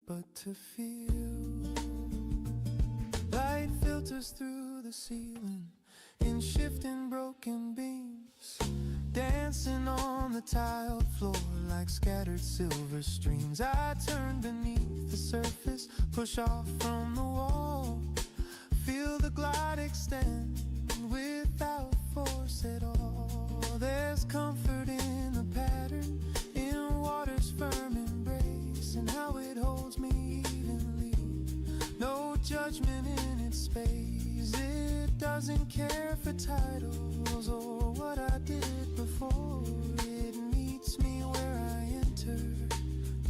but to feel. Light filters through the ceiling in shifting broken beams, dancing on the tiled floor like scattered silver streams. I turn beneath the surface, push off from the wall, feel the glide extend without force at all. There's comfort in the pattern, in water's firm embrace, and how it holds me evenly. No judgment in its space. It doesn't care for titles or what I did before. It meets me where I enter,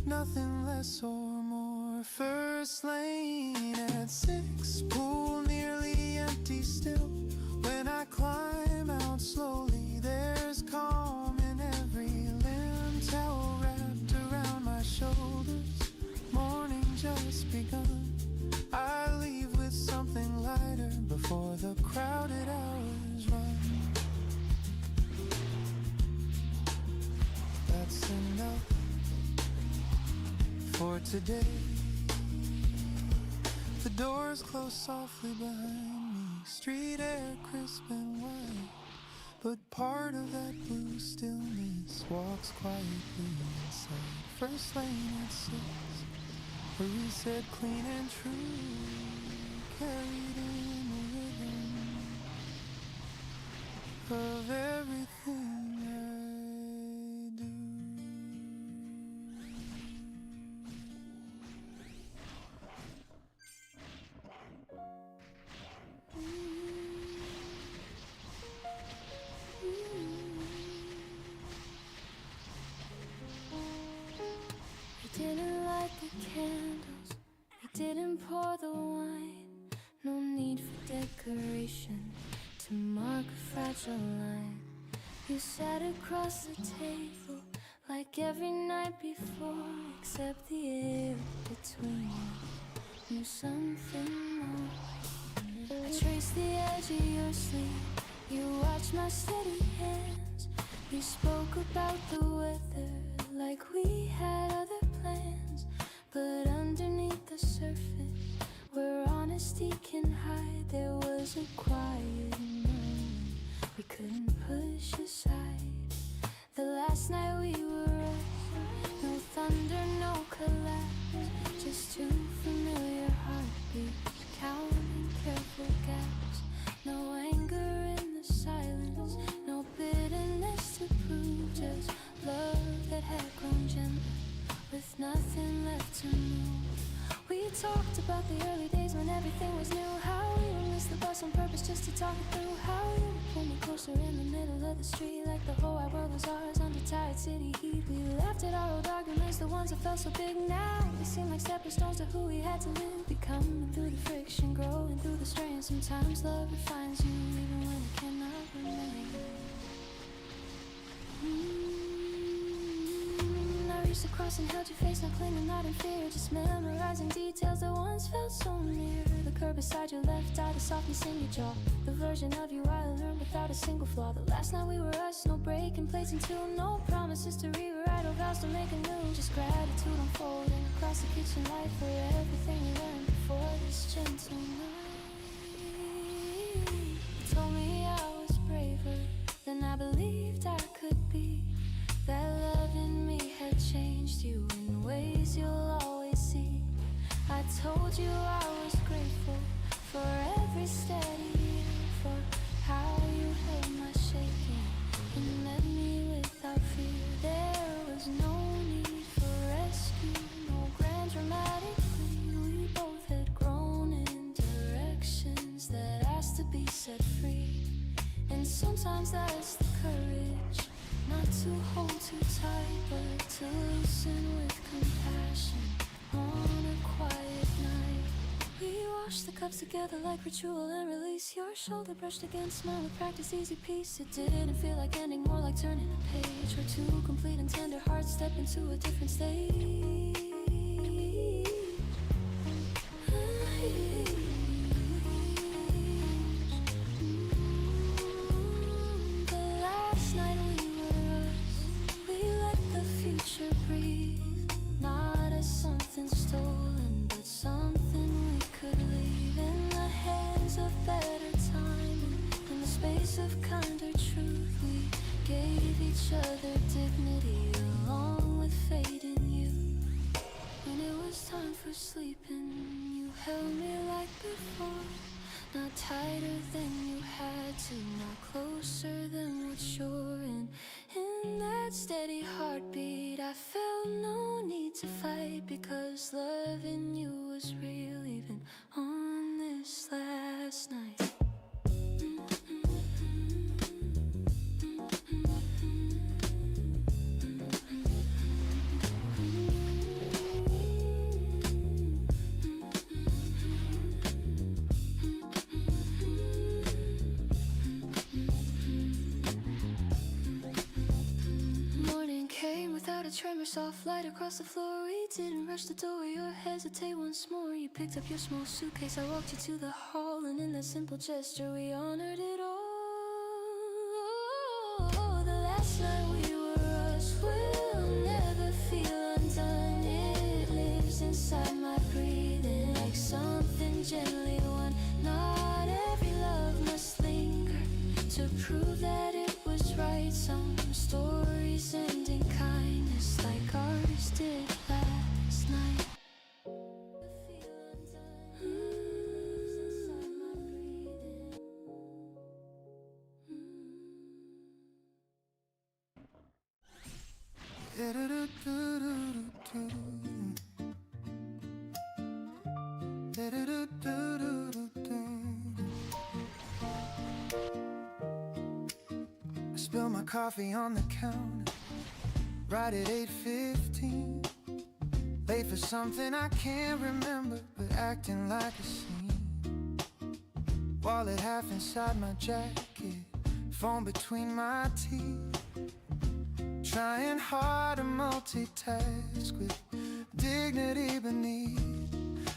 nothing less or more. First lane at 6, pool nearly empty still. When I climb out slowly, there's calm in every limb. Towel wrapped around my shoulders, morning just begun. I leave with something lighter before the crowded hours run. That's enough for today. The doors close softly behind me, street air crisp and white, but part of that blue stillness walks quietly inside. First lane at 6, a reset clean and true, carried in the rhythm of everything I do. We didn't light the candles, we didn't pour the wine. No need for decoration to mark a fragile line. You sat across the table like every night before, except the air between us knew something more. I traced the edge of your sleeve, you watched my steady hands. You spoke about the weather like we had other plans, but underneath the surface, where honesty can hide, there was a quiet moment we couldn't push aside. The last night we were us, no thunder, no collapse, just two familiar heartbeats, counting careful gaps. No anger in the silence, no bitterness to prove, just love that had grown gentler, with nothing left to move. We talked about the early days when everything was new, how we would miss the bus on purpose just to talk it through, how you would pull me closer in the middle of the street like the whole wide world was ours under tired city heat. We laughed at our old arguments, the ones that felt so big. Now they seem like stepping stones to who we had to live, becoming through the friction, growing through the strain. Sometimes love refines you even when it cannot remain. I reached across and held your face, not clinging, not in fear, just memorizing details that once felt so near. The curve beside your left eye, the softness in your jaw, the version of you I learned without a single flaw. The last night we were us, no breaking plates in two, no promises to rewrite or vows to make anew, just gratitude unfolding across the kitchen light for everything we learned before this gentle night. You told me I was braver than I believed I could be, that love in me had changed you in ways you'll always see. I told you I was grateful for every steady year, for how you held my shaking and met me without fear. There was no need for rescue, no grand dramatic plea. We both had grown in directions that asked to be set free, and sometimes that's the courage, not to hold too tight, but to loosen with compassion on a quiet night. We washed the cups together like ritual and release. Your shoulder brushed against mine with practice, easy peace. It didn't feel like ending, more like turning a page, where two complete and tender hearts step into a different stage. Breathe, not as something stolen, days of better time. In the space of kinder truth, we gave each other dignity along with fate in you. When it was time for sleeping, you held me like before. Not tighter than you had to, not closer than what you're in. In that steady heartbeat, I felt no need to fight, because loving you was real even on this last night. A tremor, soft light across the floor. We didn't rush the doorway or hesitate once more. You picked up your small suitcase, I walked you to the hall, and in that simple gesture we honored it all. The last night we were us will never feel undone. It lives inside my breathing like something gently won. Not every love must linger to prove that it was right. Some stories end in kindness like ours did last night. I spilled my coffee on the counter right at 8:15. Late for something I can't remember, but acting like a scene. Wallet half inside my jacket, phone between my teeth. Trying hard to multitask with dignity beneath.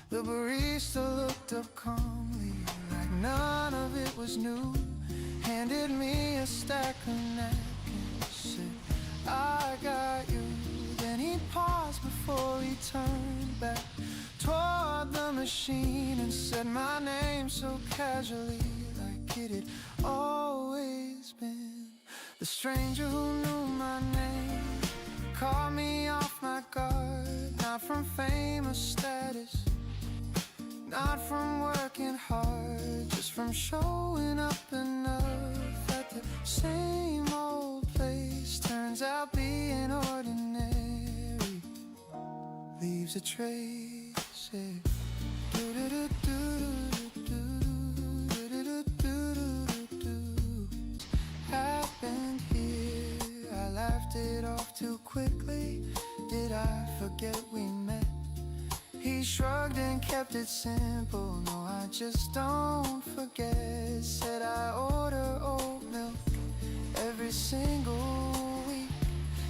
The barista looked up calmly, like none of it was new. Handed me a stack of napkins, said, I got you. Then he paused before he turned back toward the machine and said my name so casually, like it had always been. The stranger who knew my name caught me off my guard, not from fame or status, not from working hard, just from showing up enough at the same old place. Turns out being ordinary leaves a trace. Happened here, I laughed it off too quickly. Did I forget we met? He shrugged and kept it simple. No, I just don't forget. Said I order oat milk every single week.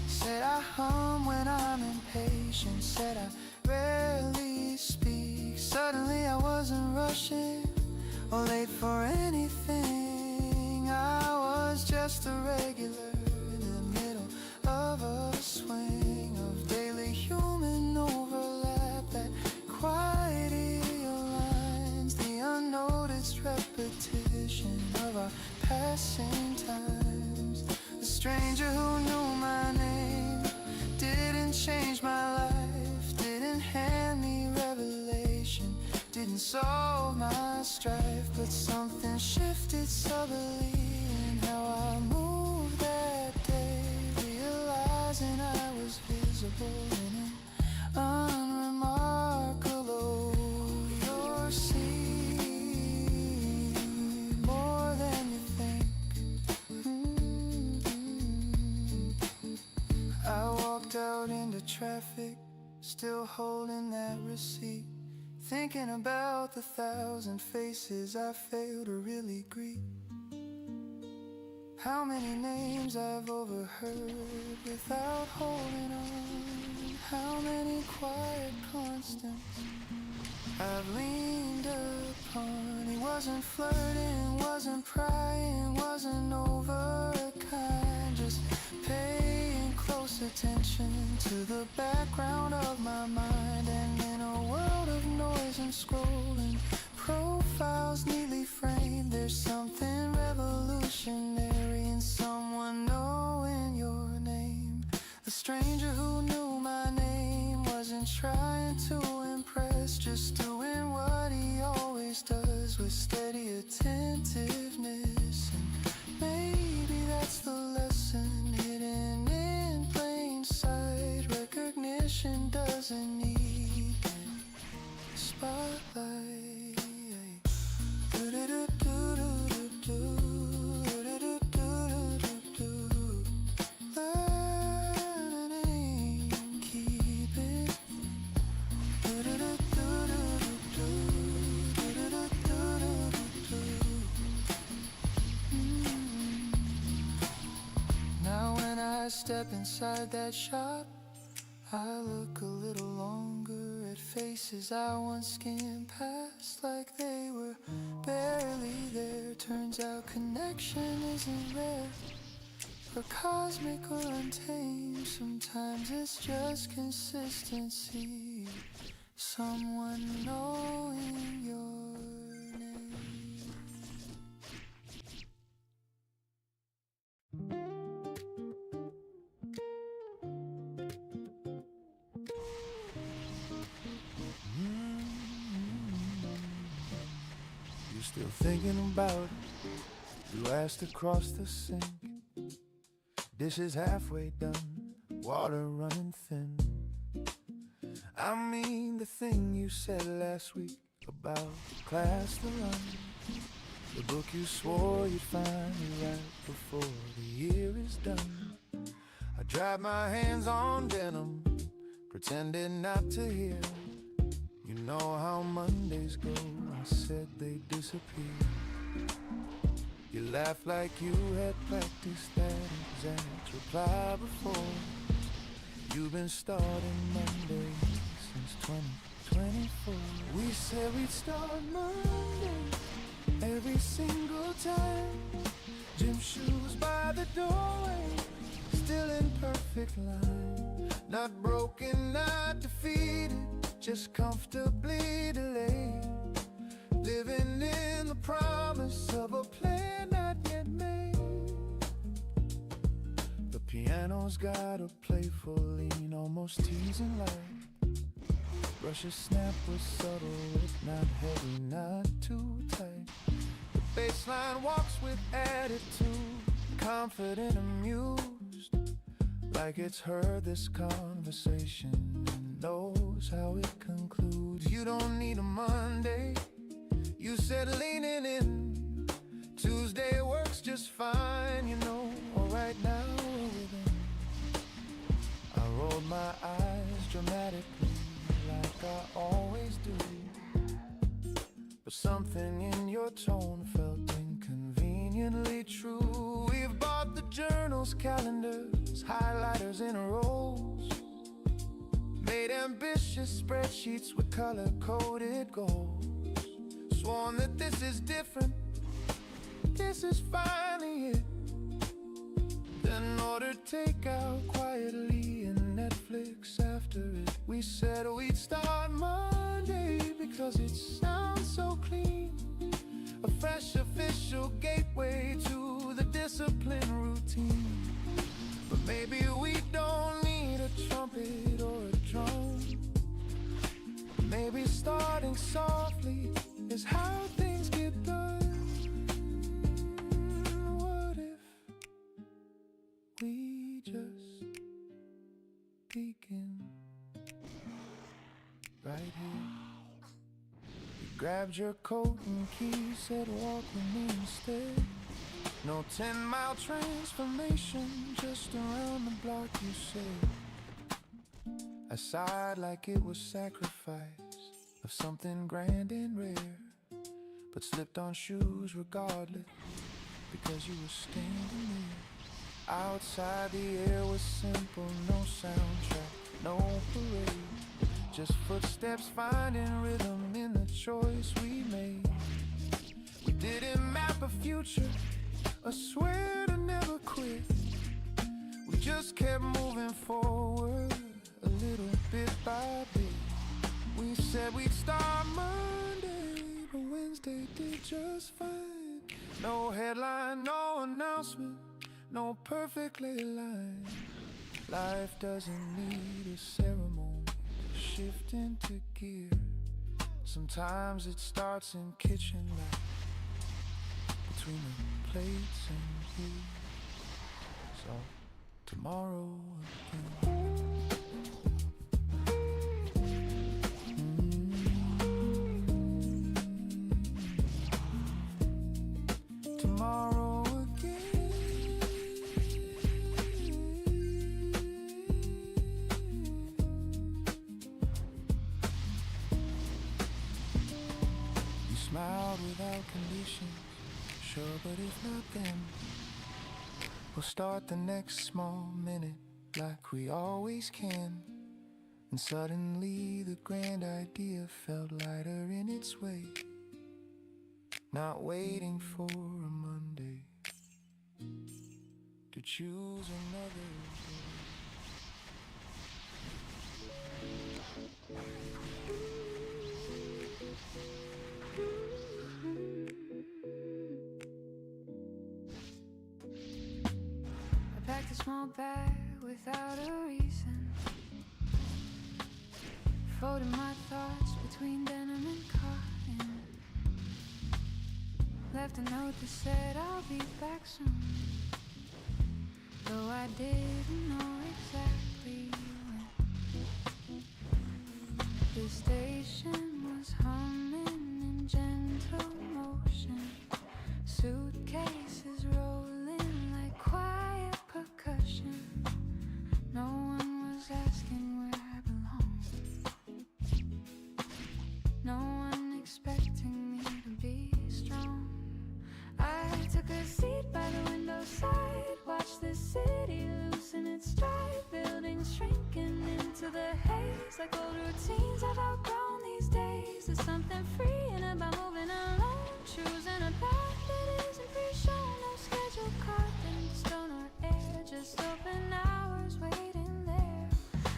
Said I hum when I'm impatient. Said I rarely speak. Suddenly I wasn't rushing or late for anything. I was just a regular in the middle of a swing of daily human overlap that quietly aligns the unnoticed repetition of our passing times. The stranger who knew my name didn't change my life, didn't hand me revelation, didn't solve my strife, but something shifted subtly in how I moved that day, realizing I was visible in an unremarkable. You're seen more than you think. I walked out into traffic, still holding that receipt, thinking about the 1,000 faces I failed to really greet. How many names I've overheard without holding on. How many quiet constants I've leaned upon. He wasn't flirting, wasn't prying, wasn't overkind, just paying close attention to the background of my mind. And in a world of noise and scrolling profiles neatly stranger who knew my name wasn't trying to impress, just doing what he always does with steady attentiveness. And maybe that's the lesson hidden in plain sight. Recognition doesn't need a spotlight. I step inside that shop, I look a little longer at faces I once skimmed past like they were barely there. Turns out connection isn't rare or cosmic or untamed. Sometimes it's just consistency, someone knowing your name. Still thinking about it, you asked to cross the sink. Dishes halfway done, water running thin. I mean the thing you said last week about the class to run, the book you swore you'd finally write before the year is done. I dried my hands on denim, pretending not to hear. You know how Mondays go, I said they'd disappear. You laughed like you had practiced that exact reply before. You've been starting Mondays since 2024. We said we'd start Monday every single time. Gym shoes by the doorway, still in perfect line. Not broken, not defeated, just comfortably delayed. Living in the promise of a plan not yet made. The piano's got a playful lean, almost teasing like. Brushes snap was subtle, not heavy, not too tight. The bass line walks with attitude, confident, amused, like it's heard this conversation and knows how it concludes. You don't need a Monday, you said leaning in. Tuesday works just fine, you know, or right now we're within. I rolled my eyes dramatically, like I always do, but something in your tone felt inconveniently true. We've bought the journals, calendars, highlighters in rows, made ambitious spreadsheets with color-coded goals. Sworn that this is different, this is finally it. Then ordered takeout quietly and Netflix after it. We said we'd start Monday because it sounds so clean, a fresh official gateway to the discipline routine. But maybe we don't need a trumpet or a drum. Maybe starting softly is how things get done. What if we just begin right here? You grabbed your coat and keys, said walk with me instead. No 10-mile transformation, just around the block, you said. I sighed like it was sacrifice of something grand and rare, but slipped on shoes regardless, because you were standing there. Outside the air was simple, no soundtrack, no parade, just footsteps finding rhythm in the choice we made. We didn't map a future, I swear to never quit. We just kept moving forward, a little bit by bit. We said we'd start Monday, but Wednesday did just fine. No headline, no announcement, no perfectly aligned. Life doesn't need a ceremony to shift into gear. Sometimes it starts in kitchen light, between the plates and here. So tomorrow again. Tomorrow again. You smiled without conditions, sure, but if not then, we'll start the next small minute like we always can. And suddenly the grand idea felt lighter in its way, not waiting for a Monday to choose another day. I packed a small bag without a reason, folded my thoughts between denim and cotton, left a note that said I'll be back soon, though I didn't know exactly when. The station was humming in gentle motion, suitcases rolling like quiet percussion. No one was asking where I belong, no one expecting me to be strong. I took a seat by the window side, watched the city loosen its stride, buildings shrinking into the haze like old routines I've outgrown these days. There's something freeing about moving alone, choosing a path that isn't pre-shown, no schedule carved in stone or air, just open hours waiting there.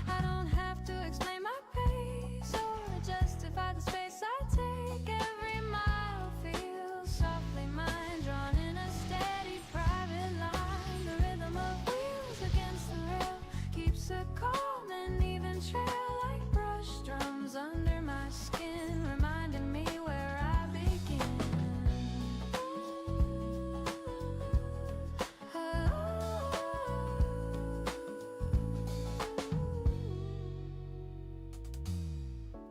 I don't have to explain my pace or justify the space I take. Every mile feels softly mine, drawn in a steady private line. The rhythm of wheels against the rail keeps a calm and even trail, like brush drums under my skin, reminding me where I begin.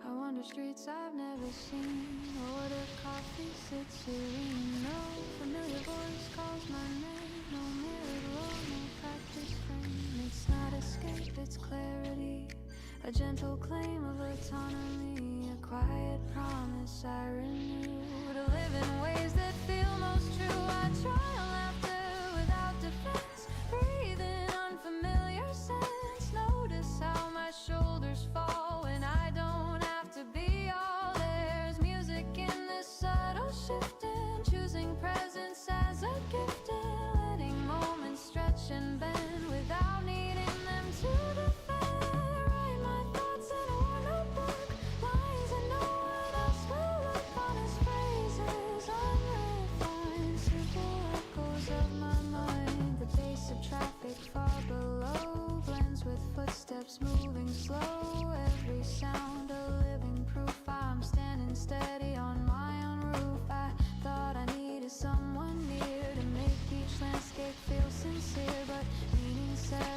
I wander streets I've never seen, order coffee, sit serene. No familiar voice calls my name, no mirrored role, no practice frame. It's not escape, it's clarity, a gentle claim of autonomy, a quiet promise I renew, to live in ways that feel most true. I try on laughter without defense, breathe in unfamiliar sense, notice how my shoulders fall when I don't have to be all. There's music in this subtle shifting, choosing presence as a gift, and letting moments stretch and bend without needing them to defend. Write my thoughts in a worn notebook, lines that no one else will look on as phrases, unrefined, simple echoes of my mind. The pace of traffic far below blends with footsteps moving slow, every sound a living proof. I'm standing steady on my own roof. I thought I needed someone near to make each landscape feel sincere, but meaning said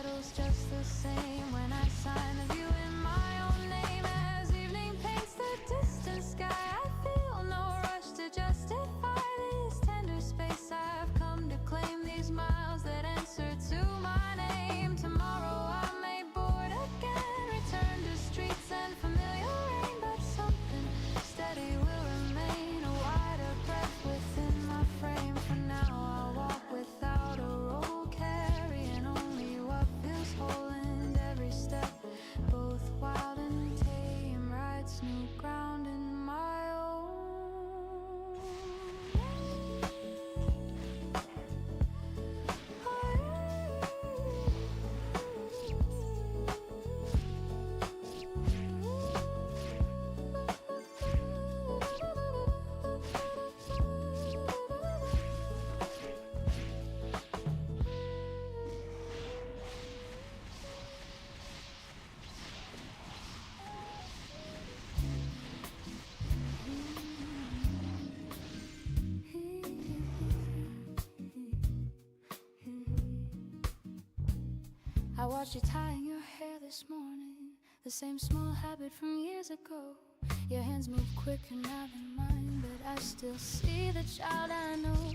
I watched you tying your hair this morning, the same small habit from years ago. Your hands move quicker now than mine, but I still see the child I know.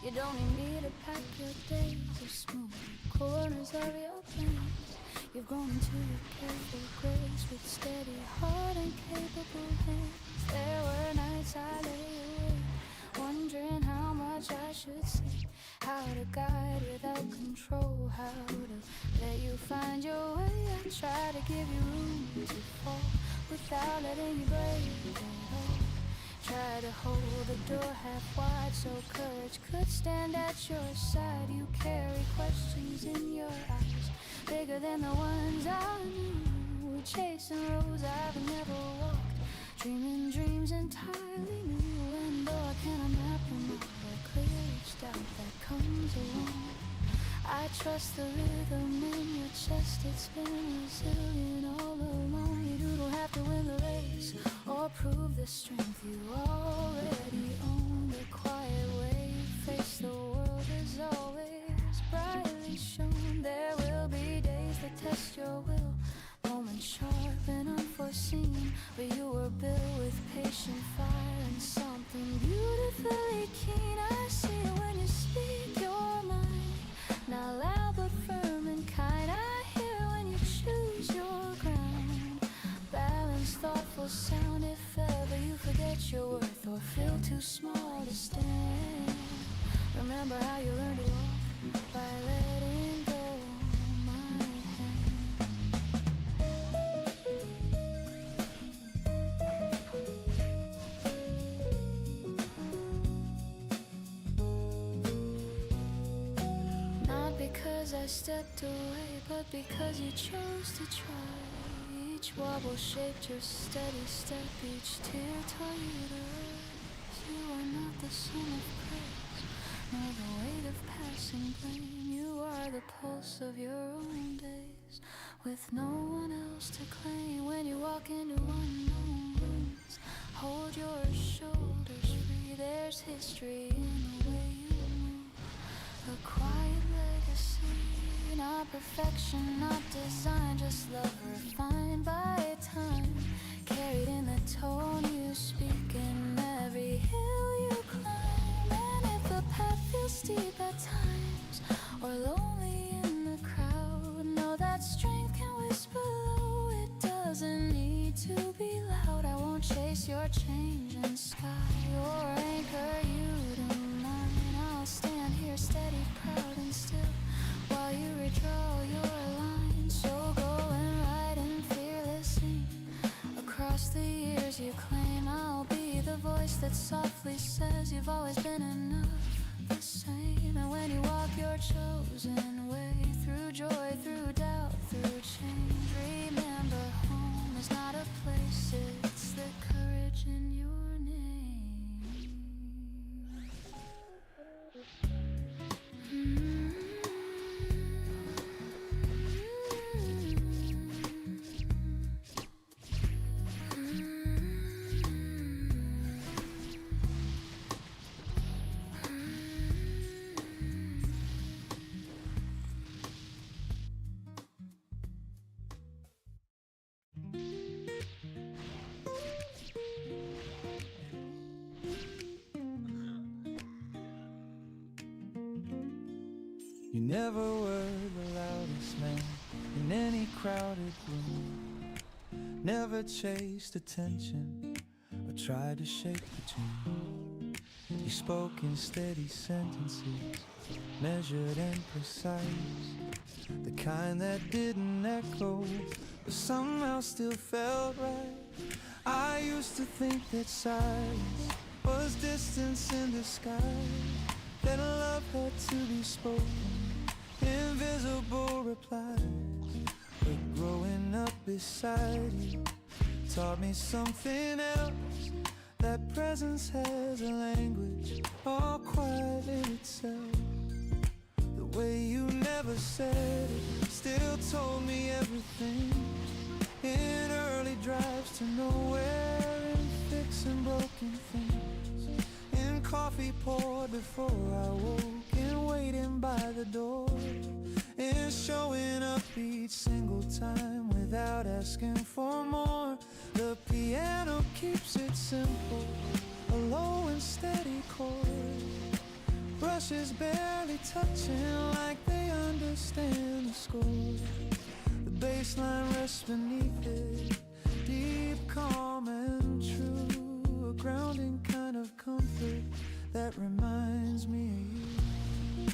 You don't need me to pack your days or smooth the corners of your plans. You've grown into your careful grace with steady heart and capable hands. There were nights I lay awake, wondering how much I should say, how to guide without control, how to let you find your way. I try to give you room to fall without letting you break it all. Try to hold the door half wide so courage could stand at your side. You carry questions in your eyes, bigger than the ones I knew. Chasing roads I've never walked, dreaming dreams entirely new. And though I cannot map them out or clear each doubt that comes along, I trust the rhythm in your chest. It's been resilient all along. You don't have to win the race or prove the strength you already own. The quiet way you face the world is always brightly shown. There will be days that test your will, moments sharp and unforeseen, but you were built with patient fire and something beautifully keen. I see it when you speak your mind, not loud but firm and kind. I hear when you choose your ground, balanced, thoughtful sound. If ever you forget your worth or feel too small to stand, remember how you learned to walk, by letting go my hand. Not because I stepped away, but because you chose to try. Each wobble shaped your steady step, each tear taught you to rise. You are not the sum of praise, nor the weight of passing blame. You are the pulse of your own days, with no one else to claim. When you walk into unknown rooms, hold your shoulders free. There's history in the way you move, a quiet legacy. Not perfection, not design, just love refined by time, carried in the tone you speak in every hill you climb. And if the path feels steep at times or lonely in the crowd, know that strength can whisper low. It doesn't need to be loud. I won't chase your change in sky or anchor you to mine. I'll stand here steady, proud and still, while you redraw your line. So go and ride and fearlessly across the years you claim. I'll be the voice that softly says you've always been enough, the same. And when you walk your chosen way, through joy, through doubt, through change, remember home is not a place, it's the courage in your name. You never were the loudest man in any crowded room, never chased attention or tried to shake the tune. You spoke in steady sentences, measured and precise, the kind that didn't echo but somehow still felt right. I used to think that silence was distance in disguise, that love had to be spoken, invisible replies. But growing up beside you taught me something else, that presence has a language all quiet in itself. The way you never said it still told me everything, in early drives to nowhere, in fixing broken things, in coffee poured before I woke, in waiting by the door, and showing up each single time without asking for more. The piano keeps it simple, a low and steady chord, brushes barely touching like they understand the score. The bass line rests beneath it, deep, calm and true, a grounding kind of comfort that reminds me of you.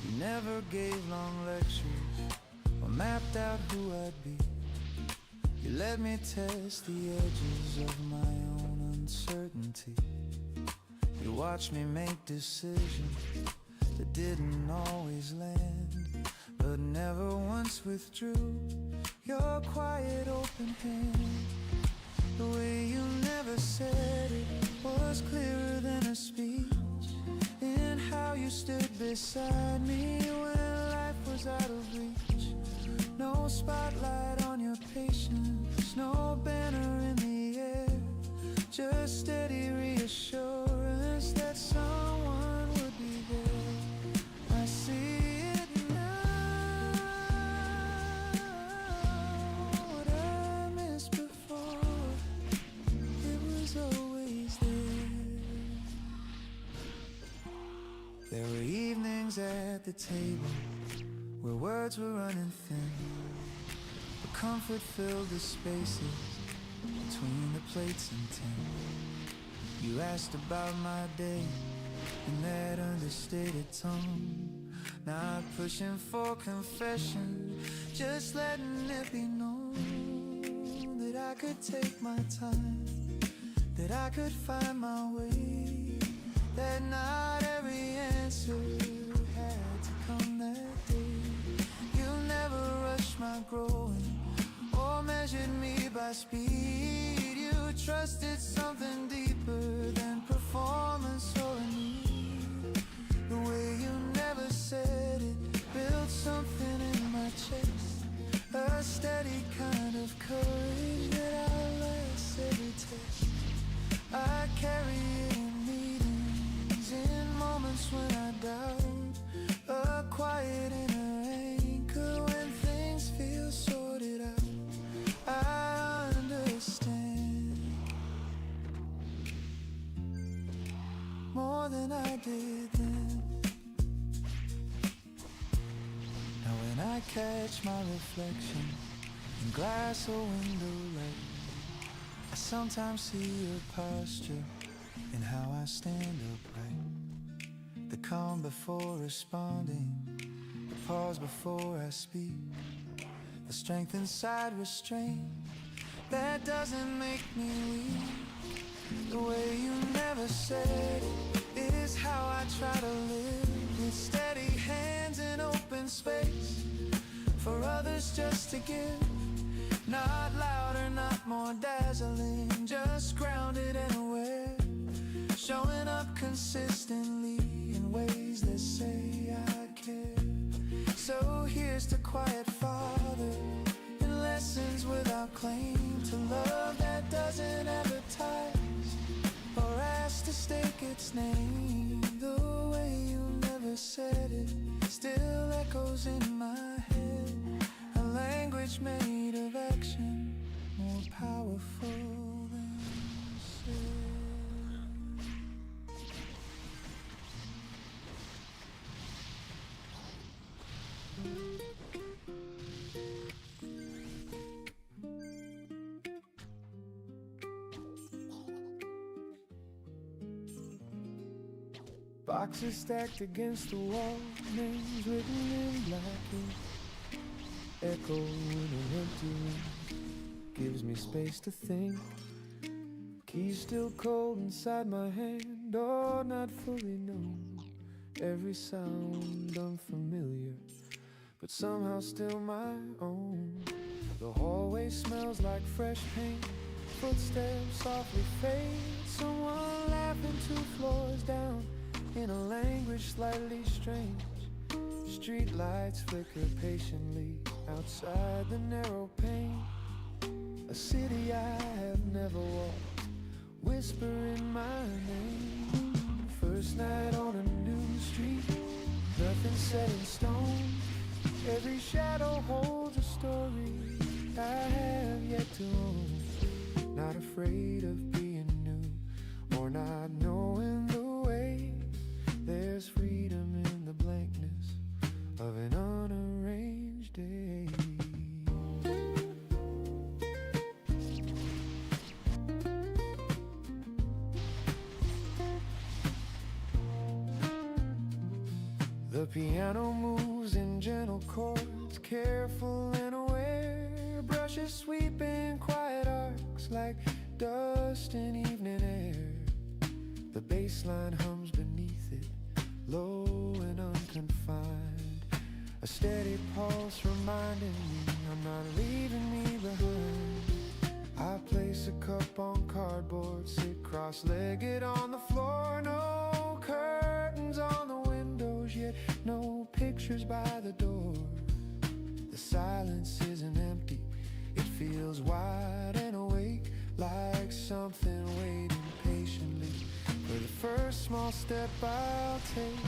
You never gave long lectures or mapped out who I'd be. You let me test the edges of my own uncertainty. You watched me make decisions that didn't always land, but never once withdrew your quiet open hand. The way you never said it was clearer than a speech, in how you stood beside me when life was out of reach. No spotlight on your patience, no banner in the air, just steady reassurance that someone would be there. I see it now, what I missed before, it was always there. There were evenings at the table where words were running thin, but comfort filled the spaces between the plates and tin. You asked about my day in that understated tone, not pushing for confession, just letting it be known that I could take my time, that I could find my way, that not every answer had to come that day. You never rushed my growing or measured me by speed. You trusted something deeper than performance or a need. The way you never said it built something in my chest, a steady kind of courage that outlasts every test. I carry it in meetings, in moments when I doubt, a quiet inner anchor when things feel sorted out. I understand more than I did then. Now when I catch my reflection in glass or window light, I sometimes see your posture in how I stand upright, the calm before responding, the pause before I speak, the strength inside restraint that doesn't make me weak. The way you never said it is how I try to live, with steady hands in open space for others just to give. Not louder, not more dazzling, just grounded and aware, showing up consistently in ways that say I care. So here's to quiet Father and lessons without claim to love that doesn't advertise or ask to stake its name. The way you never said it still echoes in my head, a language made of action, more powerful than said. Boxes stacked against the wall, names written in black ink, echo in an empty room, gives me space to think. Keys still cold inside my hand, or not fully known. Every sound unfamiliar, but somehow still my own. The hallway smells like fresh paint, footsteps softly fade, someone laughing 2 floors down in a language slightly strange. Street lights flicker patiently outside the narrow pane. A city I have never walked, whispering my name. First night on a new street, nothing set in stone. Every shadow holds a story I have yet to own. Not afraid of being new or not knowing the way. There's freedom in the blankness of an unarranged day. The piano moves in gentle chords, careful and aware. Brushes sweeping quiet arcs like dust in evening air. The bass line hums beneath it, low and unconfined. A steady pulse reminding me I'm not leaving me behind. I place a cup on cardboard, sit cross-legged on the floor. No curtains on the windows, yet no pictures by the door. The silence isn't empty, it feels wide and awake, like something waiting patiently for the first small step I'll take.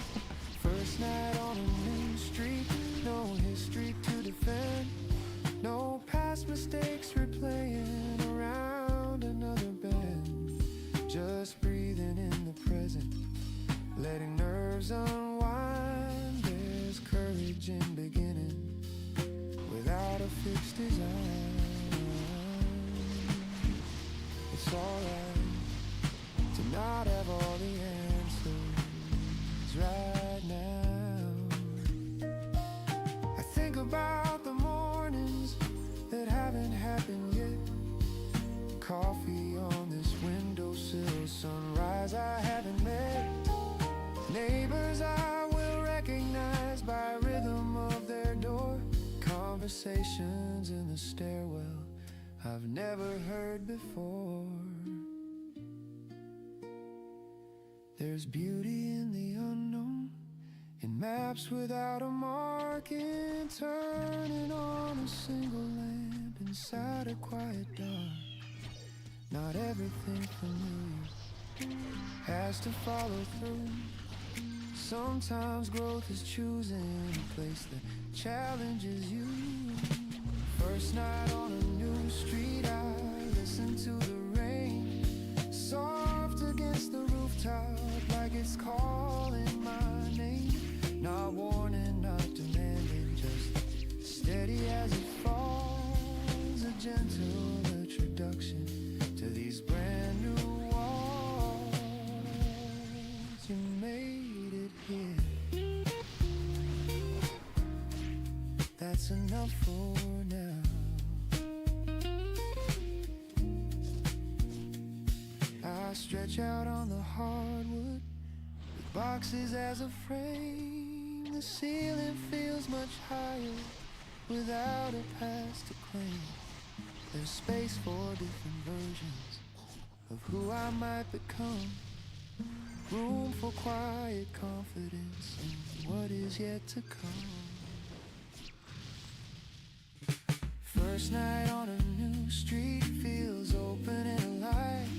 First night on a new street, no history to defend, no past mistakes replaying around another bend. Just breathing in the present, letting nerves unwind. There's courage in beginning without a fixed design. It's alright to not have all the answers right now. I think about the mornings that haven't happened yet. Coffee on this windowsill, sunrise I haven't met. Neighbors I will recognize by rhythm of their door. Conversations in the stairwell I've never heard before. There's beauty in the unknown, in maps without a marking, turning on a single lamp inside a quiet dark. Not everything familiar has to follow through. Sometimes growth is choosing a place that challenges you. First night on a new street, I listen to the rain, soft against the rooftop, like it's calling my name. Not warning, not demanding, just steady as it falls. A gentle introduction to these brand new walls. You made it here. That's enough for now. I stretch out on the hardwood with boxes as a frame. The ceiling feels much higher without a past to claim. There's space for different versions of who I might become. Room for quiet confidence in what is yet to come. First night on a new street feels open and alive.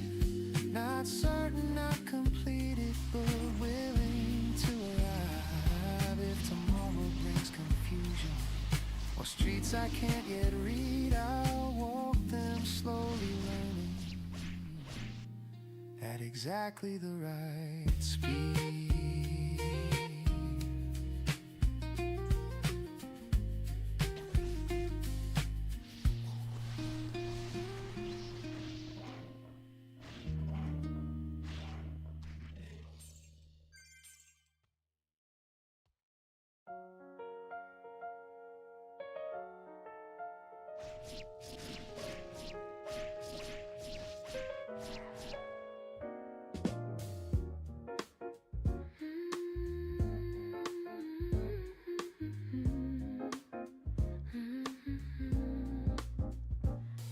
Not certain, not completed, but willing to arrive. If tomorrow brings confusion or streets I can't yet read, I'll walk them slowly, learning at exactly the right speed.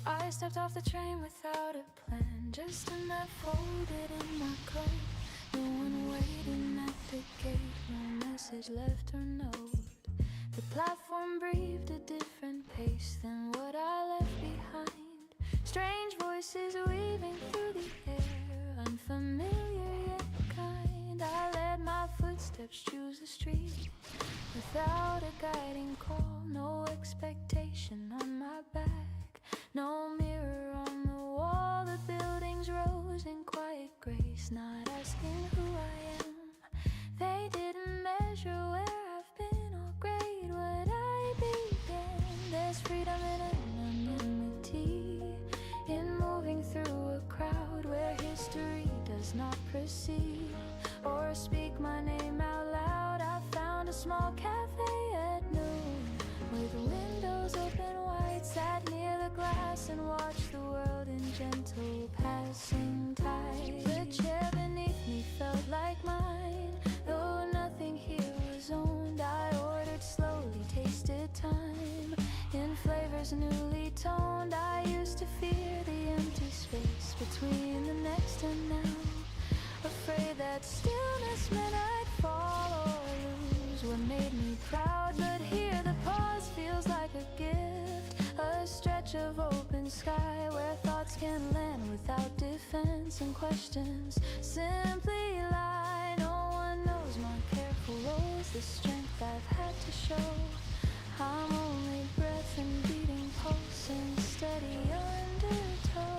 I stepped off the train without a plan, just a map folded in my coat. No one waiting at the gate, no message left or note. The platform breathed a different pace than what I left behind. Strange voices weaving through the air, unfamiliar yet kind. I let my footsteps choose the street. Without a guiding call, no expectation on my back, no mirror on the wall. The buildings rose in quiet grace, not asking who I am. They didn't measure where I've been or grade what I began. There's freedom in anonymity, in moving through a crowd where history does not proceed or speak my name out loud. I found a small cafe at noon with windows open wide, sat near the glass and watched the world in gentle passing tide. The chair beneath me felt like mine, though nothing here was owned. I ordered slowly, tasted time in flavors newly toned. I used to fear the empty space between the next and now, afraid that stillness meant I'd fall or lose what made me proud. But here the pause feels like a gift, a stretch of open sky where thoughts can land without defense and questions simply lie. No one knows my careful roles, the strength I've had to show. I'm only breath and beating pulse and steady undertow.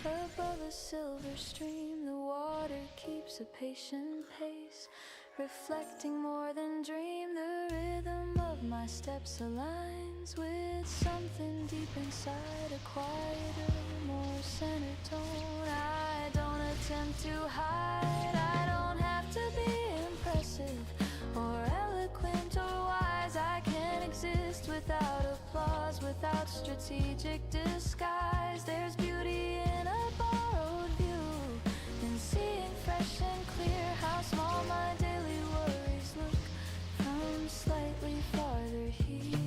Above a silver stream, the water keeps a patient pace, reflecting more than dream. The rhythm of my steps aligns with something deep inside, a quieter, more centered tone. I don't attempt to hide, I don't have to be impressive or eloquent or wise. I can exist without applause, without strategic disguise. There's beauty in a borrowed view, in seeing fresh and clear how small my daily worries look from slightly farther here.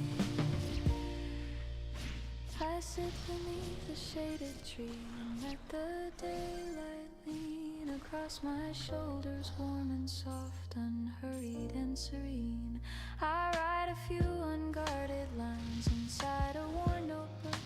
I sit beneath a shaded tree and let the daylight lean across my shoulders, warm and soft, unhurried and serene. I write a few unguarded lines inside a worn notebook,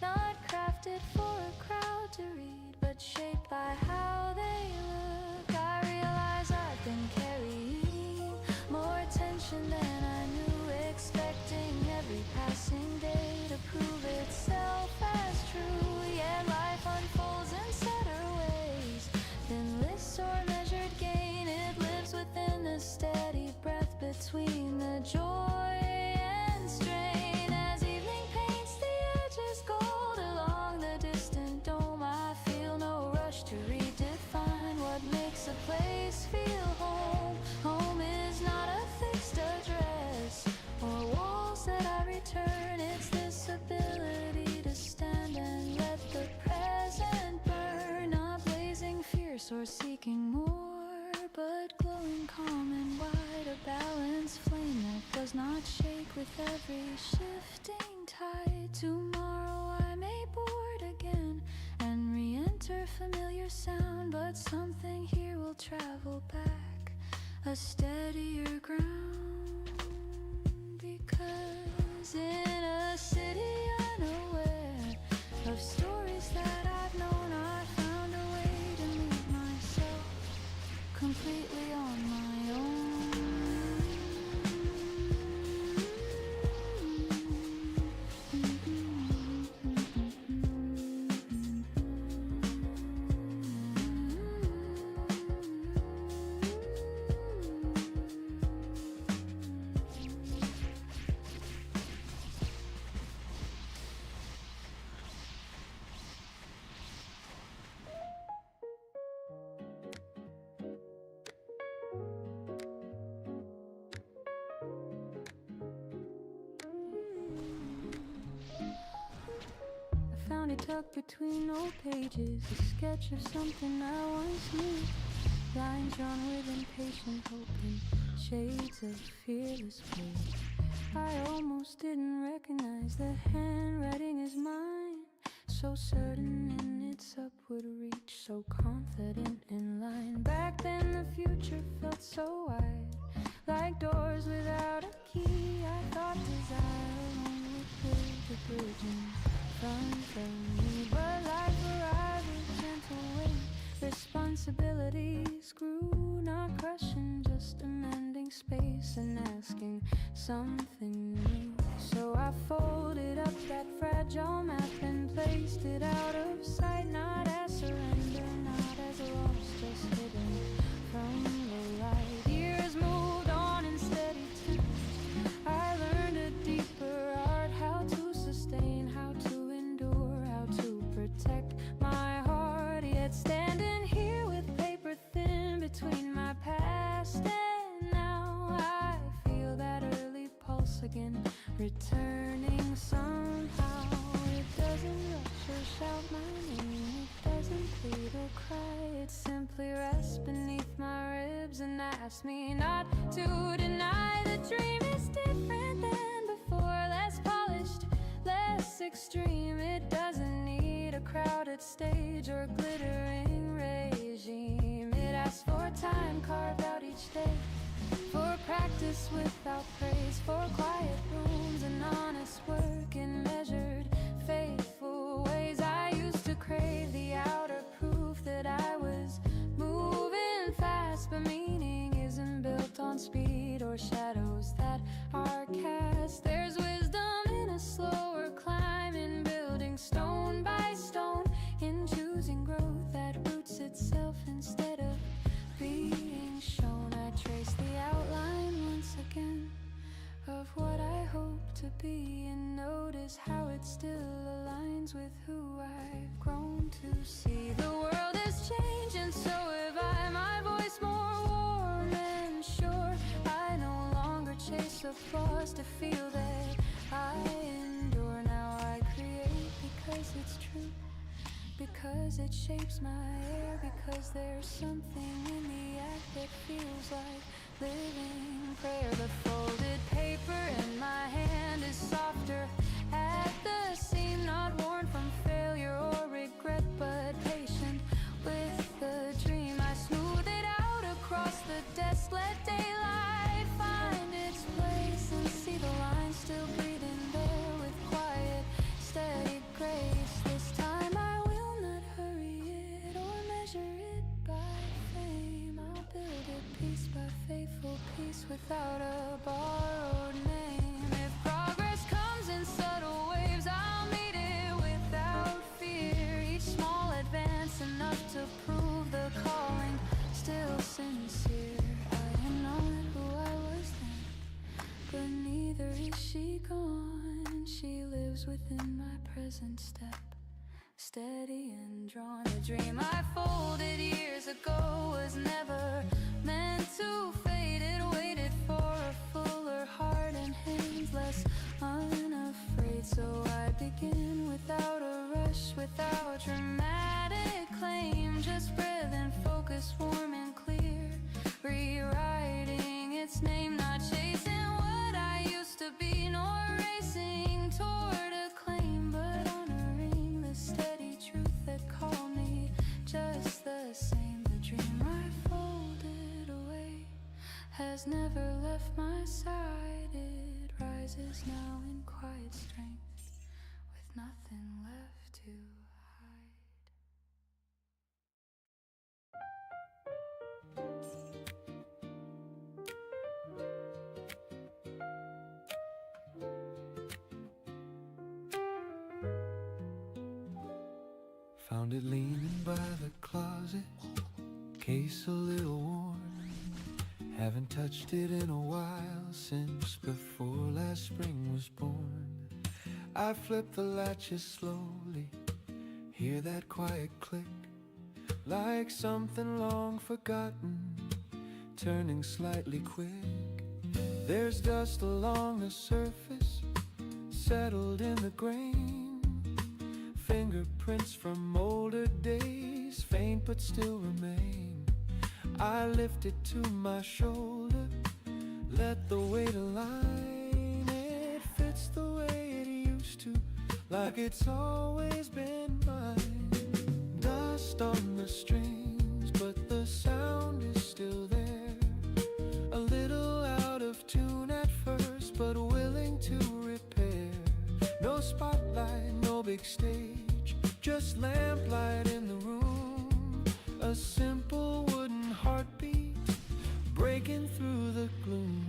not crafted for a crowd to read, but shaped by how they look. I realize I've been carrying more tension than I knew, expecting every passing day to prove itself as true. Yet life unfolds in subtler ways than lists or measured gain. It lives within the steady breath between the joy and strain. As evening paints the edges gold along the distant dome, I feel no rush to redefine what makes a place feel home. Home is not a fixed address or walls that I return. It's this ability to stand and let the present burn, not blazing fierce or seeking more, but glowing calm and wide, a balanced flame that does not shake with every shifting tide. Tomorrow I may board again and re-enter familiar sound, but something here will travel back, a steadier ground. Because in a city unaware of stories that I've known, I found a way to meet myself completely on my own. Found it tucked between old pages, a sketch of something I once knew. Lines drawn with impatient hope and shades of fearless play. I almost didn't recognize the handwriting as mine, so certain in its upward reach, so confident in line. Back then the future felt so wide, like doors without a key. I thought desire alone would build the bridge and front of me. But life arrived with gentle wind. Responsibilities grew, not crushing, just amending space and asking something new. So I folded up that fragile map and placed it out of sight, not as surrender, not as loss, just hidden from the light. Years moved on in steady terms. I learned a deeper art, how to sustain, how to endure, how to protect my heart. Yet standing here with paper thin between my past and now, I feel that early pulse again, returning somehow. It doesn't rush or shout my name, it doesn't plead or cry. It simply rests beneath my ribs and asks me not to deny. The dream is different than before, less polished, less extreme. It doesn't need a crowded stage or glittering regime. It asks for time carved out each day, for practice without praise, for quiet rooms and honest work in measured, faithful ways. I used to crave the outer proof that I was moving fast, but meaning isn't built on speed or shadows that are cast. There's wisdom in a slower climb, in building stone by stone, in choosing growth that roots itself instead of being shown. I trace the outline once again of what I hope to be, and notice how it still aligns with who I've grown to see. The world is changing, so have I. My voice more warm and sure. I no longer chase applause to feel that I endure. Now I create because it's true, because it shapes my air, because there's something in the act that feels like living prayer. The folded paper in my hand is softer at the seam, not worn from failure or regret, but patient with the dream. I smooth it out across the desk, let daylight find its place, and see the lines still breathing there with quiet, steady grace. This time I will not hurry it or measure it by fame. I'll build it piece by faithful piece without a borrowed name. If progress comes in subtle waves, I'll meet it without fear. Each small advance enough to prove the calling still sincere. I am not who I was then, but neither is she gone. She lives within my present step, steady and drawn. The dream I folded years ago was never meant to fade. It waited for a fuller heart and hands less unafraid. So I begin without a rush, without dramatic claim, just breath and focus, warm and clear, rewriting its name, not chasing what I used to be, nor racing toward a claim, but honoring the steady truth that called me just the same. The dream I folded away has never left my side. It rises now in quiet strength, with nothing left to hide. Found it leaning by the closet, case a little worn. Haven't touched it in a while, since before last spring was born. I flip the latches slowly, hear that quiet click, like something long forgotten, turning slightly quick. There's dust along the surface, settled in the grain, fingerprints from older days, faint but still remain. I lift it to my shoulder, let the weight align. It fits the way it used to, like it's always been mine. Dust on the strings, but the sound is still there. A little out of tune at first, but willing to repair. No spotlight, no big stage, just lamplight in the room, a simple wooden heartbeat breaking through the gloom.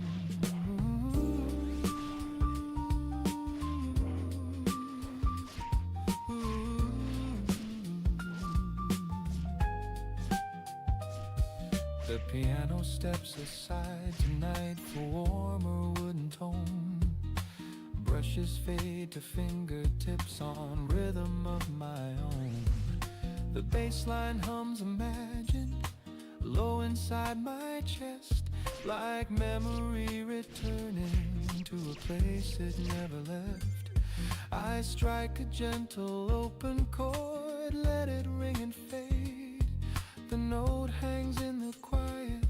The piano steps aside tonight for warmer wooden tone. Brushes fade to fingertips on rhythm of my own. The bass line hums Imagine, low inside my chest, like memory returning to a place it never left. I strike a gentle open chord, let it ring and fade. The note hangs in the quiet,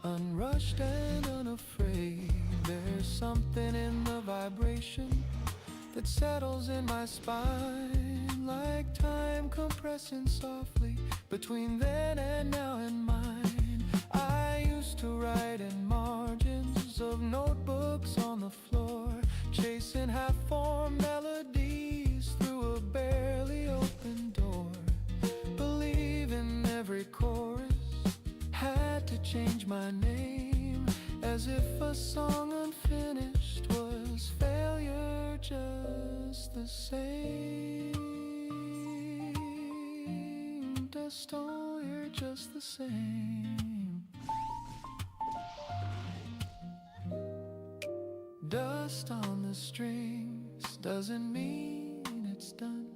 unrushed and unafraid. There's something in the vibration that settles in my spine, like time compressing softly between then and now and mine. I used to write in margins of notebooks on the floor, chasing half-formed melodies through a barely open door, believing every chorus had to change my name, as if a song unfinished was failure just the same. Dust on, you're just the same. Dust on the strings doesn't mean it's done.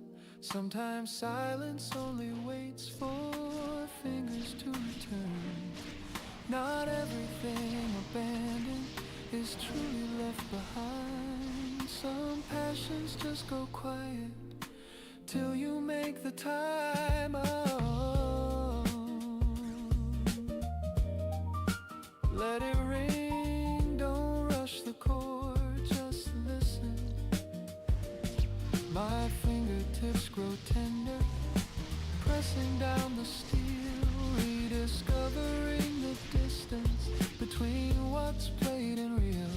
Sometimes silence only waits for fingers to return. Not everything abandoned is truly left behind. Some passions just go quiet till you make the time. Oh, let it ring, don't rush the chord, just listen. My fingertips grow tender, pressing down the steel, rediscovering the distance between what's played and real.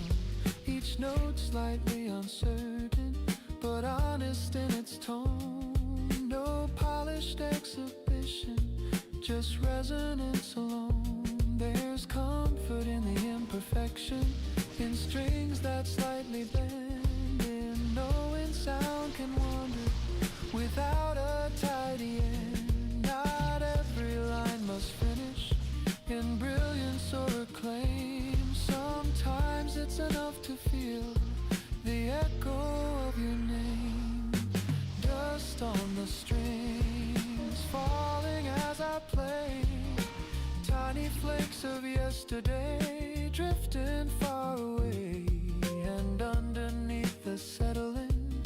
Each note slightly uncertain, but honest in its tone. No polished exhibition, just resonance alone. There's comfort in the imperfection, in strings that slightly bend, in knowing sound can wander without a tidy end. Not every line must finish in brilliance or acclaim. Sometimes it's enough to feel the echo of your name. Dust on the strings, falling as I play. Tiny flakes of yesterday, drifting far away. And underneath the settling,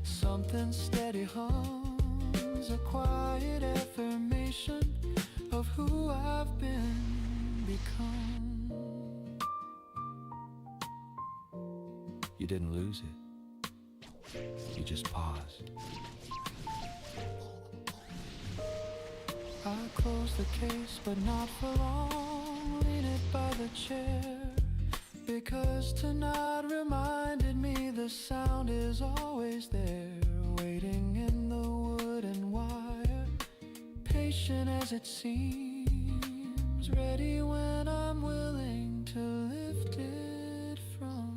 something steady hums, a quiet affirmation of who I've become. You didn't lose it, you just paused. I closed the case, but not for long. Lean it by the chair, because tonight reminded me the sound is always there, waiting in the wood and wire, patient as it seems, ready when I'm willing to lift it from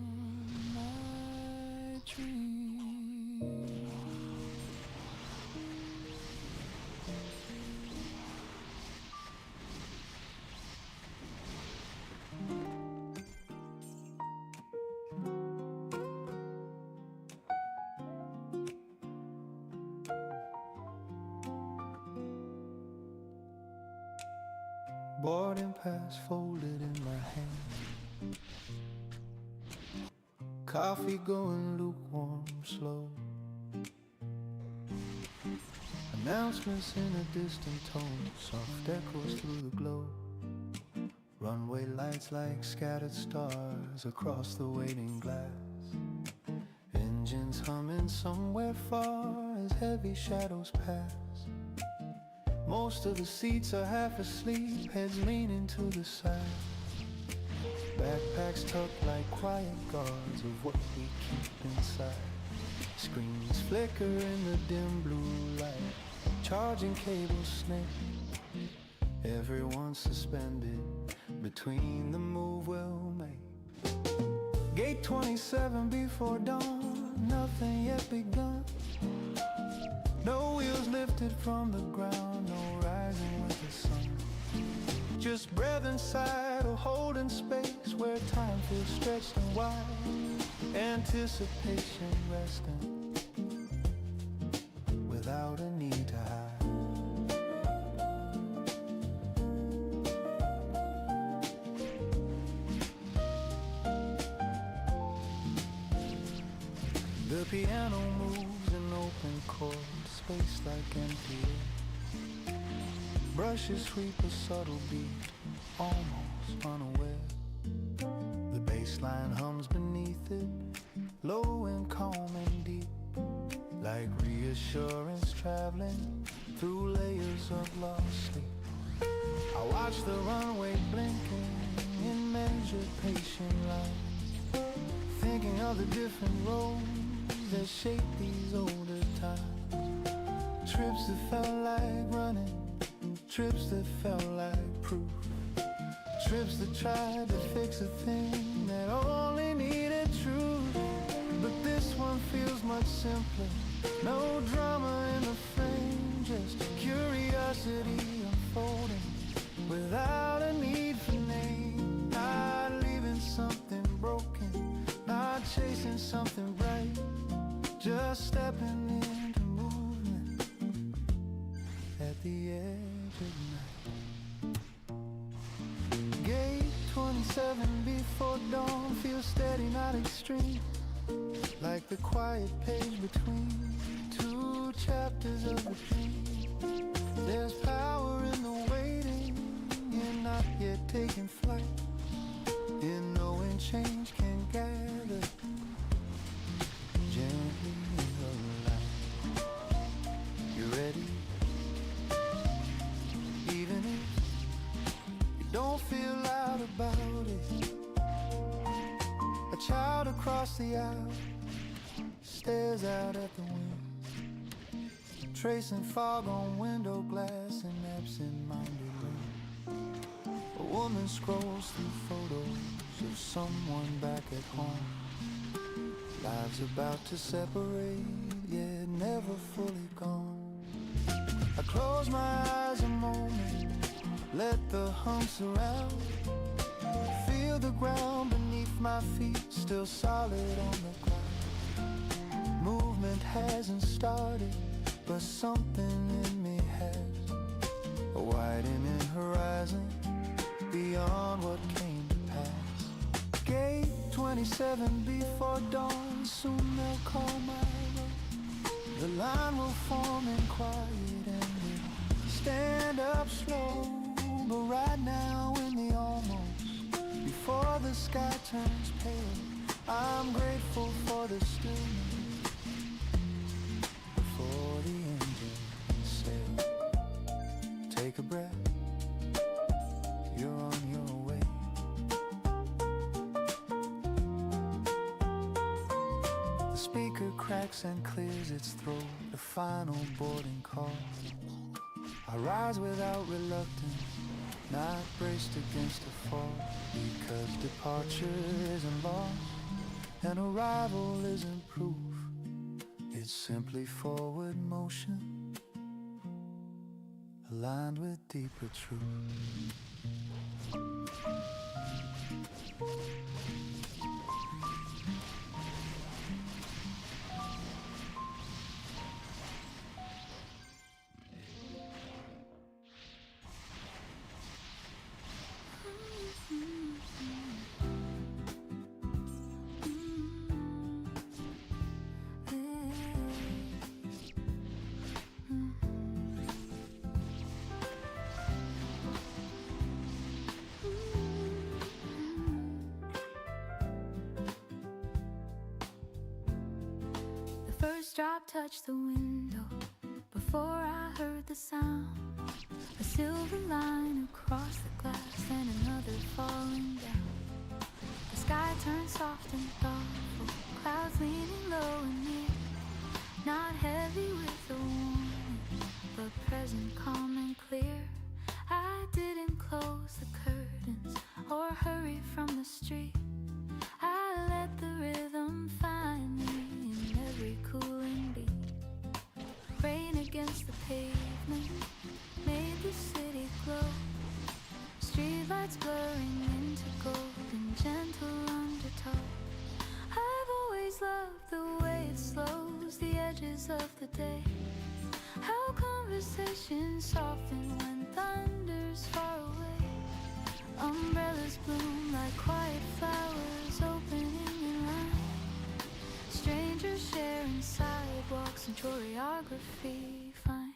my dream. Boarding pass folded in my hand, coffee going lukewarm, slow. Announcements in a distant tone, soft echoes through the glow. Runway lights like scattered stars across the waiting glass. Engines humming somewhere far as heavy shadows pass. Most of the seats are half asleep, heads leaning to the side. Backpacks tucked like quiet guards of what we keep inside. Screens flicker in the dim blue light. Charging cables snake. Everyone suspended between the move we'll make. Gate 27 before dawn, nothing yet begun. No wheels lifted from the ground, no rising with the sun. Just breath inside a holding space where time feels stretched and wide. Anticipation resting without a need to hide. The piano moves in open chord, space like empty air. Brushes sweep a subtle beat, almost unaware. The bass line hums beneath it, low and calm and deep, like reassurance traveling through layers of lost sleep. I watch the runway blinking in measured patient lines, thinking of the different roads that shape these older times. Trips that felt like running, trips that felt like proof, trips that tried to fix a thing that only needed truth. But this one feels much simpler. No drama in the frame, just curiosity unfolding without a need for name. Not leaving something broken, not chasing something bright, just stepping into movement at the edge of night. Gate 27 before dawn feels steady, not extreme, like the quiet page between two chapters of the dream. There's power in the waiting, in not yet taking flight, in knowing change can gather gently in the light. You ready? Even if you don't feel loud about it. A child across the aisle stares out at the wind, tracing fog on window glass in absent-minded way. A woman scrolls through photos of someone back at home. Lives about to separate, yet never fully gone. I close my eyes a moment, let the hum surround. Feel the ground beneath my feet, still solid on the ground. Movement hasn't started, but something in me has. A widening horizon beyond what came to pass. Gate 27 before dawn, soon they'll call my road. The line will form in quiet and we'll stand up slow. But right now in the almost, before the sky turns pale, I'm grateful for the stillness before the engines sail. Take a breath, you're on your way. The speaker cracks and clears its throat, the final boarding call. I rise without reluctance, not braced against a fall, because departure isn't loss and arrival isn't proof. It's simply forward motion aligned with deeper truth. First drop touched the window before I heard the sound. A silver line across the glass and another falling down. The sky turned soft and thoughtful, clouds leaning low and near. not heavy with a warning, but present, calm and clear. I didn't close the curtains or hurry from the street. I let the rhythm find me in every cooling beat. Rain against the pavement made the city glow. Streetlights blurring into gold and gentle undertow. I've always loved the way it slows the edges of the day. How conversations soften when thunder's far away. Umbrellas bloom like quiet flowers opening in line. Strangers sharing sidewalks and choreography fine.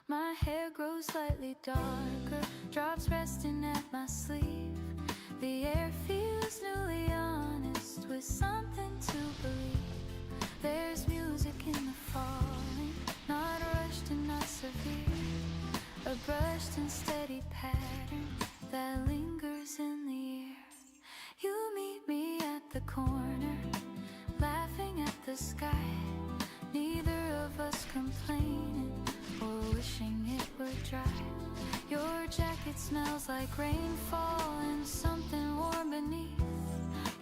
My hair grows slightly darker, drops resting at my sleeve. The air feels newly honest with something to believe. There's music in the falling, not rushed and not severe. A brushed and steady pattern that lingers in the air. You meet me at the corner, laughing at the sky. Neither of us complaining or wishing it were dry. Your jacket smells like rainfall and something warm beneath.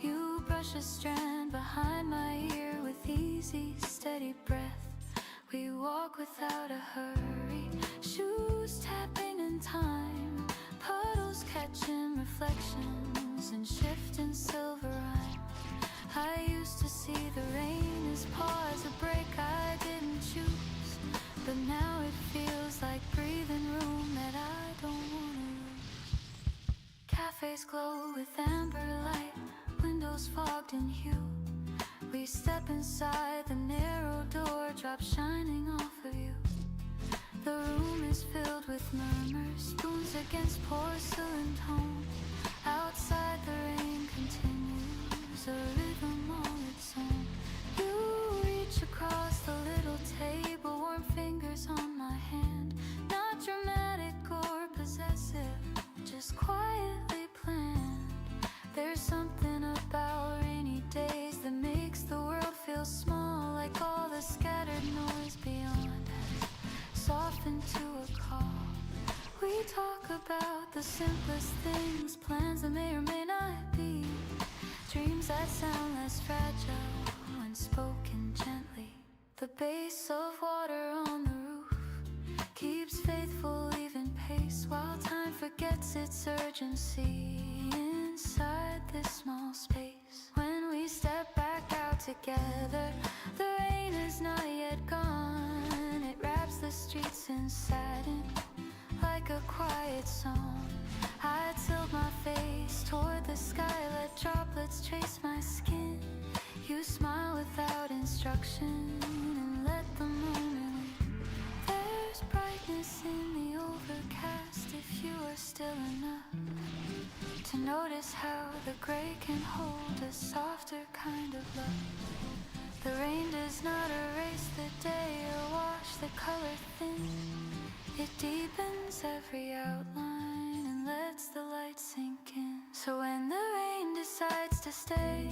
You brush a strand behind my ear with easy, steady breath. We walk without a hurry, shoes tapping in time, puddles catching reflections and shifting silver rhyme. I used to see the rain as pause, a break I didn't choose, but now it feels like breathing room that I don't wanna lose. Cafes glow with amber light, windows fogged in hue. We step inside, the narrow door drops shining off of you. The room is filled with murmurs, spoons against porcelain tone. Outside the rain continues, a rhythm all its own. You reach across the little table, warm fingers on my hand. Not dramatic or possessive, just quietly planned. There's something about rainy days that makes the world feel small, like all the scattered noise beyond has softened to a call. We talk about the simplest things, plans that may or may not be, dreams that sound less fragile when spoken gently. The base of water on the roof keeps faithful even pace, while time forgets its urgency inside this small space. When we step back out together, the rain is not yet gone. It wraps the streets in satin like a quiet song. I tilt my face toward the sky, let droplets trace my skin. You smile without instruction and let the moment in. There's brightness in the overcast if you are still enough to notice how the gray can hold a softer kind of love. The rain does not erase the day or wash the color thin. It deepens every outline and lets the light sink in. So when the rain decides to stay,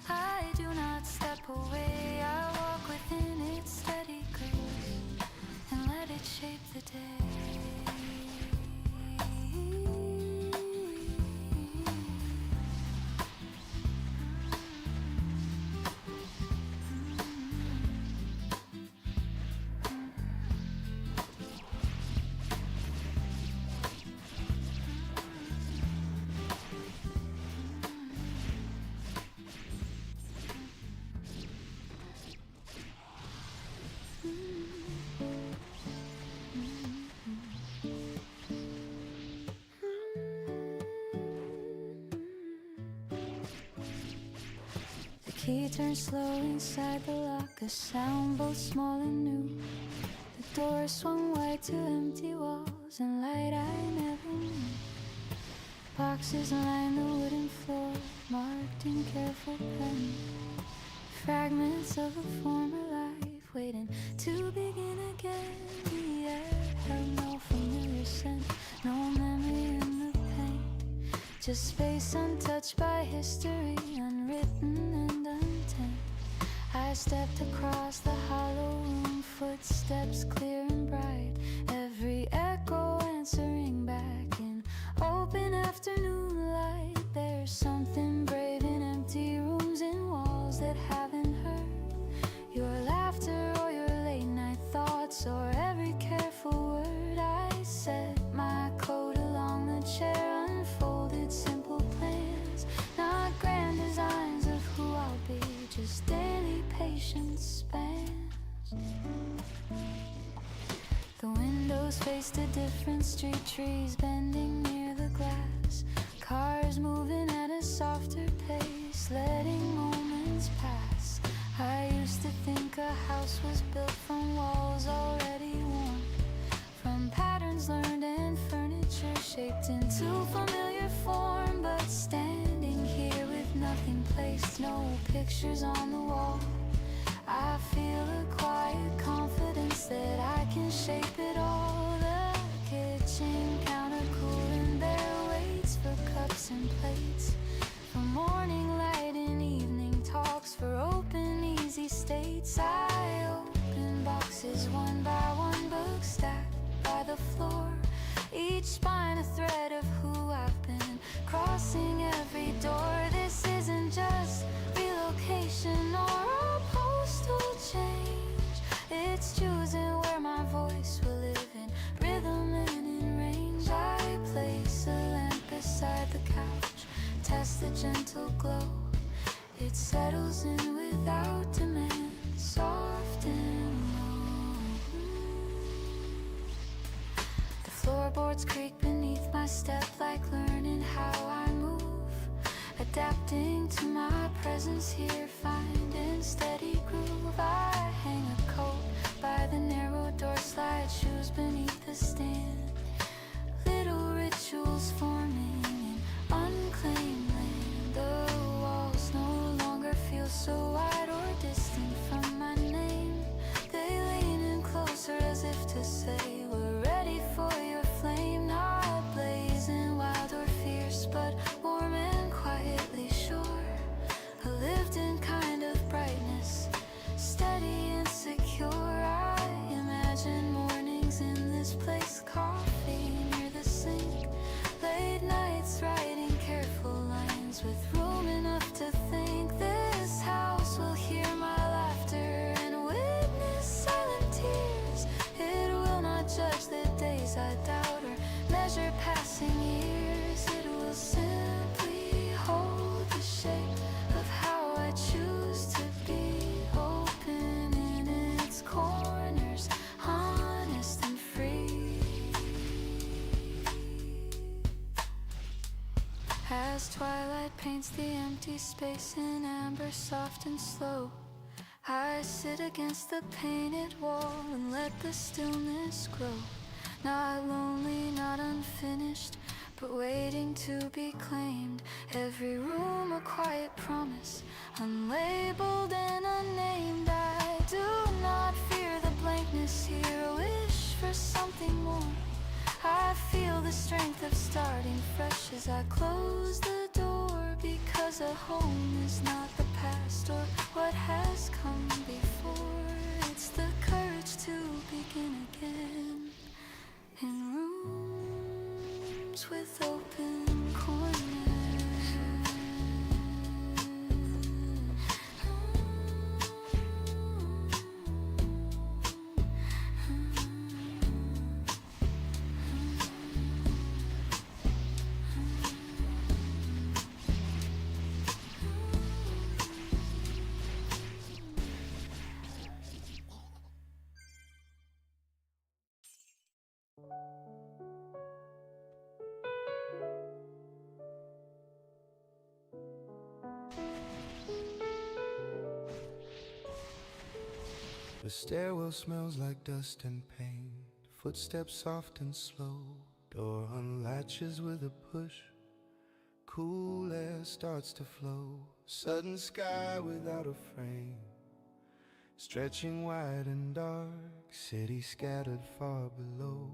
I do not step away. I walk within its steady grace and let it shape the day. Key turns slow inside the lock, a sound both small and new. The door swung wide to empty walls and light I never knew. Boxes line the wooden floor, marked in careful pen. Fragments of a former life waiting to begin again. The air held no familiar scent, no memory in the pain. Just space untouched by history, unwritten and untamed. I stepped across the hollow room, footsteps clear and bright, every echo answering back in open afternoon light. There's something brave in empty rooms and walls that haven't heard your laughter or your late night thoughts or every careful word. I set my coat along the chair, unfolded simple plans, not grand designs of who I'll be, just daily patience spans. The windows faced a different street, trees bending near the glass, cars moving at a softer pace, letting moments pass. I used to think a house was built from walls already worn, from patterns learned and furniture shaped into familiar form. But standing here with nothing placed, no pictures on the wall, I feel a quiet confidence that I can shape it all. The kitchen counter cool and there waits for cups and plates, for morning light and evening talks, for open easy states. I open boxes one by one, books stacked by the floor, each spine a thread of who I've been, crossing every door. This isn't just relocation or a postal change, it's choosing where my voice will live in rhythm and in range. I place a lamp beside the couch, test the gentle glow, it settles in without demand, soft and low. The floorboards creak beneath my step, like learning how I move, adapting to my presence here, finding steady groove. I hang a coat by the narrow door, slide shoes beneath the stand, little rituals forming in unclaimed land. The walls no longer feel so wide or distant from my name, they lean in closer as if to say, we're ready for your flame. Not blazing wild or fierce, but warm and quietly sure, a lived-in kind of brightness, steady and secure. I imagine mornings in this place, coffee near the sink, late nights writing careful lines with room enough to think. This house will hear my laughter and witness silent tears, it will not judge the days I doubt or measure passing years, it will simply hold the shape of how I choose to be, open in its corners, honest and free. As twilight paints the empty space in amber, soft and slow, I sit against the painted wall and let the stillness grow. Not lonely, not unfinished, but waiting to be claimed. Every room a quiet promise, unlabeled and unnamed. I do not fear the blankness here, a wish for something more. I feel the strength of starting fresh as I close the door, because a home is not the past or what has come before. It's the courage to begin again in rooms with open corners. The stairwell smells like dust and paint, footsteps soft and slow, door unlatches with a push, cool air starts to flow, sudden sky without a frame, stretching wide and dark, city scattered far below,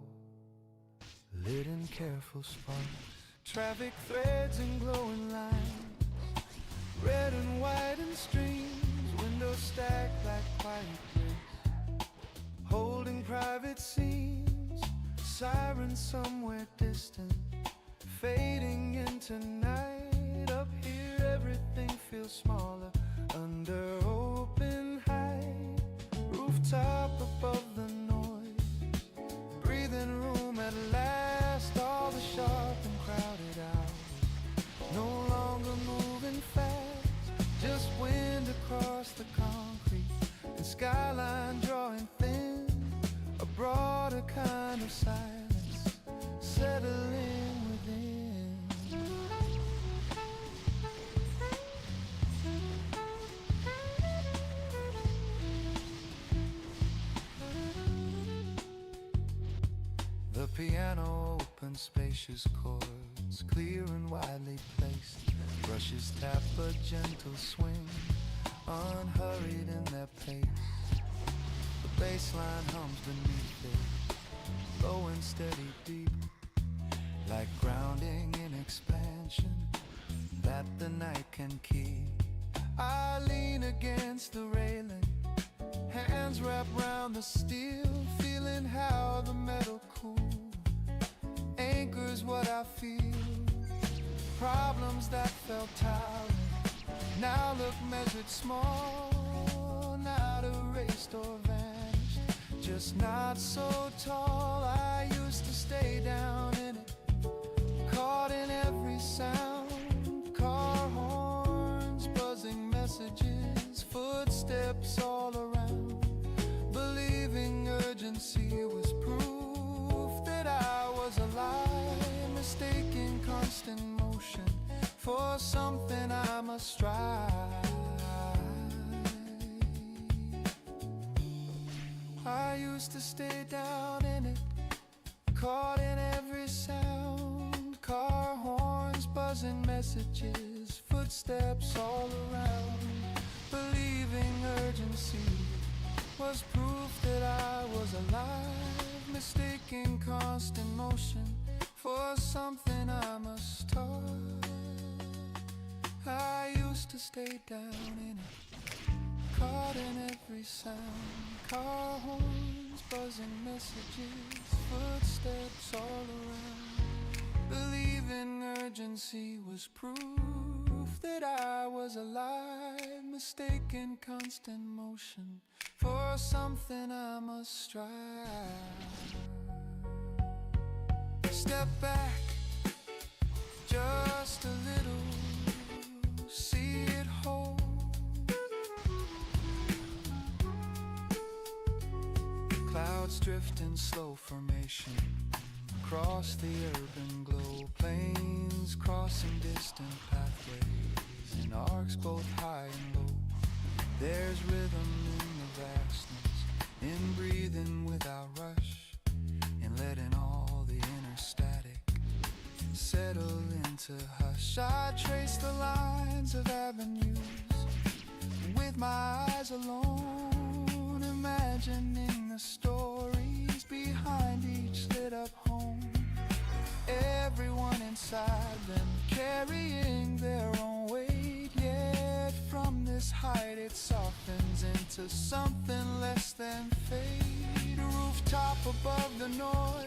lit in careful sparks, traffic threads and glowing lines, red and white and streams, windows stacked like quiet place, holding private scenes, sirens somewhere distant, fading into night. Up here everything feels smaller, under open height, rooftop above the noise, breathing room at last. All the sharp and crowded hours no longer moving fast, just wind across the concrete and skyline drawing thin, a broader kind of silence settling within. The piano open spacious chords, clear and widely placed, brushes tap a gentle swing, unhurried in their pace. The bass line hums beneath it, low and steady deep, like grounding in expansion that the night can keep. I lean against the railing, hands wrapped round the steel, feeling how the metal cool anchors what I feel. Problems that felt towering now look measured small, not erased or vanished, just not so tall. I used to stay down in it, caught in every sound, car horns, buzzing messages, footsteps all around, believing urgency was proof that I was alive, mistaking constant motion for something I must strive. I used to stay down in it, caught in every sound, car horns, buzzing messages, footsteps all around, believing urgency was proof that I was alive, mistaking constant motion for something I must start. I used to stay down in it, caught in every sound, car horns, buzzing messages, footsteps all around, believing urgency was proof that I was alive, mistaking constant motion for something I must strive. Step back just a little, see it whole. Clouds drift in slow formation across the urban glow, planes crossing distant pathways in arcs both high and low. There's rhythm in the vastness, in breathing without rush, in letting all the inner static settle into hush. I trace the lines of avenues with my eyes alone, imagining the stories behind each lit up home. Everyone inside them carrying their own weight, yet from this height it softens into something less than fate. A rooftop above the noise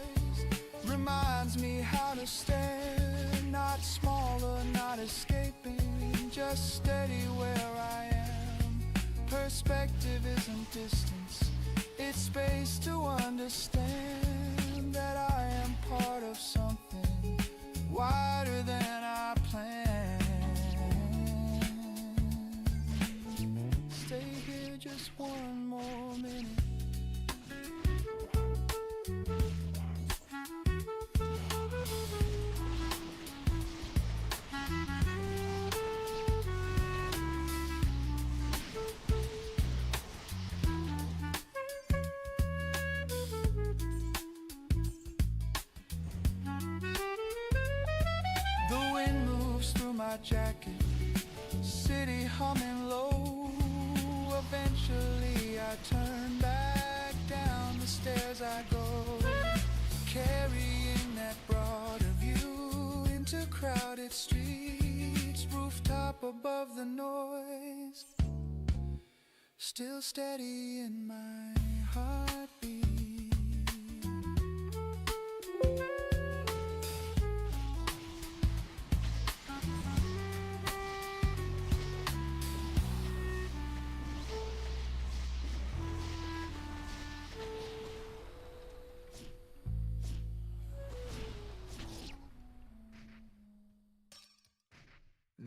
reminds me how to stand, not smaller, not escaping, just steady where I am. Perspective isn't distance, it's space to understand that I am part of something wider than I planned. Stay here just one more minute. My jacket, city humming low. Eventually I turn back, down the stairs I go, carrying that broader view into crowded streets, rooftop above the noise, still steady in my heartbeat.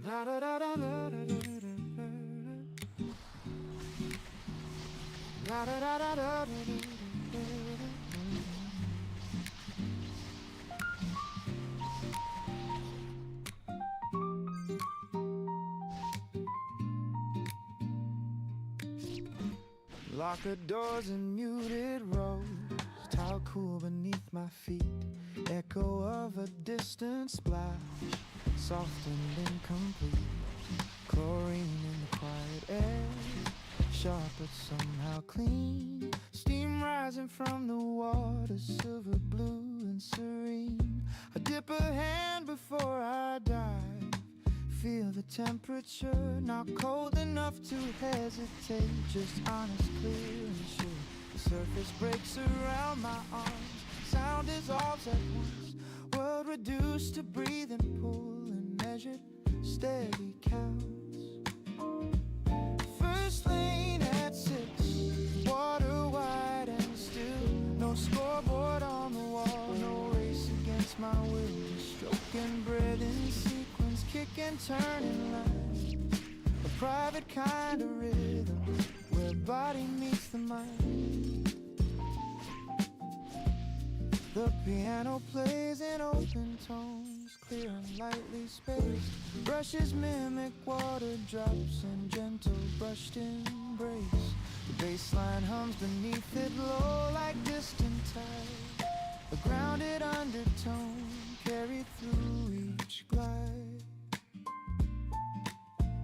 La da da da da da da da. La da da da da da da. Locked doors and muted roads, tile cool beneath my feet, echo of a distant splash, soft and incomplete, chlorine in the quiet air, sharp but somehow clean, steam rising from the water, silver blue and serene. I dip a hand before I dive, feel the temperature, not cold enough to hesitate, just honest, clear and sure. The surface breaks around my arms, sound dissolves at once, world reduced to breathe and pull and measured, steady counts. First lane at 6, water wide and still, no scoreboard on the wall, no race against my will, just stroking breath in sequence, kick and turn in line, a private kind of rhythm where body meets the mind. The piano plays in open tones, clear and lightly spaced, brushes mimic water drops in gentle brushed embrace. The bass line hums beneath it low like distant tide, a grounded undertone carried through each glide.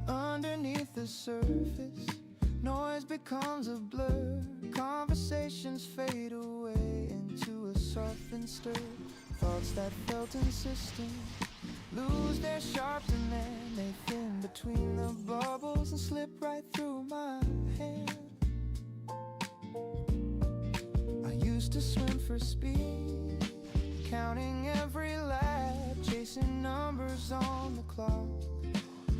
Underneath the surface, noise becomes a blur, conversations fade away into a softened stir. Thoughts that felt insistent lose their sharp demand, they thin between the bubbles and slip right through my hand. I used to swim for speed, counting every lap, chasing numbers on the clock,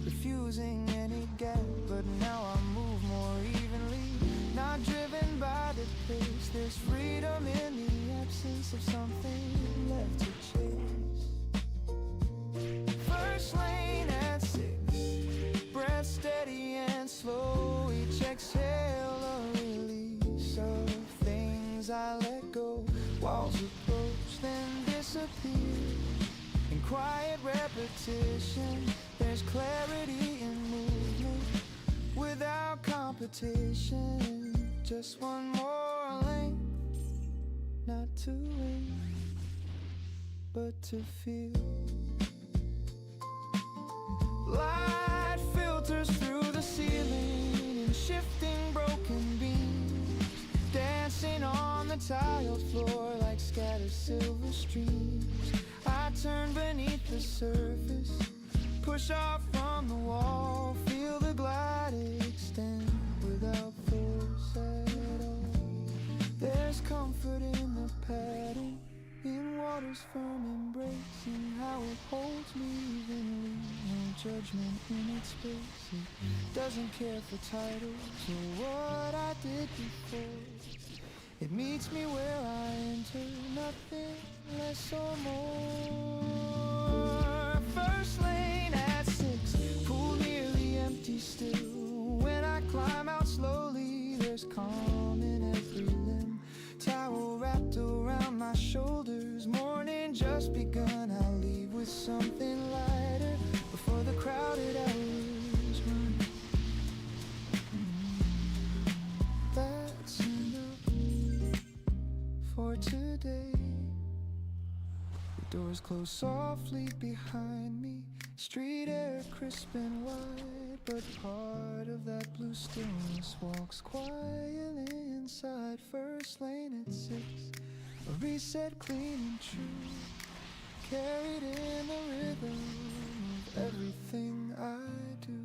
refusing any gap, but now I move more evenly, not driven by the pace. There's freedom in the absence of something left to chase. First lane at 6, breath steady and slow, each exhale a release of things I let go. Walls approach, then disappear in quiet repetition. There's clarity in movement without competition. Just one more length, not to win, but to feel. Light filters through the ceiling in shifting broken beams, dancing on the tiled floor like scattered silver streams. I turn beneath the surface, push off from the wall, feel the glide extend without force at all. There's comfort in the pattern, in water's firm embrace, and how it holds me evenly, no judgment in its space. It doesn't care for titles or what I did before. It meets me where I enter, nothing less or more. First lane at 6, pool nearly empty still. When I climb out slowly, there's calm in every limb. Towel wrapped around my shoulders, morning just begun. I leave with something lighter before the crowded hours run. That's enough for today. The doors close softly behind me, street air crisp and wide, but part of that blue stillness walks quietly inside. First lane at 6, a reset clean and true, carried in the rhythm of everything I do.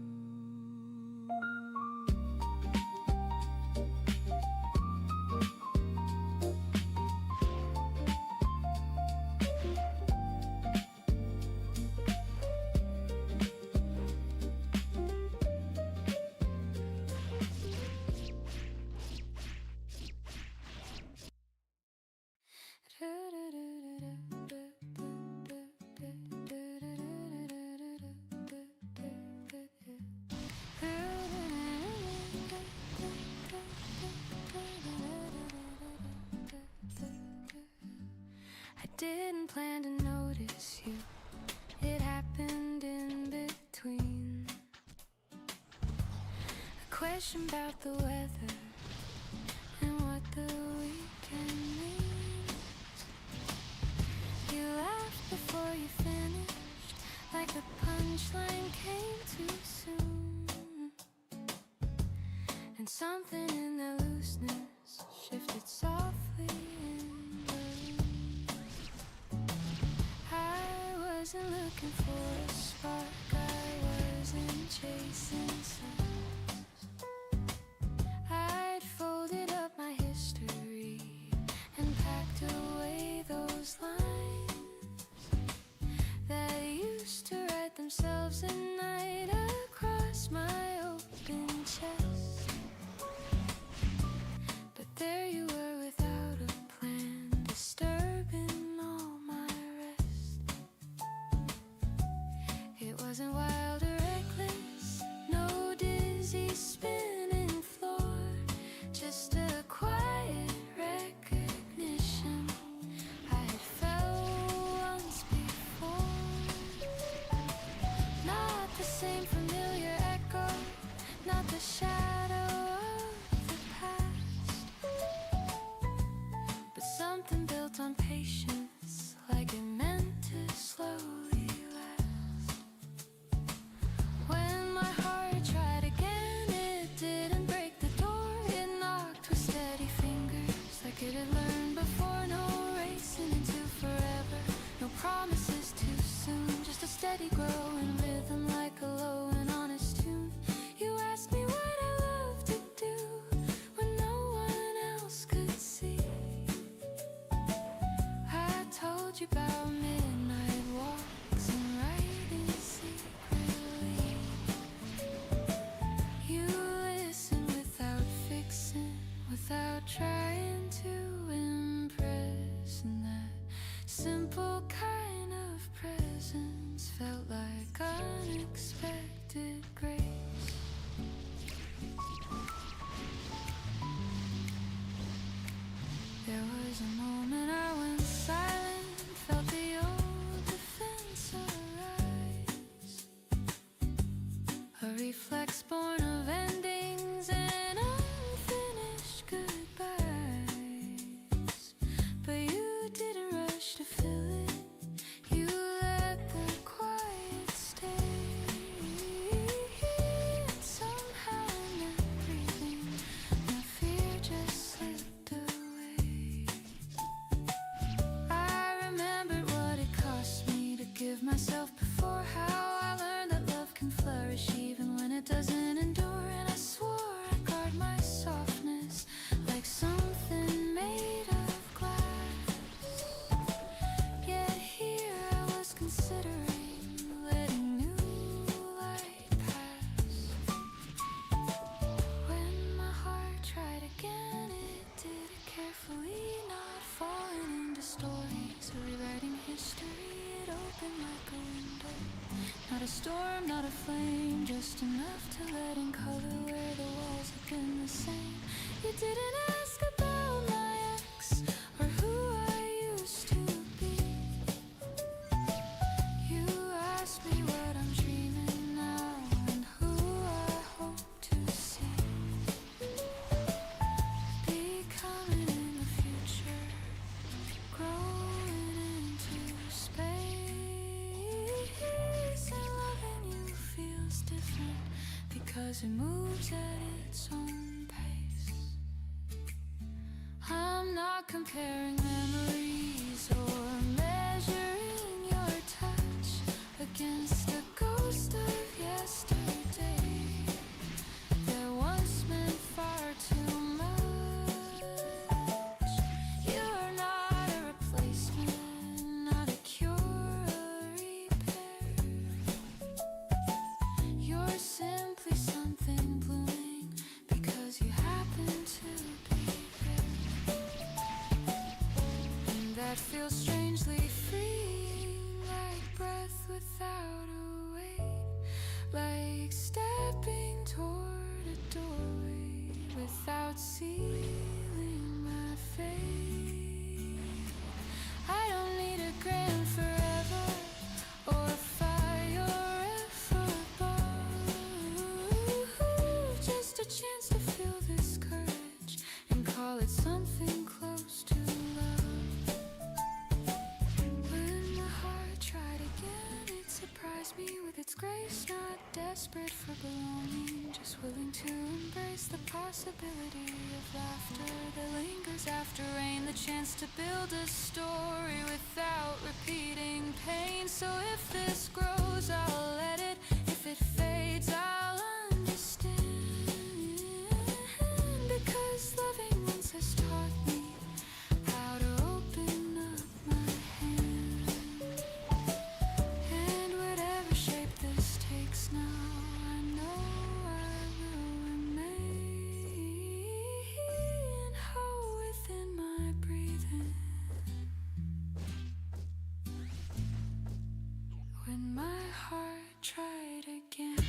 question about the weather and what the weekend means. You laughed before you finished, like the punchline came too soon. And something in the looseness shifted softly in the room. I wasn't looking for a spark, I wasn't chasing signs. I'd folded up my history and packed away those lines that used to write themselves at night across my open chest. But there you were without a plan, disturbing all my rest. It wasn't wild or reckless, no dizzy spinning floor, just a quiet recognition I had felt once before. Not the same familiar echo, not the shadow of the past, but something built on patience, like it meant to slowly last. When my heart tried again, it didn't break the door. It knocked with steady fingers, like it had learned before. No racing into forever, no promises too soon, just a steady growing rhythm, like a low and honest tune. You asked me what I love to do when no one else could see. I told you about midnight walks and writing secretly. You listened without fixing, without trying to impress, and that simple kind of presence felt like unexpected grace. There was a moment I went silent, felt the old defense arise, a reflex born of endings and unfinished goodbyes. But you didn't rush to fill it, you let the quiet stay. And somehow in that breathing, my fear just slipped away. I remembered what it cost me to give myself before, how I learned that love can flourish even when it doesn't endure. And I swore I'd guard my softness like something made of glass. Yet here I was considering letting new light pass. When my heart tried again, it did it carefully, not falling into stories or rewriting history. It opened like a window, not a storm, not a flame, just enough to let in color where the walls had been the same. You didn't ask about my ex or who I used to be. You asked me what I'm dreaming now and who I hope to see. Becoming in the future, growing into space, and loving you feels different because it moves at its own pace. I'm not comparing memories or measuring your touch against a ghost of yesterday that once meant far too much. You're not a replacement, not a cure, a repair. You're simply something blooming because you happen to be there. And that feels strangely freeing, like breath without a weight, like stepping toward a doorway without sealing my fate. I don't need a grand forever or a fire above, just a chance with its grace, not desperate for belonging, just willing to embrace the possibility of laughter that lingers after rain, the chance to build a story without repeating pain. So if this grows, I'll let it. If it fades, I'll understand, because loving once has taught me how to open up my hand. And whatever shape this takes now, I know I will remain whole within my breathing. When my heart tried again,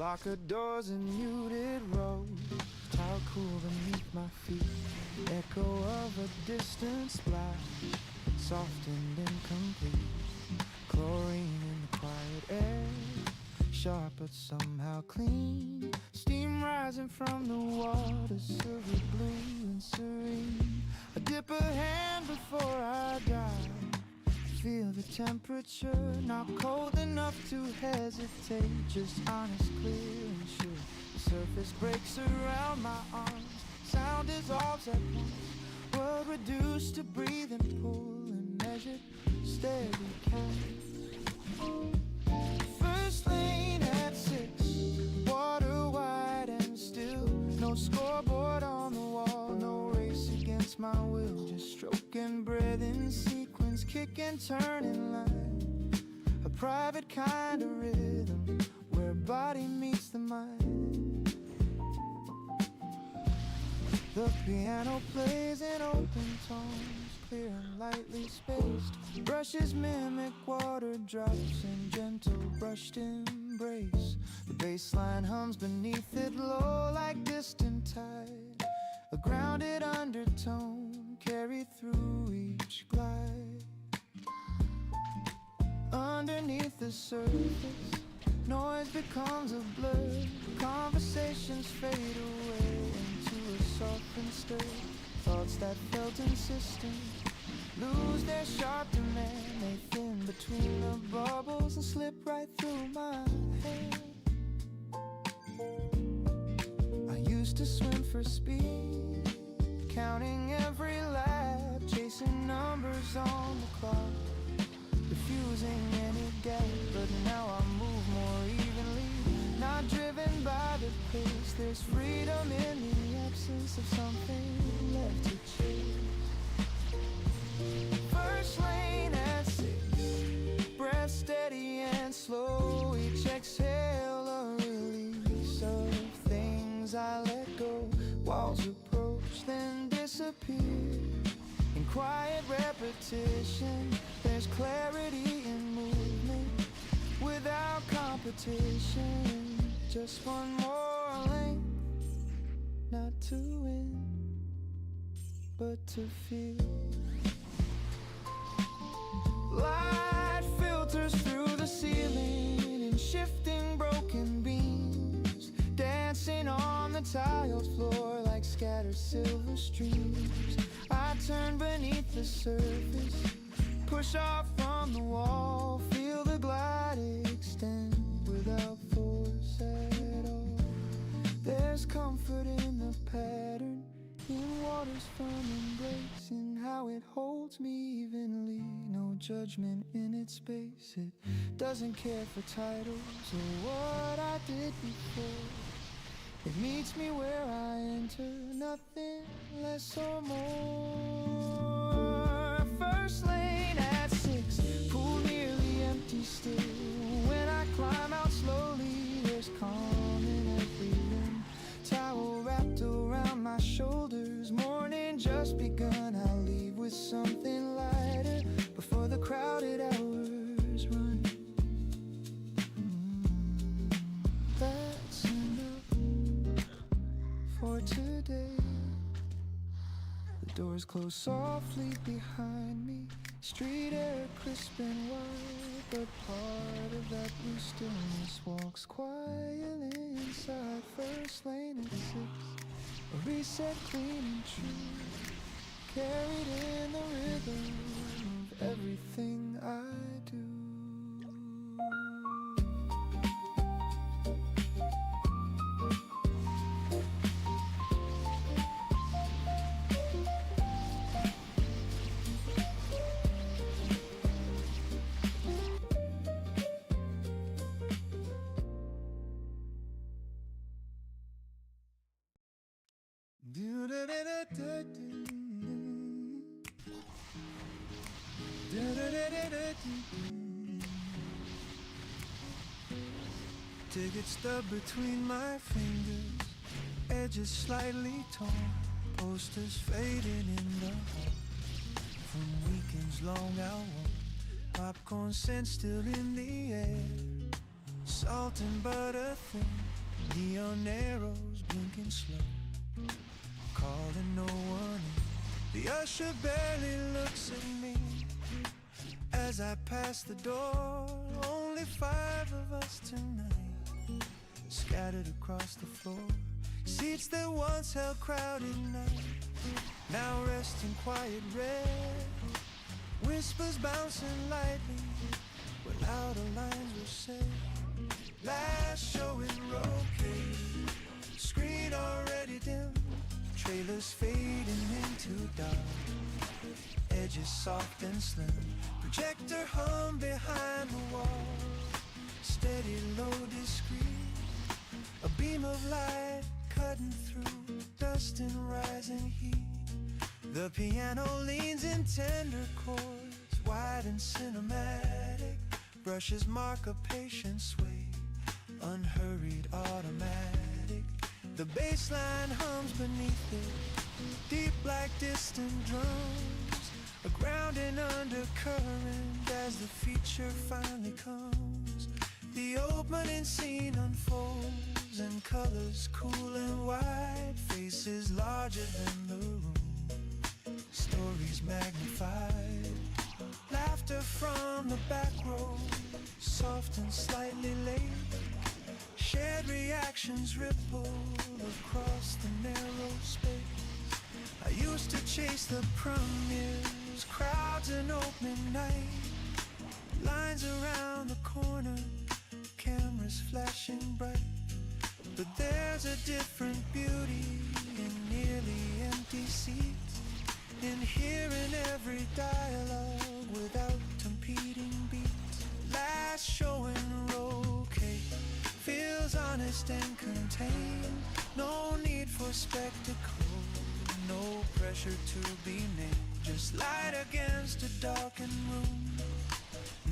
Locker doors and muted roads, tile cool beneath my feet. Echo of a distant splash, soft and incomplete. Chlorine in the quiet air, sharp but somehow clean. Steam rising from the water, silver blue and serene. I dip a hand before I die. Feel the temperature, not cold enough to hesitate. Just honest, clear and sure. The surface breaks around my arms, sound dissolves at once. World reduced to breathe and pull and measured, steady count. First lane at 6, water wide and still. No scoreboard on the wall, no race against my will. Just stroking breath in sequence, kick and turn in line. A private kind of rhythm where body meets the mind. The piano plays in open tones, clear and lightly spaced. Brushes mimic water drops in gentle brushed embrace. The bass line hums beneath it, low like distant tide. A grounded undertone carried through each glide. Underneath the surface, noise becomes a blur. Conversations fade away into a softened stir. Thoughts that felt insistent lose their sharp demand. They thin between the bubbles and slip right through my hand. I used to swim for speed, counting every lap, chasing numbers on the clock, refusing any gap. But now I move more evenly, not driven by the pace. There's freedom in the absence of something left to chase. First lane at 6, breath steady and slow. Each exhale a release of things I let go. Walls approach, then disappear. In quiet repetition, there's clarity in movement without competition. Just one more length, not to win, but to feel. Light filters through the ceiling in shifting broken beams, dancing on the tiled floor like scattered silver streams. I turn beneath the surface, push off from the wall, feel the glide extend without force at all. There's comfort in the pattern, in water's firm embrace, in how it holds me evenly. No judgment in its space, it doesn't care for titles or what I did before. It meets me where I enter, nothing less or more. First lane at 6, pool nearly empty still. When I climb out slowly, there's calm in every limb. Towel wrapped around on my shoulders. Morning just begun, I'll leave with something lighter before the crowded hours run. That's enough for today. The doors close softly behind me. Street air crisp and wide, but part of that blue stillness walks quietly inside. First lane at 6, a reset clean and true, carried in the rhythm of everything I do. Ticket stub between my fingers, edges slightly torn, posters fading in the hall. From weekends long out worn, popcorn scent still in the air, salt and butter thin, neon arrows blinking slow, calling no one in. The usher barely looks at me as I pass the door. Only 5 of us tonight, scattered across the floor. Seats that once held crowded night, now rest in quiet red. Whispers bouncing lightly where louder lines were said. Last show in Roquet, screen already dim, trailers fading into dark, edges soft and slim, projector hum behind the wall, steady, low, discreet, a beam of light cutting through dust and rising heat. The piano leans in tender chords, wide and cinematic, brushes mark a patient sway, unhurried, automatic. The bass line hums beneath it, deep like distant drums, a grounding undercurrent as the feature finally comes. The opening scene unfolds in colors cool and wide, faces larger than the room, stories magnified, laughter from the back row, soft and slightly late, shared reactions ripple across the narrow space. I used to chase the premieres, crowds and opening night, lines around the corner, cameras flashing bright. But there's a different beauty in nearly empty seats, in hearing every dialogue without competing beats. Last show in Roquet feels honest and contained, no need for spectacle, no pressure to be named, just light against a darkened room,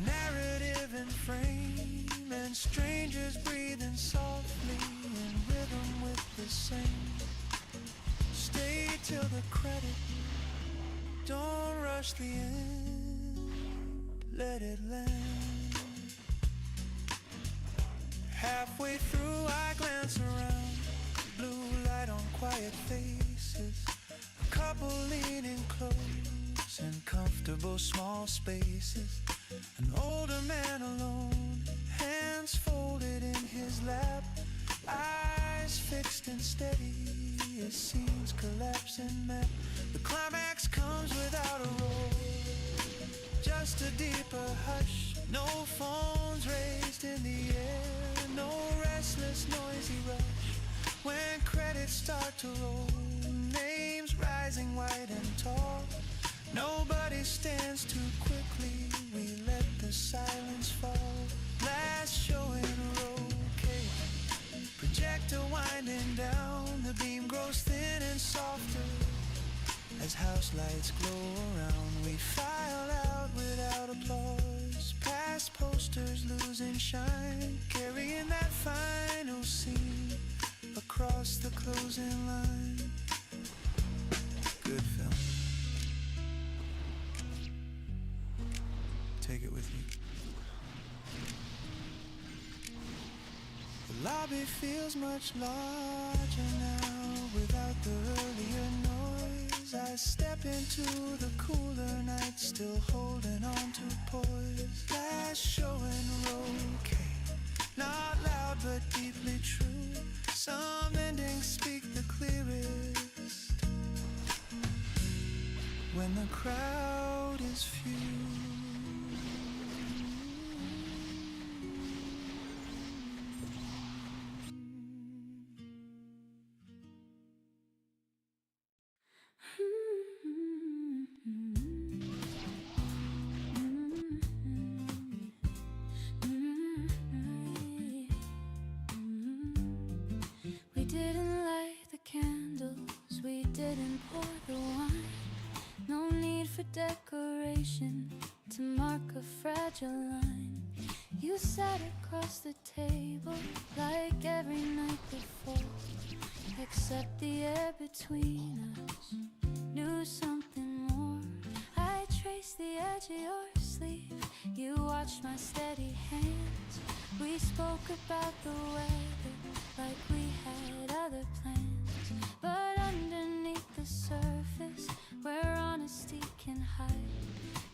narrative in frame, and strangers breathing softly in rhythm with the same. Stay till the credit, don't rush the end, let it land. Halfway through I glance around, blue light on quiet faces, a couple leaning close in comfortable small spaces, an older man alone, hands folded in his lap, eyes fixed and steady as scenes collapse and map. The climax comes without a roll, just a deeper hush, no phones raised in the air, no restless noisy rush. When credits start to roll, names rising wide and tall, nobody stands too quickly, we let the silence fall. Last show in Roquet, projector winding down, the beam grows thin and softer as house lights glow around. We file out without applause, past posters losing shine, carrying that final scene across the closing line. good film. Take it with you. The lobby feels much larger now without the earlier noise. I step into the cooler night, still holding on to poise. Last show in row K, not loud but deeply true. Some endings speak the clearest when the crowd is few. We didn't light the candles, we didn't pour the wine. No need for decoration to mark a fragile line. You sat across the table like every night before, except the air between us knew something more. I traced the edge of your sleeve, you watched my steady hands. We spoke about the weather like we had other plans. But underneath the surface, where honesty can hide,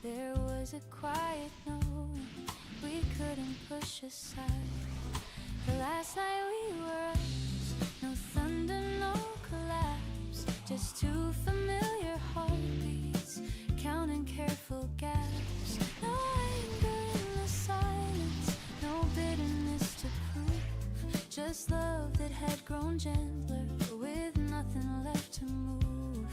there was a quiet knowing we couldn't push aside. The last night we were us, no thunder, no collapse, just two familiar heartbeats, counting careful gaps. No anger in the silence, no bitterness to prove, just love that had grown gentler, with nothing left to move.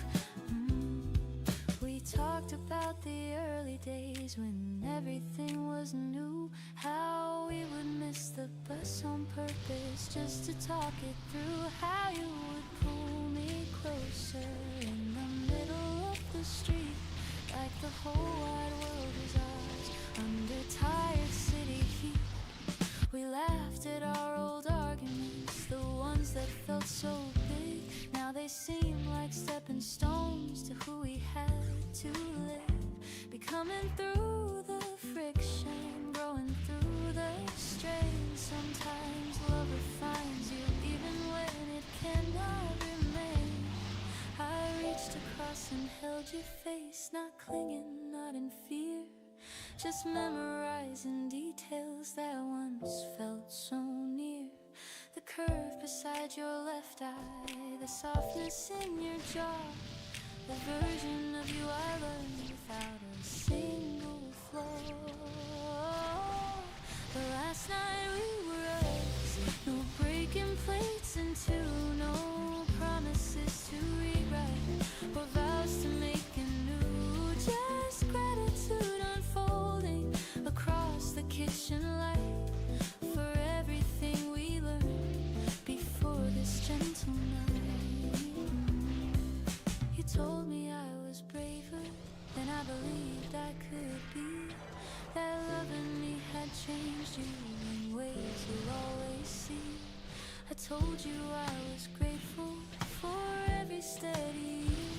We talked about the early days when everything was new, how we would miss the bus on purpose just to talk it through, how you would pull me closer in the middle of the street, like the whole wide world was ours, under tired city heat. We laughed at our old arguments, the ones that felt so big. Now they seem like stepping stones to who we had to live. Becoming through the friction, growing through the strain. Sometimes love refines you even when it cannot remain. I reached across and held your face, not clinging, not in fear, just memorizing details that once felt so near. The curve beside your left eye, the softness in your jaw, the version of you I learned without a single flaw. The last night we were us, no breaking plates in two, no promises to rewrite or vows to make anew, just gratitude unfolding across the kitchen light for everything we learned before this gentle night. You told me I was braver than I believed I could be, that loving me had changed you in ways you'll always see. I told you I was grateful for every steady year,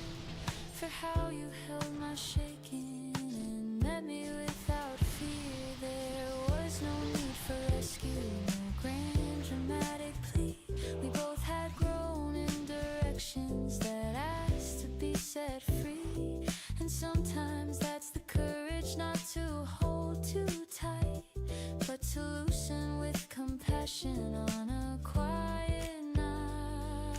for how you held my shaking and met me without fear. There was no need for rescue, no grand dramatic plea. We both had grown in directions that asked to be set free. And sometimes that's the courage not to hold too tight, but to loosen with compassion on a quiet night.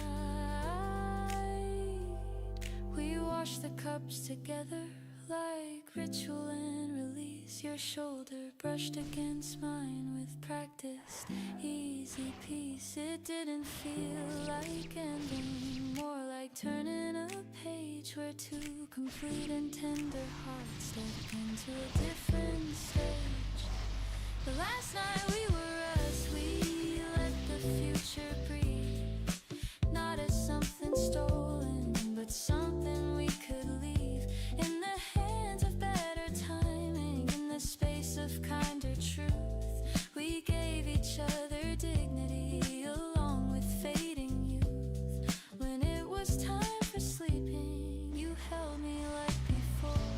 We wash the cups together like ritual and release. Your shoulder brushed against mine with practiced easy peace. It didn't feel like ending, more like turning a page where two complete and tender hearts stepped into a different stage. The last night we were us, we let the future breathe, not as something stolen, but something we could leave in the hands of better timing, in the space of kinder truth. We gave each other dignity along with fading youth. When it was time for sleeping, you held me like before.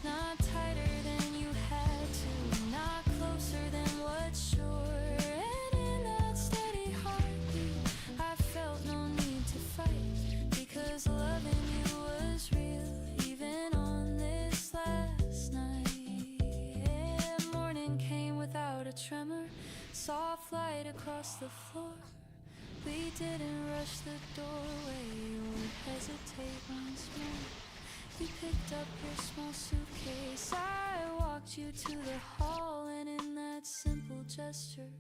Not tighter than you had to, not closer than what's sure. And in that steady heartbeat, I felt no need to fight, because loving you was real, even on this last night. Yeah, morning came without a tremor, soft light across the floor. We didn't rush the doorway or hesitate once more. You picked up your small suitcase, I walked you to the hall, and in that simple gesture,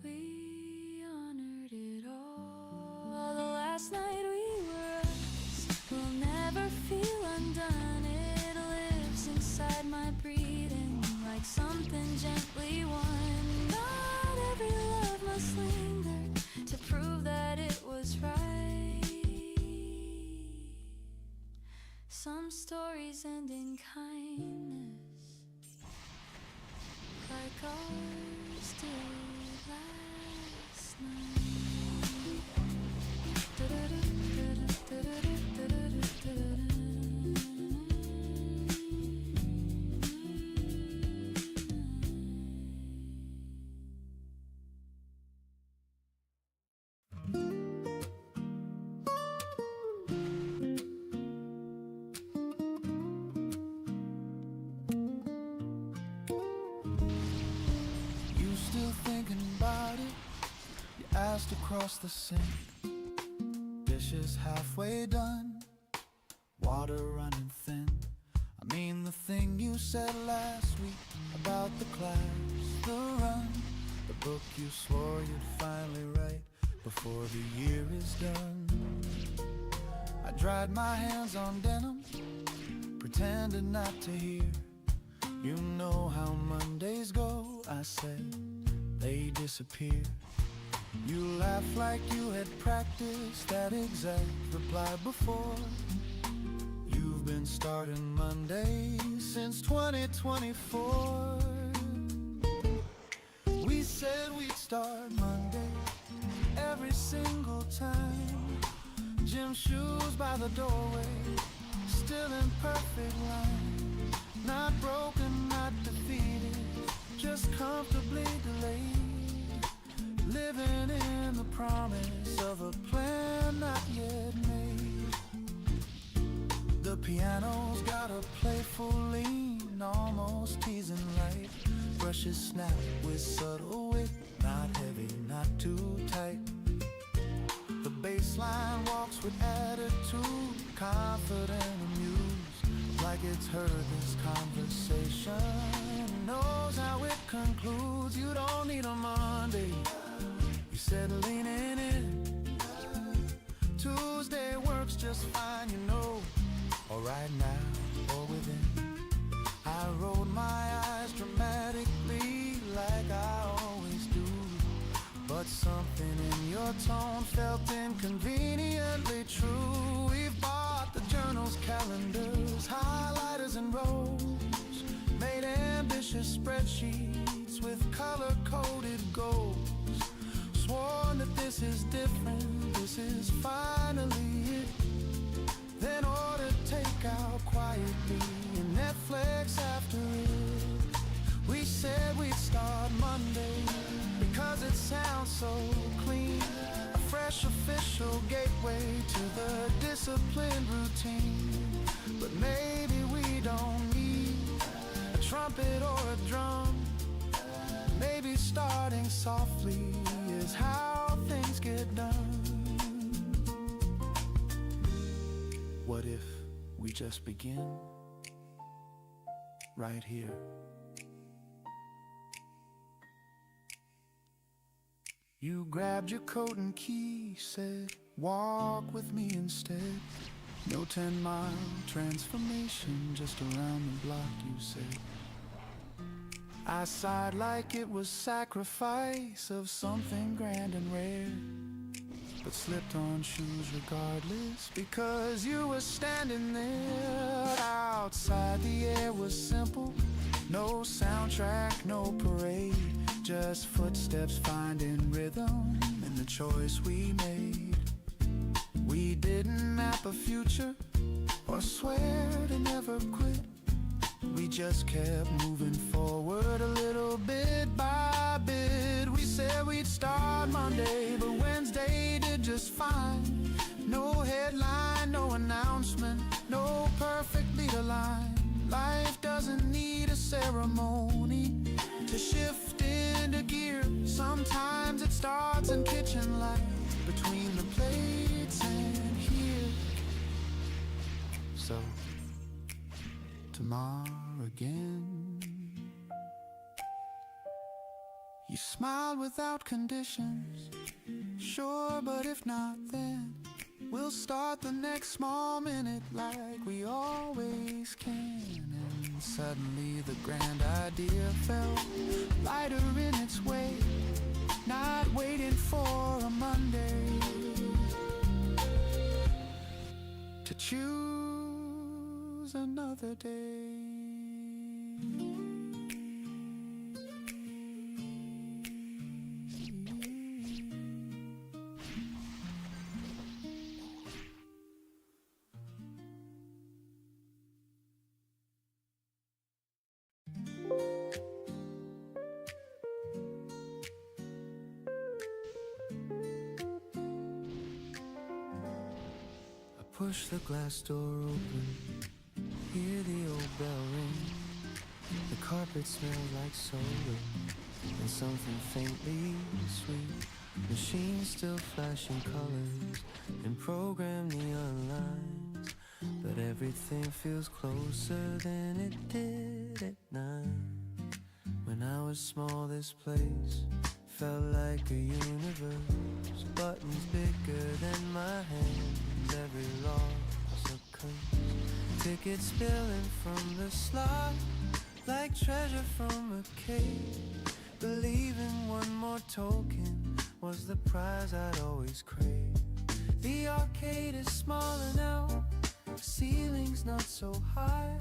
we honored it all. The last night we were us, will never feel undone. It lives inside my breathing, like something gently won. Not every love must linger to prove that it was right. Some stories end in kindness, like ours did last night. Still thinking about it? You asked across the sink. Dishes halfway done, water running thin. I mean the thing you said last week about the class, the run, the book you swore you'd finally write before the year is done. I dried my hands on denim, pretended not to hear. You know how Mondays go, I said, they disappear. You laughed like you had practiced that exact reply before. You've been starting Mondays since 2024. We said we'd start Monday every single time. Gym shoes by the doorway, still in perfect line. Not broken, not defeated, just comfortably delayed. Living in the promise of a plan not yet made. The piano's got a playful lean, almost teasing light. Brushes snap with subtle wit, not heavy, not too tight. The bass line walks with attitude, confident, amused, like it's heard this conversation, knows how it concludes. You don't need a Monday, you said leaning in. Tuesday works just fine, you know, or right now or within. I rolled my eyes dramatically like I always do, but something in your tone felt inconveniently true. We've bought the journals, calendars, highlighters and rolls, made ambitious spreadsheets with color-coded goals. Sworn that this is different, this is finally it. Then ordered takeout quietly and Netflix after it. We said we'd start Monday because it sounds so clean, a fresh official gateway to the disciplined routine. But maybe we don't need a trumpet or a drum. Maybe starting softly is how things get done. What if we just begin right here? You grabbed your coat and key, said, walk with me instead. No 10-mile transformation, just around the block, you said. I sighed like it was sacrifice of something grand and rare, but slipped on shoes regardless, because you were standing there. Outside the air was simple, no soundtrack, no parade, just footsteps finding rhythm in the choice we made. We didn't didn't map a future or swear to never quit. We just kept moving forward a little bit by bit. We said we'd start Monday, but Wednesday did just fine. No headline, no announcement, no perfect leader line. Life doesn't need a ceremony to shift into gear. Sometimes it starts in kitchen light, between the plates and here. So tomorrow again, you smiled without conditions. Sure, but if not, then we'll start the next small minute like we always can. And suddenly the grand idea felt lighter in its way, not waiting for a Monday to choose another day. Push the glass door open, hear the old bell ring. The carpet smells like soda and something faintly sweet. Machines still flashing colors and program neon lines, but everything feels closer than it did at night. When I was small, this place felt like a universe. Buttons bigger than my hands, every loss a curse. Tickets spilling from the slot like treasure from a cave. Believing one more token was the prize I'd always crave. The arcade is smaller now, the ceiling's not so high.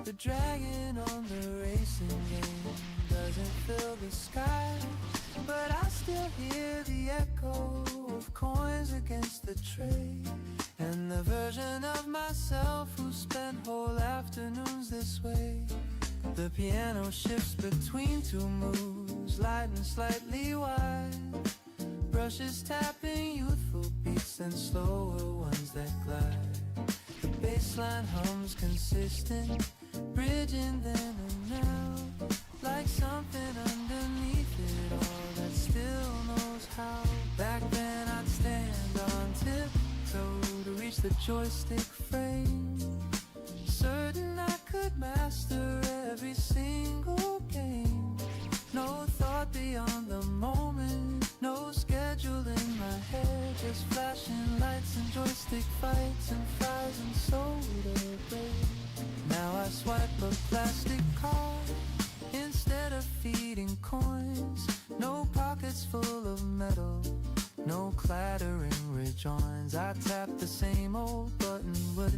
The dragon on the racing game doesn't fill the sky, but I still hear the echo of coins against the tray. And the version of myself who spent whole afternoons this way. The piano shifts between two moves, light and slightly wide. Brushes tapping youthful beats and slower ones that glide. The bassline hums consistent, bridging then and now, like something underneath it all that still knows how. Back then I'd stand on tiptoe to reach the joystick frame, certain I could master every single game. No thought beyond the moment, no schedule in my head, just flashing lights and joystick fights and fries and soda bread. Now I swipe a plastic card instead of feeding coins. No pockets full of metal, no clattering rejoins. I tap the same old button, but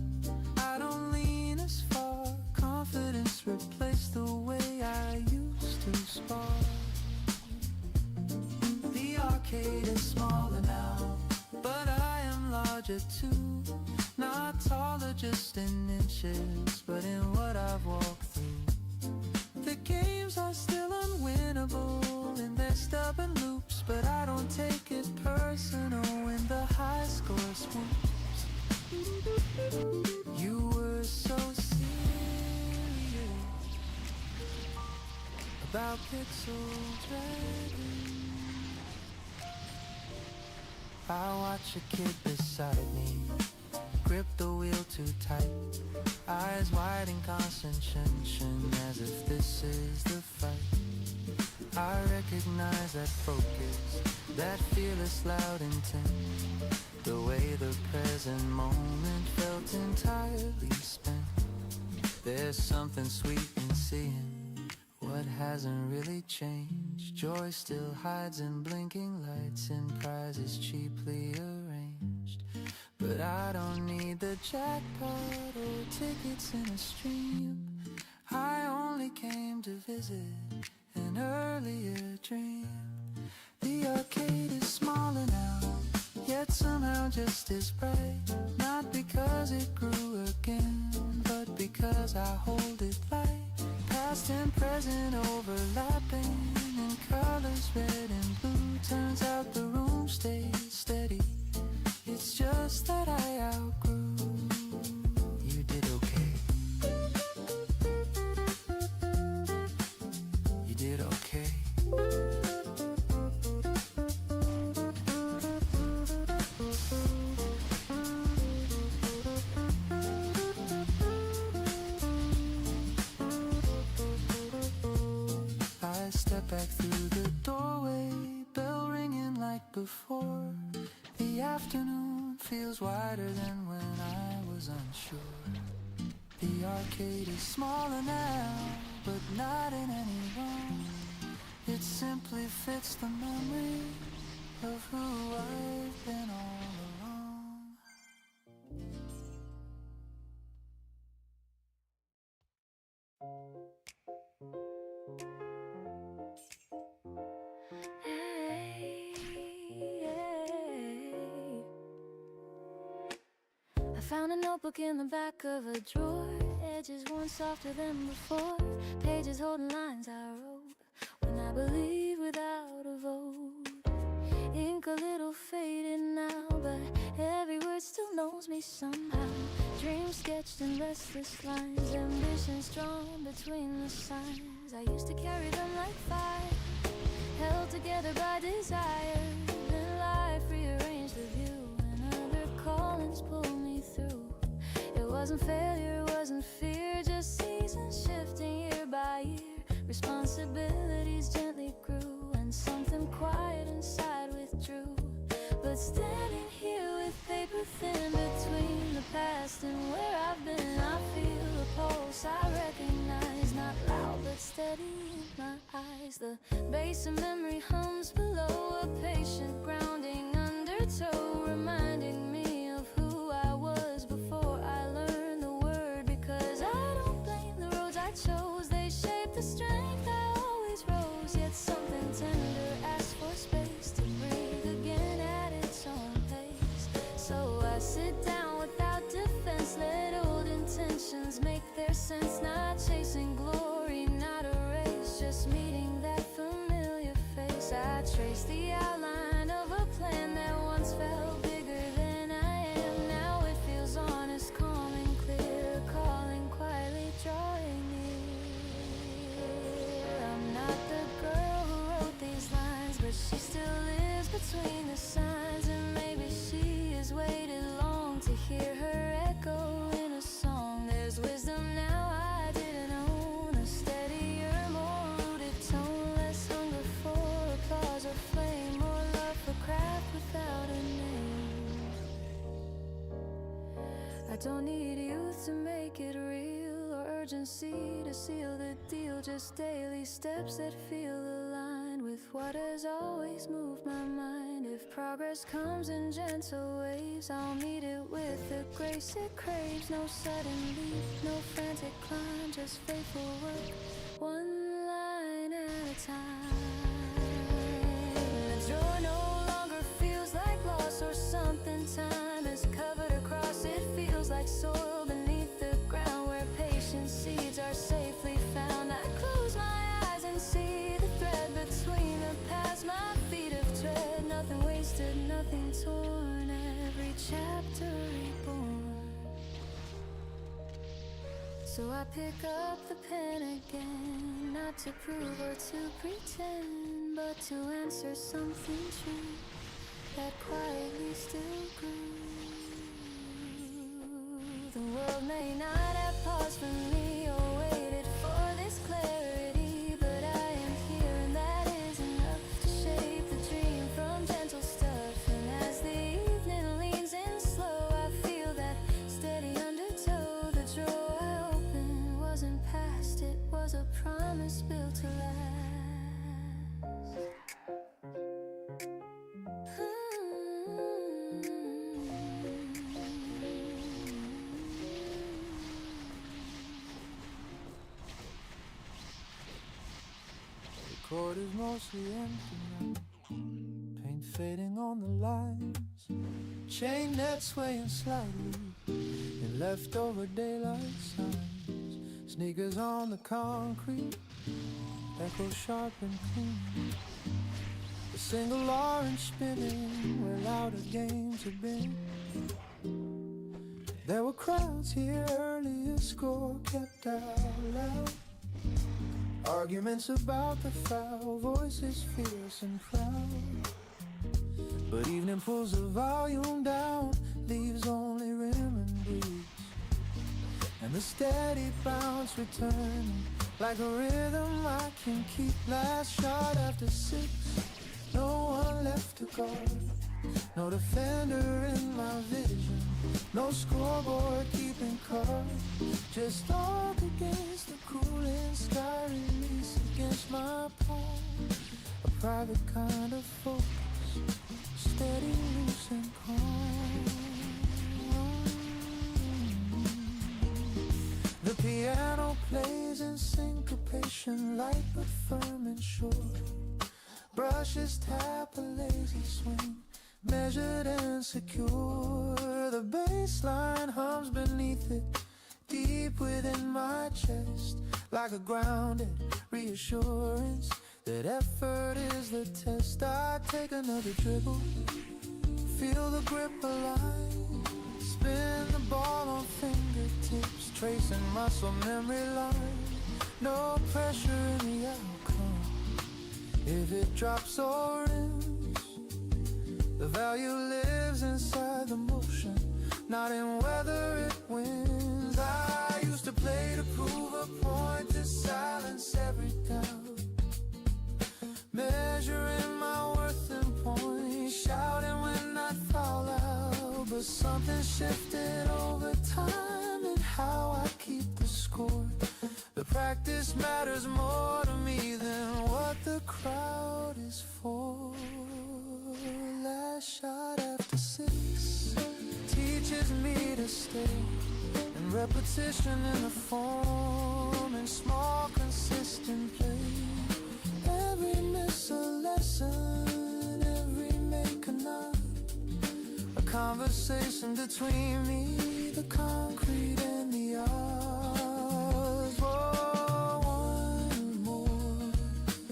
I don't lean as far. Confidence replaced the way I used to spar. The arcade is smaller now, but I am larger too. Not taller just in inches, but in what I've walked through. The games are still unwinnable in their stubborn loops, but I don't take it personal when the high score swoops. You were so serious about pixel dragons. I watch a kid beside me grip the wheel too tight, eyes wide in concentration, as if this is the fight. I recognize that focus, that fearless, loud intent, the way the present moment felt entirely spent. There's something sweet in seeing what hasn't really changed. Joy still hides in blinking lights and prizes cheaply arranged. But I don't need the jackpot or tickets in a stream. I only came to visit an earlier dream. The arcade is smaller now, yet yet somehow just as bright. Not because it grew again, but because I hold it light. Past and present overlapping in colors red and blue. Turns out the room stays steady. It's just that I outgrew. You did okay. You did okay. I step back through the doorway, bell ringing like before. The afternoon feels wider than when I was unsure. The arcade is smaller now, but not in any wrong. It simply fits the memory of who I've been all along. Hey, I found a notebook in the back of a drawer. Edges worn softer than before. Pages holding lines I wrote when I believed without a vote. Ink a little faded now, but every word still knows me somehow. Dreams sketched in restless lines, ambitions drawn between the signs. I used to carry them like fire, held together by desire. Then life rearranged the view, and other callings pulled me through. It wasn't failure, it wasn't fear, just seasons shifting year by year. Responsibilities gently grew, and something quiet inside withdrew. But standing here with paper thin between the past and where I've been, I feel a pulse I recognize, not loud but steady in my eyes. The bass of memory hums below, a patient grounding undertow, reminding me of who I was before I learned the word. Because I don't blame the roads I chose, they shaped the strength I always rose. Yet something tender asked for space to breathe again at its own pace. So I sit down without defense, let old intentions make their sense. Not chasing glory, not a race, just meeting that familiar face. I trace the outline of a plan that once felt bigger than I am. Now it feels honest, calm and clear, calling quietly, drawing near. I'm not the girl who wrote these lines, but she still lives between the signs. And maybe she has waited long to hear her echo in a song. There's wisdom now I didn't own, a steadier, more rooted tone. Less hunger for applause or flame, more love for craft without a name. I don't need youth to make it real, or urgency to seal the deal. Just daily steps that feel aligned with what has always moved my mind. If progress comes in gentle waves, I'll meet it with the grace it craves. No sudden leap, no frantic climb, just faithful work, one line at a time. The drawer no longer feels like loss or something time has covered across. It feels like soil beneath the ground, where patient seeds are safely found. I close my eyes and see the thread between the paths my feet have tread. Nothing wasted, nothing torn, every chapter reborn. So I pick up the pen again, not to prove or to pretend, but to answer something true that quietly still grew. The world may not have paused for me or waited for this clarity, but I am here, and that is enough to shape the dream from gentle stuff. And as the evening leans in slow, I feel that steady undertow. The drawer I opened wasn't past, it was a promise built to last. The court is mostly empty now. Paint fading on the lines. Chain net swaying slightly in leftover daylight signs. Sneakers on the concrete, echo sharp and clean. A single orange spinning where louder games have been. There were crowds here earlier, score kept out loud. Arguments about the foul, voices fierce and proud. But evening pulls the volume down, leaves only rim and breeze. And the steady bounce returning like a rhythm I can keep. Last shot after 6, no one left to guard. No defender in my vision, no scoreboard keeping cards. Just dark against the cooling sky, release against my palm. A private kind of focus, steady, loose and calm. The piano plays in syncopation, light but firm and sure. Brushes tap a lazy swing, measured and secure. The bass line hums beneath it, deep within my chest, like a grounded reassurance that effort is the test. I take another dribble, feel the grip align, spin the ball on fingertips, tracing muscle memory lines. No pressure in the outcome, if it drops or rims. The value lives inside the motion, not in whether it wins. I used to play to prove a point, to silence every doubt, measuring my worth in points, shouting when I foul out. But something shifted over time in how I keep the score. The practice matters more to me than what the crowd is for. Last shot after 6 teaches me to stay, and repetition in the form, and small consistent play. Every miss a lesson, every make a nod, a conversation between me, the concrete and the odds. Oh, one more,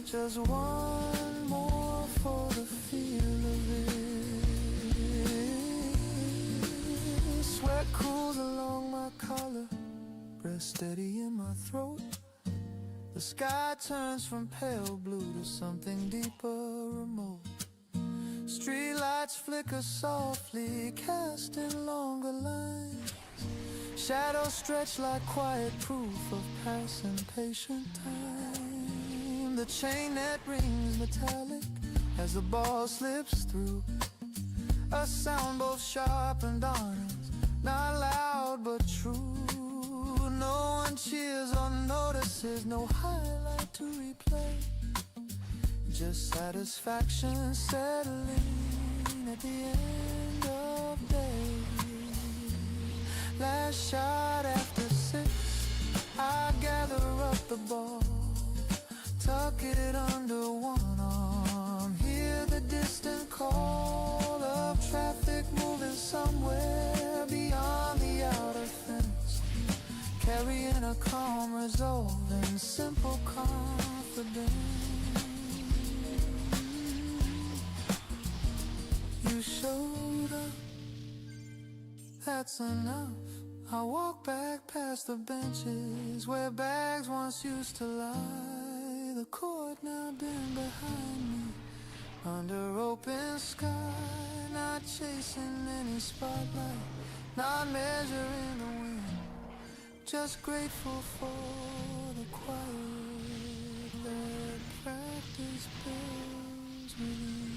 just one more for the feel of it. Sweat cools along my collar, breath steady in my throat. The sky turns from pale blue to something deeper, remote. Streetlights flicker softly, casting longer lines. Shadows stretch like quiet proof of passing patient time. The chain net rings metallic as the ball slips through. A sound both sharp and honest, not loud but true. No one cheers or notices, no highlight to replay. Just satisfaction settling at the end of day. Last shot after 6, I gather up the ball, tuck it under one arm, hear the distant call of traffic moving somewhere beyond the outer fence, carrying a calm resolve and simple confidence. You showed up, that's enough. I walk back past the benches where bags once used to lie. The court now been behind me, under open sky, not chasing any spotlight, not measuring the wind, just grateful for the quiet that practice builds within.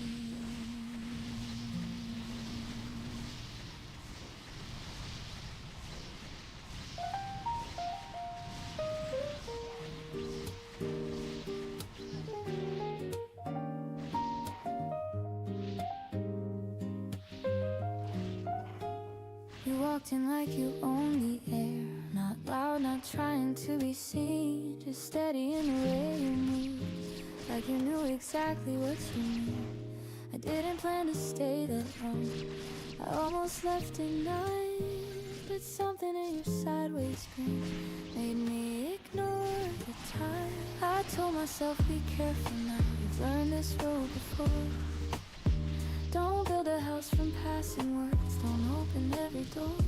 You walked in like you owned the air, not loud, not trying to be seen, just steady in the way you moved, like you knew exactly what you need. I didn't plan to stay that long. I almost left at 9, but something in your sideways grin made me ignore the time. I told myself, be careful now, you've learned this road before. Don't build a house from passing words, don't open every door.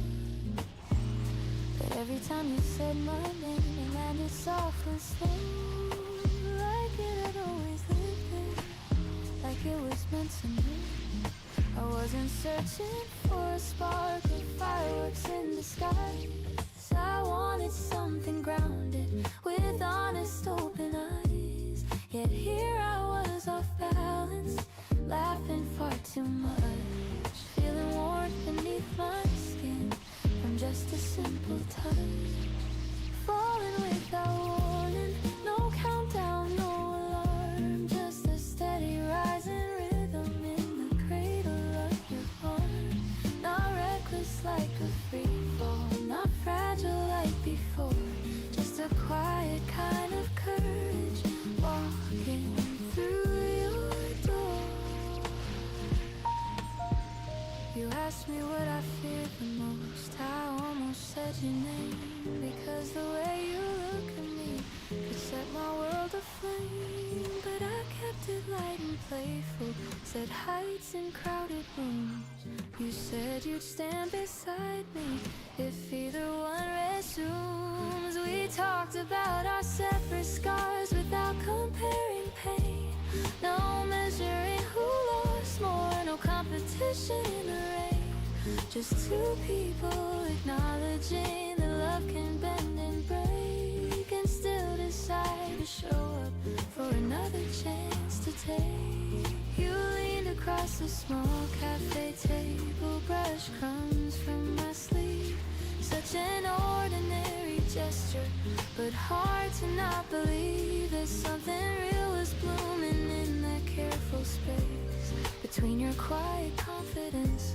But every time you said my name, it landed soft and slow, like it had always lived there, like it was meant to be. I wasn't searching for a spark of fireworks in the sky. I wanted something grounded with honest open eyes. Yet here I was off balance, laughing far too much, feeling warmth beneath my skin from just a simple touch. Falling without warning, no countdown, no alarm, just a steady rising rhythm in the cradle of your heart. Not reckless like a free fall, not fragile like before, just a quiet kind of courage walking through your door. You asked me what I feared the most, I almost said your name, because the way you look at me could set my world aflame. But I kept it light and playful, said heights in crowded rooms. You said you'd stand beside me if either one resumes. We talked about our separate scars without comparing pain, no measuring who lost more, no competition in the rain, just two people acknowledging that love can bend and break, and still decide to show up for another chance to take. You leaned across the small cafe table, brushed crumbs from my sleeve. Such an ordinary gesture, but hard to not believe that something real was blooming in that careful space between your quiet confidence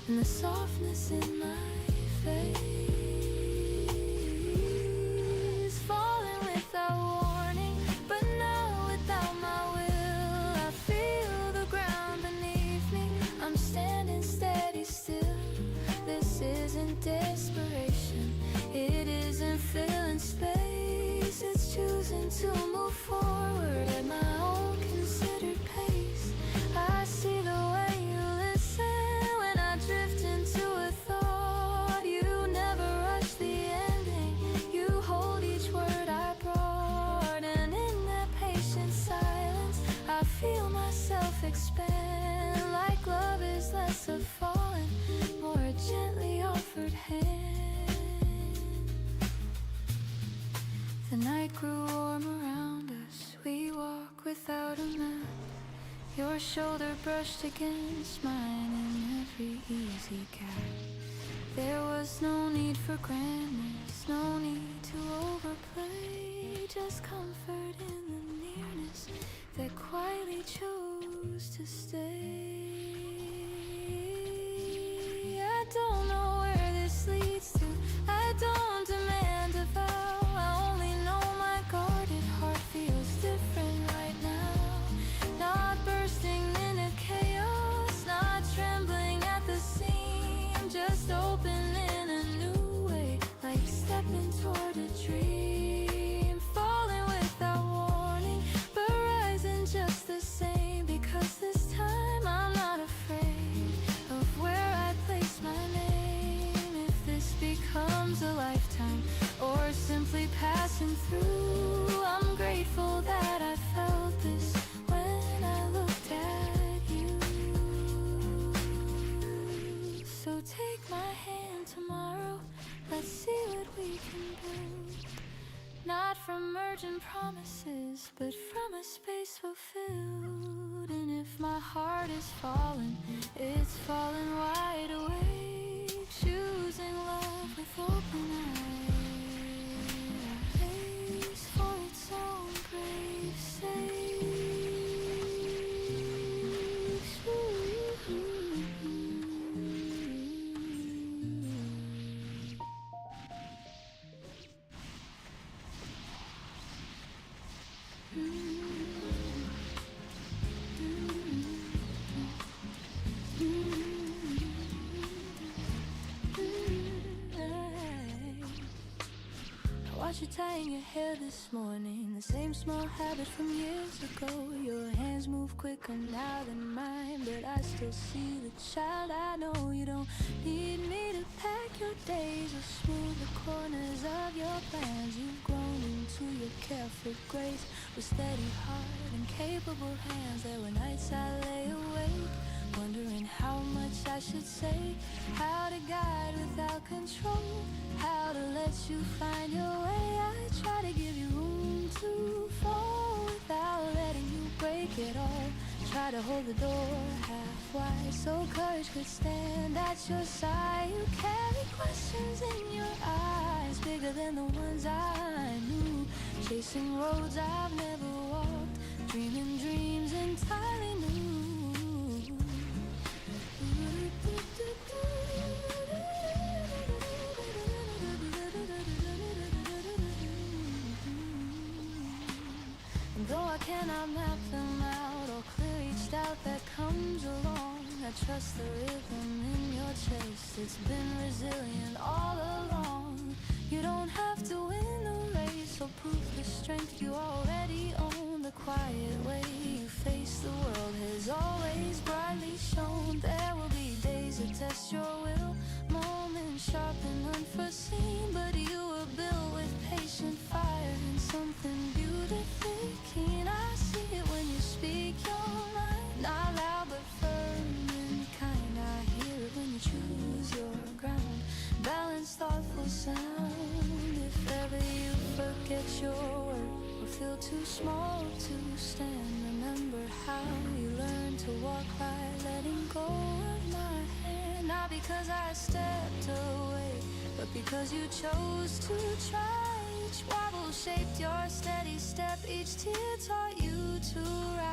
and the softness in my face. Falling without warning, but now without my will, I feel the ground beneath me, I'm standing steady still. This isn't desperation, it isn't filling space, it's choosing to move forward at my own considered pace. I see the way you listen when I drift into a thought. You never rush the ending, you hold each word I brought, and in that patient silence I feel myself expand, like love is less of falling, more a gently offered hand. The night grew warm around us, we walk without a map, your shoulder brushed against mine in every easy gap. There was no need for grandness, no need to overplay, just comfort in the nearness that quietly chose to stay. I don't know where this leads to, I don't demand a vow, I only know my guarded heart feels different right now. Not bursting into chaos, not trembling at the seam, just open in a new way, like stepping toward a dream. Falling without warning, but rising just the same, because this time I'm not afraid of where I place my name. If this becomes a lifetime or simply passing through, I'm grateful that I felt this when I looked at you. So take my hand tomorrow, let's see what we can build. Not from urgent promises, but from a space fulfilled. And if my heart is falling, it's falling wide awake, choosing love with open eyes, for its own grave sake. caught you tying your hair this morning. The same small habit from years ago. Your hands move quicker now than mine, but I still see the child I know. You don't need me to pack your days or smooth the corners of your plans. You've grown into your carefree grace with steady heart and capable hands. There were nights I lay awake wondering how much I should say, how to guide without control, how to let you find your way. I try to give you room to fall without letting you break it all. Try to hold the door half wide so courage could stand at your side. You carry questions in your eyes bigger than the ones I knew, chasing roads I've never walked, dreaming dreams entirely new. And though I cannot map them out or clear each doubt that comes along, I trust the rhythm in your chest. It's been resilient all along. You don't have to win the race or prove the strength you already own. The quiet way you face the world has always brightly shone. There will be days that test your will, moments sharp and unforeseen, but you were built with patient fire and something beautifully keen. I see it when you speak your mind, not loud but firm and kind. I hear it when you choose your ground, balanced, thoughtful sound. If ever you forget your worth or feel too small to stand, remember how you learned to walk by letting go of my hand. Not because I stepped away, but because you chose to try. Each wobble shaped your steady step, each tear taught you to rise.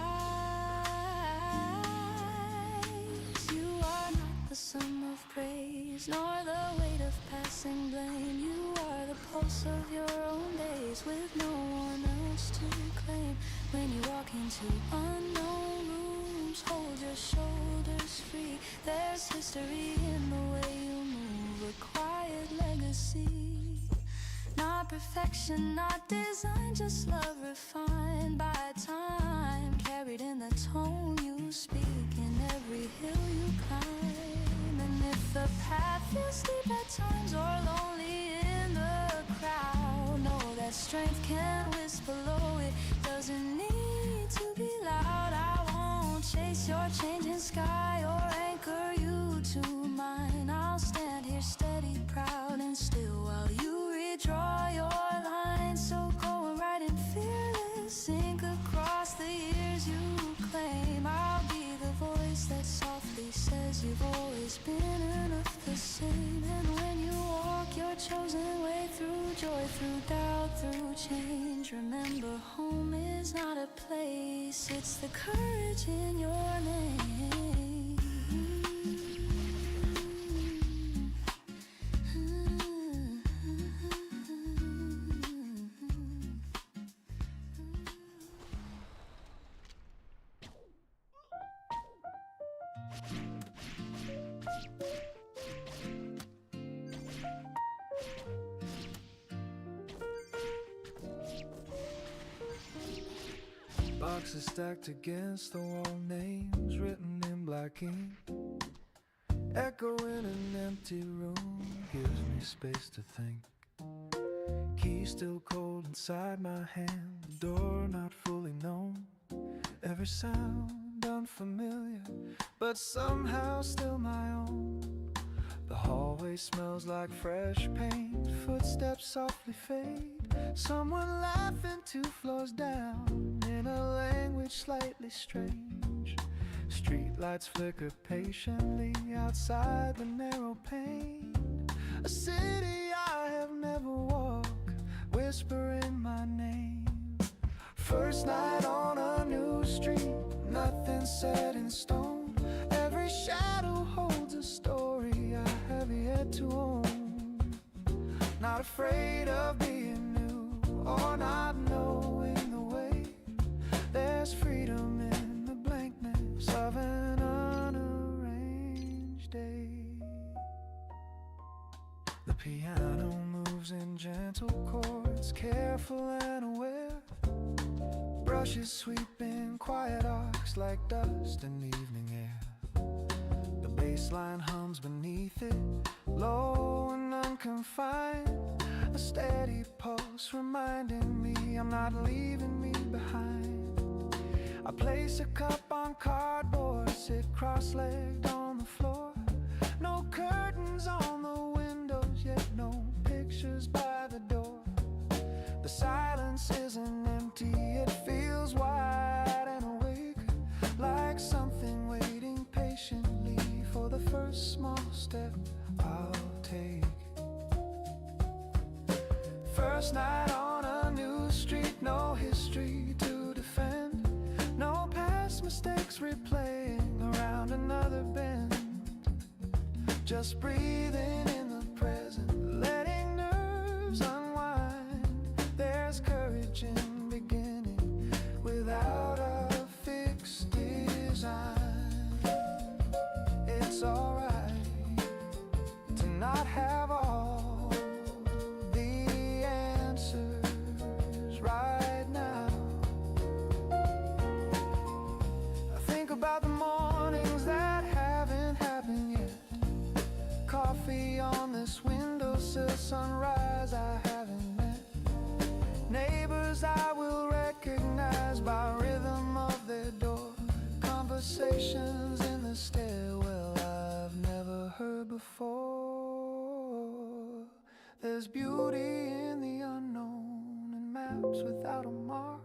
You are not the sum of praise, nor the weight of passing blame. You are the pulse of your own days, with no one else to claim. When you walk into unknown rooms, hold your shoulders free. There's history in the way you move, a quiet legacy. Not perfection, not design, just love refined by time, carried in the tone you speak in every hill you climb. And if the path feels steep at times or lonely in the crowd, know that strength can whisper low. It doesn't need to be loud. I won't chase your changing sky or anchor you to mine. I'll stand here steady, proud and still while you draw your line. So go and ride in fearless, sink across the years you claim. I'll be the voice that softly says you've always been enough the same. And when you walk your chosen way through joy, through doubt, through change, remember home is not a place, it's the courage in your name. Boxes stacked against the wall, names written in black ink, echo in an empty room, gives me space to think. Key still cold inside my hand, the door not fully known, every sound unfamiliar, but somehow still my own. The hallway smells like fresh paint, footsteps softly fade, someone laughing 2 floors down in a language slightly strange. Streetlights flicker patiently outside the narrow pane. A city I have never walked, whispering my name. First night on a new street, nothing set in stone. Every shadow holds a story I have yet to own. Not afraid of being new or not knowing the way. There's freedom in the blankness of an unarranged day. The piano moves in gentle chords, careful and aware. Brushes sweeping quiet arcs like dust in evening air. The bass line hums beneath it, low and unconfined. A steady pulse reminding me I'm not leaving me behind. I place a cup on cardboard, sit cross-legged on the floor. No curtains on the windows, yet no pictures by the door. The silence isn't empty, it feels wide and awake, like something waiting patiently for the first small step I'll take. First night on a new street, no history to defend, no past mistakes replaying around another bend. Just breathing in the present, letting nerves unwind. There's courage in beginning without a fixed design. It's alright to not have all the answers right now. I think about the mornings that haven't happened yet. Coffee on this windowsill, sunrise I haven't met. Neighbors I will recognize by rhythm of their door. Conversations in the stairwell I've never heard before. There's beauty in the unknown and maps without a mark,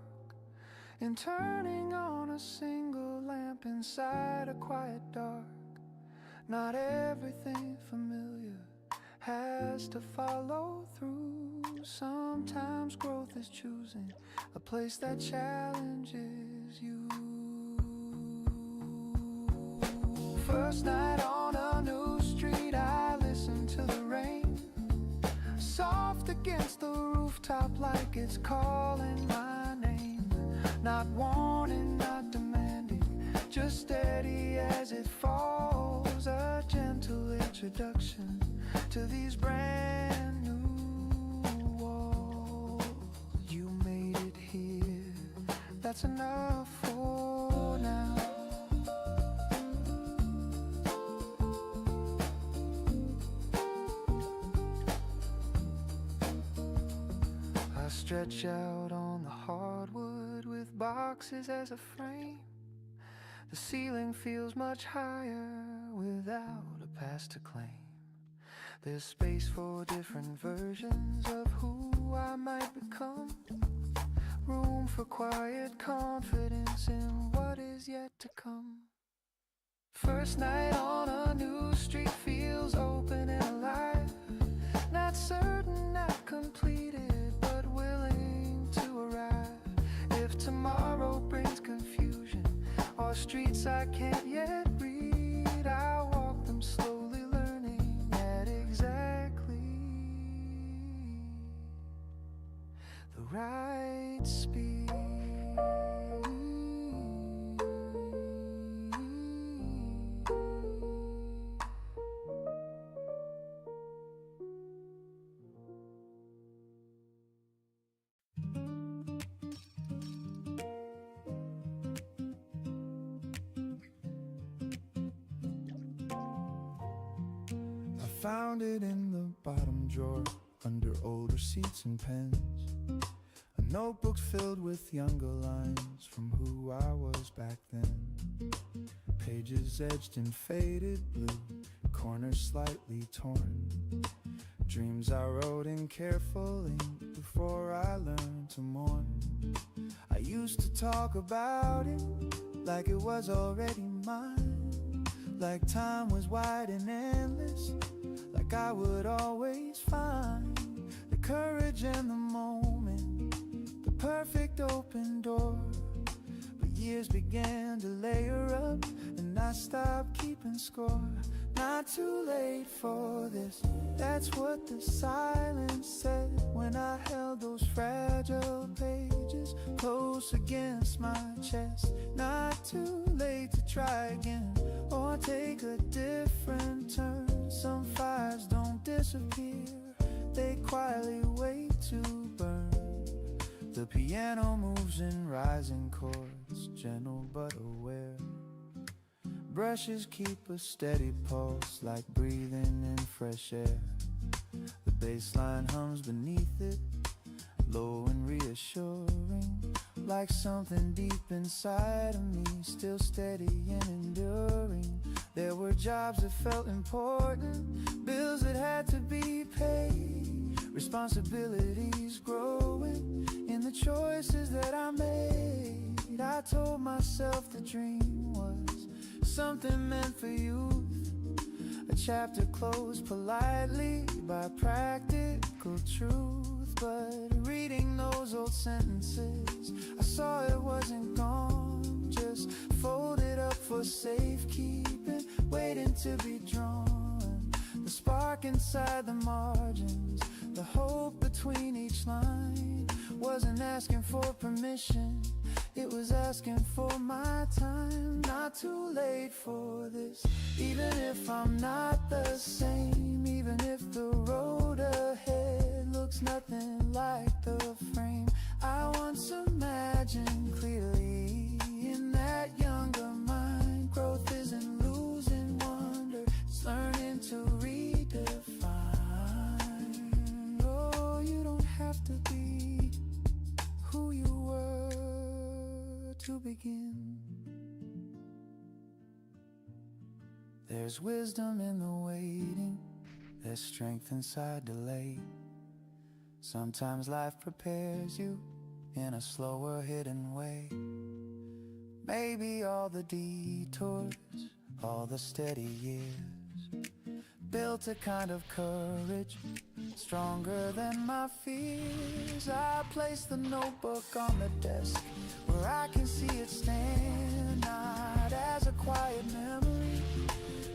in turning on a single lamp inside a quiet dark. Not everything familiar has to follow through. Sometimes growth is choosing a place that challenges you. First night on a new street, I listen to the rain, soft against the rooftop like it's calling my name. Not warning, not demanding, just steady as it falls. A gentle introduction to these brand new walls. You made it here, that's enough for now. I stretch out on the hardwood with boxes as a frame. The ceiling feels much higher without a past to claim. There's space for different versions of who I might become. Room for quiet confidence in what is yet to come. First night on a new street feels open and alive. Not certain, not completed, but willing to arrive. If tomorrow brings confusion or streets I can't yet read, I'll walk them slowly, learning at exactly the right speed. Found it in the bottom drawer, under old receipts and pens. A notebook filled with younger lines from who I was back then. Pages edged in faded blue, corners slightly torn. Dreams I wrote in careful ink before I learned to mourn. I used to talk about it like it was already mine, like time was wide and endless, like I would always find the courage in the moment, the perfect open door. But years began to layer up and I stopped keeping score. Not too late for this, that's what the silence said when I held those fragile pages close against my chest. Not too late to try again or take a different turn. Some fires don't disappear, they quietly wait to burn. piano moves in rising chords, gentle but aware. Brushes keep a steady pulse, like breathing in fresh air. The bass line hums beneath it, low and reassuring, like something deep inside of me, still steady and enduring. There were jobs that felt important, bills that had to be paid, responsibilities growing in the choices that I made. I told myself the dream was something meant for youth, a chapter closed politely by practical truth. But reading those old sentences, I saw it wasn't gone, just folded up for safekeeping, waiting to be drawn. The spark inside the margins, the hope between each line, wasn't asking for permission, it was asking for my time. Not too late for this, even if I'm not the same, even if the road ahead looks nothing like the frame I once imagined clearly. In that younger mind, growth isn't losing wonder, it's learning to redefine. Oh, you don't have to be who you were to begin. There's wisdom in the waiting, there's strength inside delay. Sometimes life prepares you in a slower, hidden way. Maybe all the detours, all the steady years, built a kind of courage stronger than my fears. I place the notebook on the desk where I can see it stand, not as a quiet memory,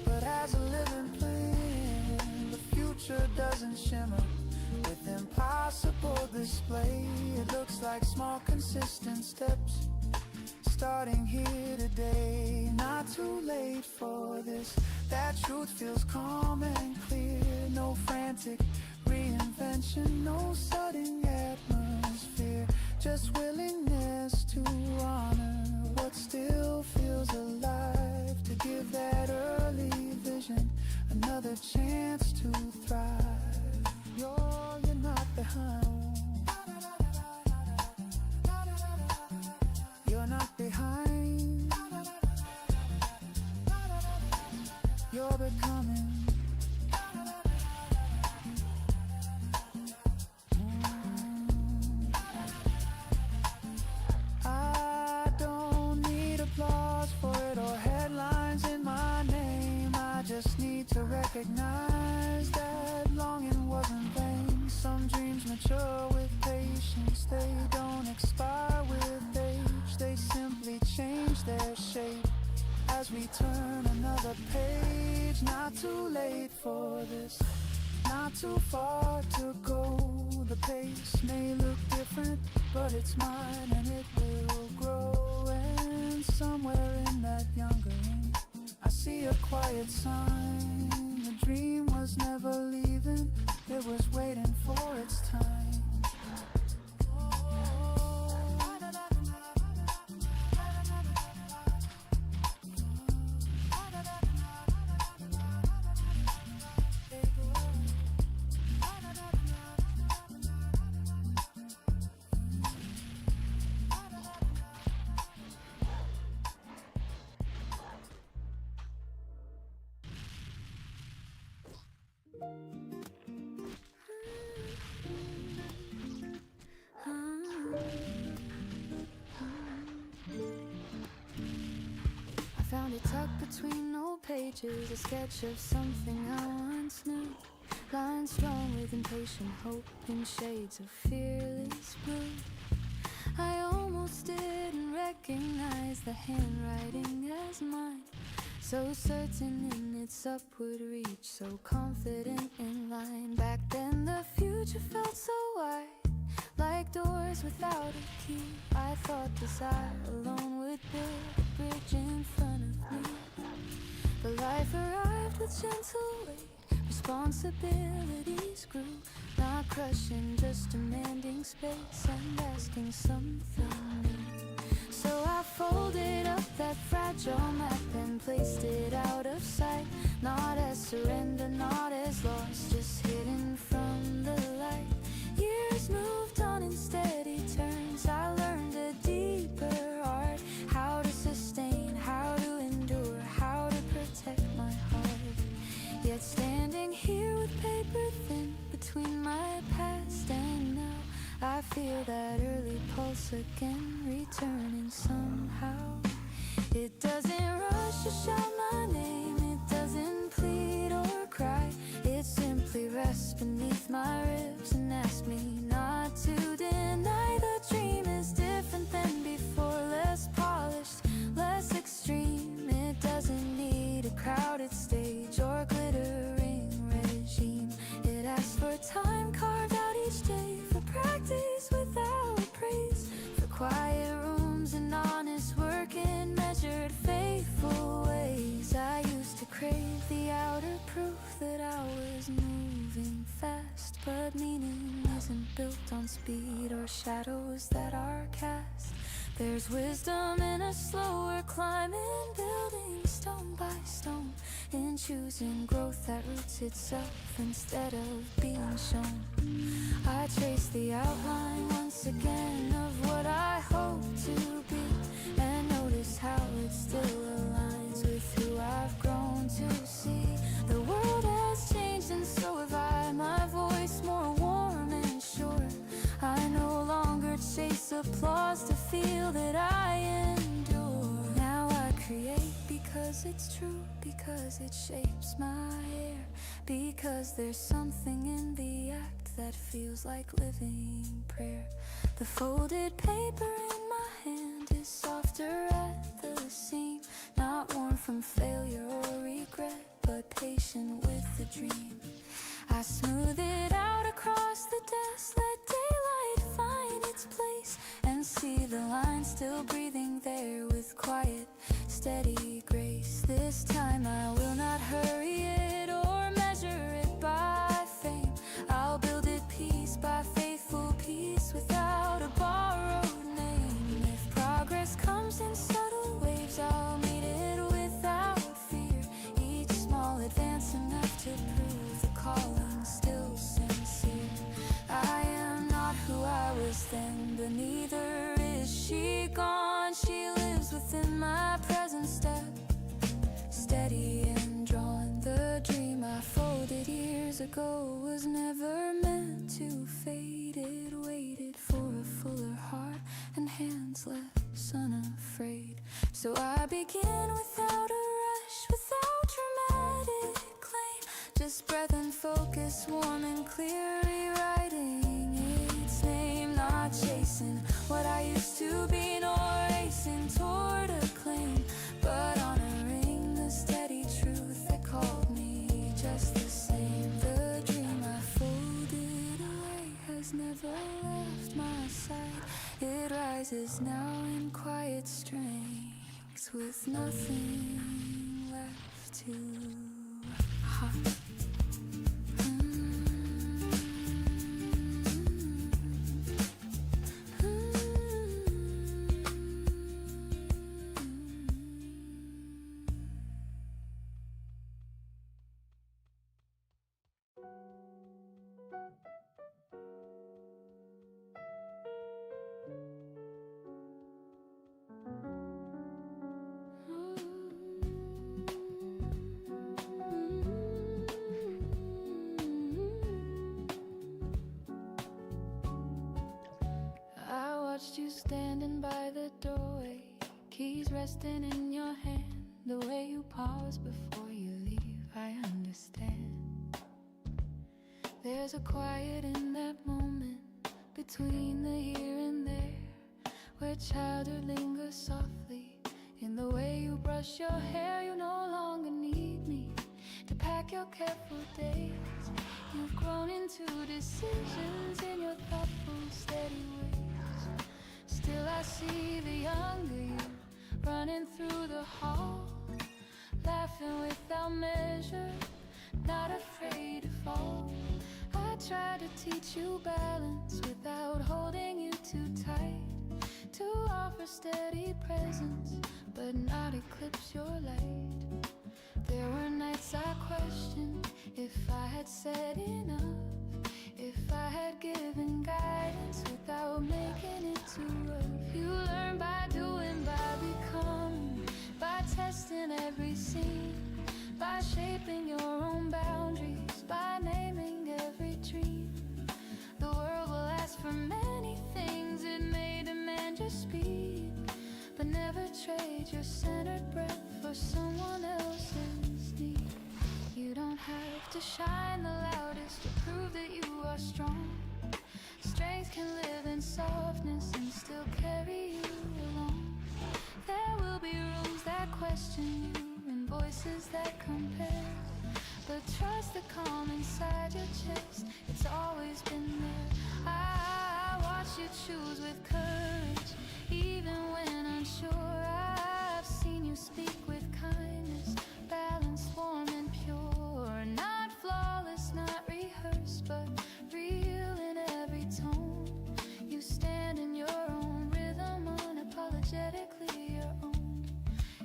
but as a living plan. The future doesn't shimmer with impossible display. It looks like small consistent steps, starting here today. Not too late for this, that truth feels calm and clear. No frantic reinvention, no sudden atmosphere, just willingness to honor what still feels alive, to give that early vision another chance to thrive. You're not behind, you're not behind, you're becoming. I don't need applause for it or headlines in my name, I just need to recognize that longing wasn't vain. Some dreams mature with patience, they don't expire with age, they simply change their shape as we turn another page. Not too late for this, not too far to go. The pace may look different, but it's mine and it will grow. And somewhere in that younger ring, I see a quiet sign. The dream was never leaving, it was waiting for its time. I found it tucked between old pages, a sketch of something I once knew, lines strong with impatient hope in shades of fearless blue. I almost didn't recognize the handwriting as mine, so certain in its upward reach, so confident in line. Back then the future felt so wide, like doors without a key. I thought this I alone would build a bridge in front of me. But life arrived with gentle weight, responsibilities grew, not crushing, just demanding space and asking something new. So I folded up that fragile map and placed it out of sight, not as surrender, not as loss, just hidden from the light. Years moved on in steady turns. I learned a deeper art, how to sustain, how to endure, how to protect my heart. Yet standing here with paper thin between my past and now, I feel that early pulse again, returning somehow. It doesn't rush to shout my name, it doesn't plead or cry. It simply rests beneath my ribs and asks me not to deny. The dream is different than before, less polished, less extreme. It doesn't need a crowded stage or glittering regime. It asks for time carved out each day, for practice without praise, for quiet rooms and honest work in measured faithful ways. I used to crave the outer proof that I was moving fast, but meaning isn't built on speed or shadows that are cast. There's wisdom in a slower climb, in building stone by stone, in choosing growth that roots itself instead of being shown. I trace the outline once again of what I hope to be, and notice how it still aligns with who I've grown to see. The world has changed and so have I, my voice more warm and sure. I no longer chase applause to feel that I endure. Now I create because it's true, because it shapes my air, because there's something in the act that feels like living prayer. The folded paper in my hand is softer at the seam, not worn from failure or regret, but patient with the dream. I smooth it out across the desk, let daylight find its place, and see the line still breathing there with quiet, steady grace. This time I will not hurry it or measure it by fame. I'll build it piece by faithful piece without a borrowed name. If progress comes in subtle waves, I'll meet it without fear. Each small advance enough to prove the calling still sincere. I am not who I was then, but neither is she gone. She lives within my present step, steady and drawn. The dream I folded years ago was never meant to fade. It waited for a fuller heart and hands less unafraid. So I begin without a rush, without dramatic claim, just breath and focus, warm and clear, rewriting its name. Not chasing what I used to be, nor racing toward a claim, but honoring the steady truth that called me just the same. The dream I folded away has never left my side. It rises now in quiet strength, with nothing left to hide. Watched you standing by the doorway, keys resting in your hand. The way you pause before you leave, I understand. There's a quiet in that moment, between the here and there, where childhood lingers softly. In the way you brush your hair, you no longer need me to pack your careful days. You've grown into decisions in your thoughtful, steady ways. Still I see the younger you running through the hall, laughing without measure, not afraid to fall. I try to teach you balance without holding you too tight, to offer steady presence but not eclipse your light. There were nights I questioned if I had said enough, if I had given guidance without making it too rough. You learn by doing, by becoming, by testing every scene, by shaping your own boundaries, by naming every dream. The world will ask for many things, it may demand your speed, but never trade your centered breath for someone else's need. You don't have to shine the loudest to prove that you are strong. Strength can live in softness and still carry you along. There will be rooms that question you and voices that compare, but trust the calm inside your chest, it's always been there. I watch you choose with courage, even when unsure. I've seen you speak with kindness, balanced, warm and pure. Not flawless, not rehearsed, but real in every tone. You stand in your own rhythm, unapologetically your own.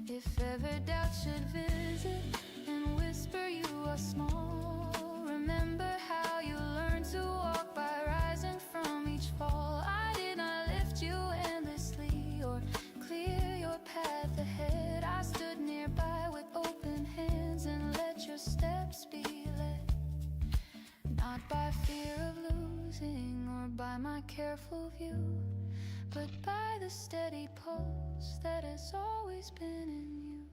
If ever doubt should visit and whisper you are small, remember how you learned to walk by rising from each fall. I did not lift you endlessly or clear your path ahead. I stood nearby with open hands and let your steps be led, not by fear of losing or by my careful view, but by the steady pulse that has always been in you.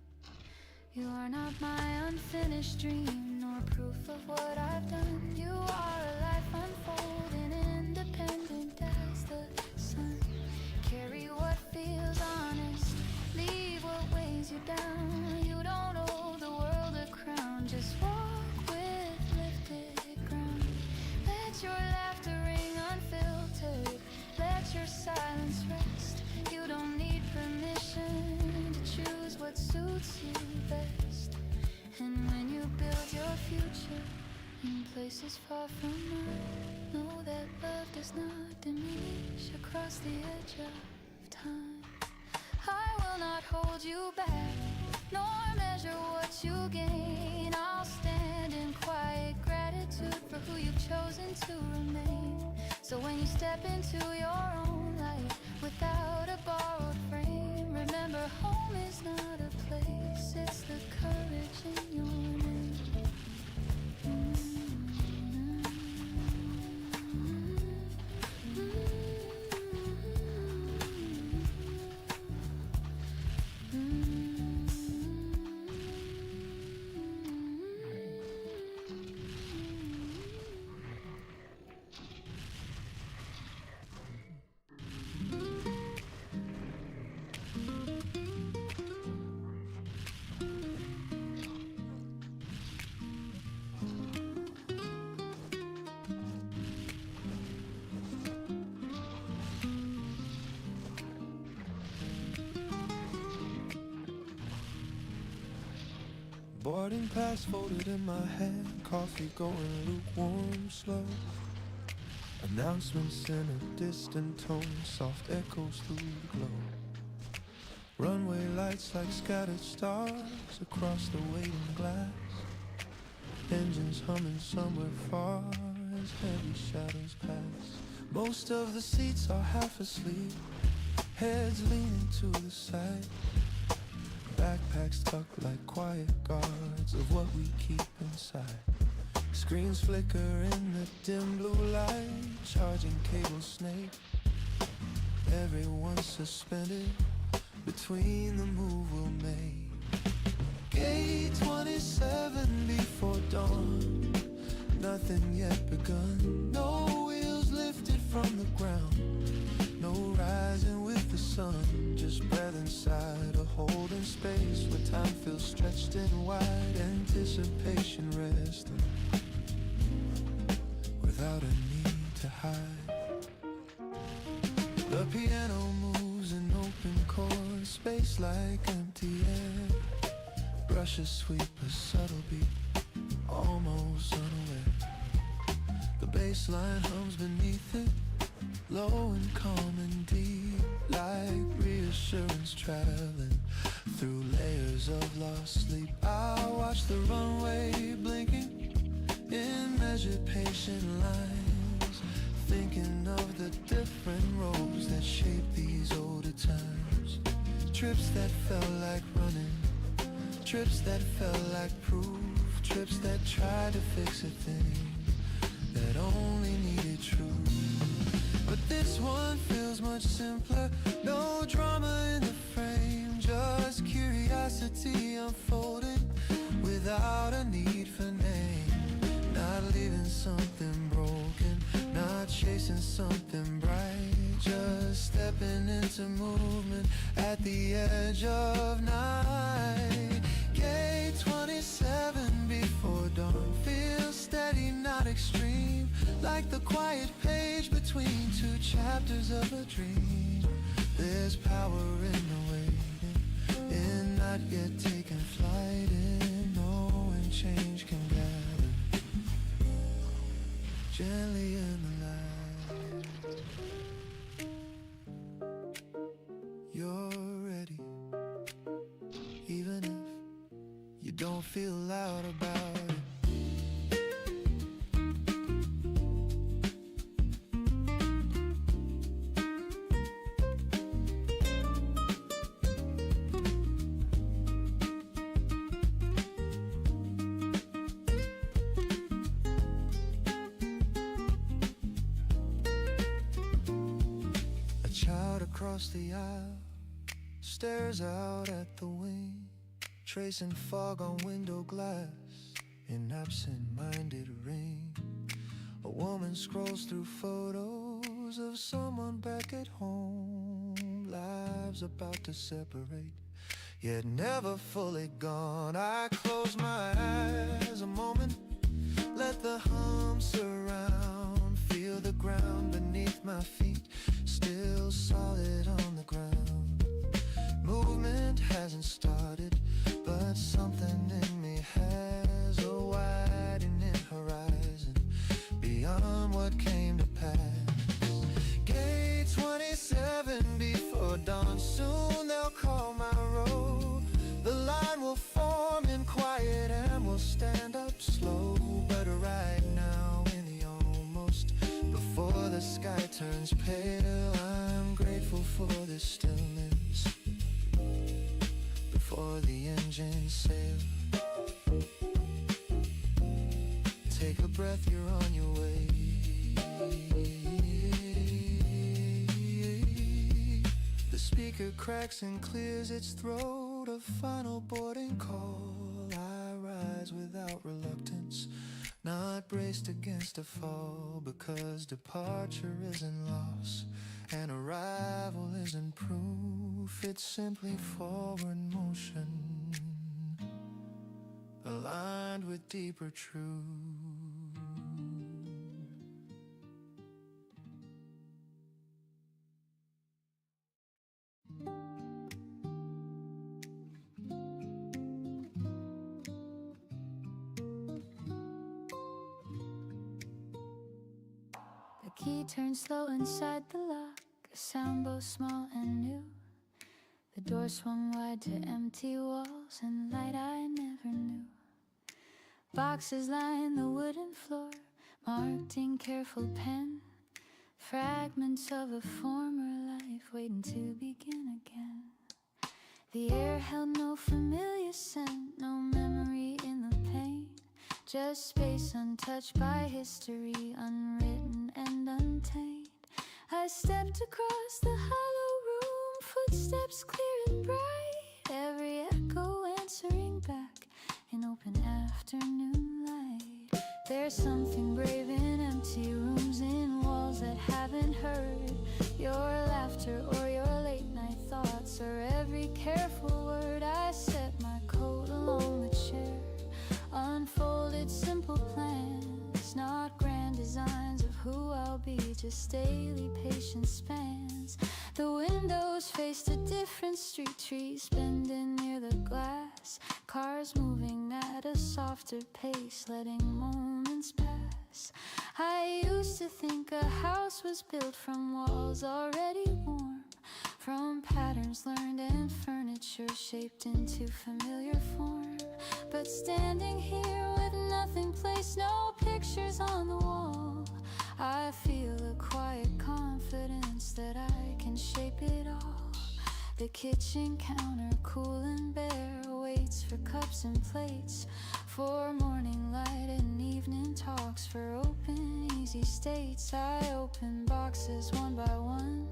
You are not my unfinished dream, nor proof of what I've done. You are a life unfolding, independent as the sun. Carry what feels honest, leave what weighs you down. You don't owe the world a crown, just walk with lifted ground. Let your laughter ring unfiltered, let your silence rest. You don't need permission to choose what suits you best. And when you build your future in places far from mine, know that love does not diminish across the edge of time. I will not hold you back, nor measure what you gain. I'll stand in quiet gratitude for who you've chosen to remain. So when you step into your own light without a borrowed frame, remember home is not a place, it's the courage in your name. Boarding pass folded in my hand, coffee going lukewarm slow. Announcements in a distant tone, soft echoes through the glow. Runway lights like scattered stars across the waiting glass. Engines humming somewhere far as heavy shadows pass. Most of the seats are half asleep, heads leaning to the side. Backpacks tucked like quiet guards of what we keep inside. Screens flicker in the dim blue light, charging cable snake. Everyone's suspended between the move we'll make. Gate 27 before dawn, nothing yet begun. No wheels lifted from the ground, no rising with the sun. Just breath inside a holding space where time feels stretched and wide. Anticipation resting without a need to hide. The piano moves in open chord, space like empty air. Brushes sweep a subtle beat, almost unaware. The bass line hums beneath it, low and calm and deep, like reassurance traveling through layers of lost sleep. I watch the runway blinking in measured patient lines, thinking of the different roads that shape these older times. Trips that felt like running, trips that felt like proof, trips that tried to fix a thing that only needed truth. But this one feels much simpler, no drama in the frame, just curiosity unfolding without a need for name. Not leaving something broken, not chasing something bright, just stepping into movement at the edge of night. Gate 27 before dawn feels steady, not extreme, like the quiet page between two chapters of a dream. There's power in the waiting, in not yet taking flight, in knowing change can gather gently in the light. You're ready, even if you don't feel loud about it. Across the aisle, stares out at the wing, tracing fog on window glass in absent-minded ring. A woman scrolls through photos of someone back at home, lives about to separate, yet never fully gone. I close my eyes a moment, let the hum surround, feel the ground beneath my feet, still solid on the ground. Movement hasn't started, but something in me has a widening horizon beyond what came to pass. Gate 27 before dawn, soon they'll call my road. The line will form in quiet and we'll stand up slow, but right now in the almost, before the sky turns pale, I'm grateful for this stillness before the engines sail. Take a breath, you're on your way. The speaker cracks and clears its throat, a final boarding call. I rise without reluctance, not braced against a fall, because departure isn't loss and arrival isn't proof. It's simply forward motion, aligned with deeper truth. The key turns slow inside the lock, a sound both small and new. The door swung wide to empty walls and light I never knew. Boxes line the wooden floor, marked in careful pen, fragments of a former life waiting to begin again. The air held no familiar scent, no memory in the pain, just space untouched by history, unwritten and untamed. I stepped across the hollow room, footsteps clear and bright, every echo answering back in open afternoon light. There's something brave in empty rooms, in walls that haven't heard your laughter or your late night thoughts, or every careful word. I set my coat along the chair, unfolded simple plans, not grand designs of who I'll be, just daily patient spans. The windows faced a different street, trees bending near the glass, Cars moving at a softer pace, letting moments pass. I used to think a house was built from walls already warm, from patterns learned and furniture shaped into familiar form. But standing here with nothing placed, no pictures on the wall, I feel a quiet confidence that I can shape it all. The kitchen counter, cool and bare, waits for cups and plates, for morning light and evening talks, for open, easy states. I open boxes one by one,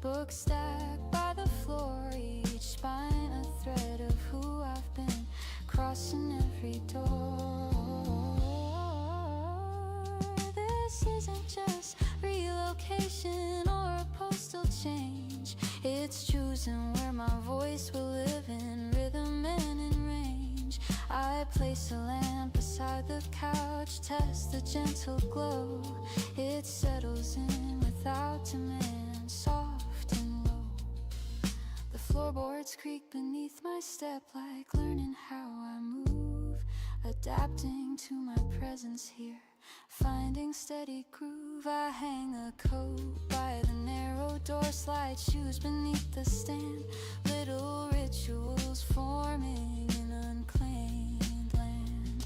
books stacked by the floor, each spine a thread of who I've been, crossing every door. This isn't just relocation or a postal change, it's choosing where my voice will live in rhythm and in range. I place a lamp beside the couch, test the gentle glow. It settles in without demand, soft and low. The floorboards creak beneath my step, like learning how I move, adapting to my presence here, finding steady groove. I hang a coat by the narrow door, slide shoes beneath the stand, little rituals forming in unclaimed land.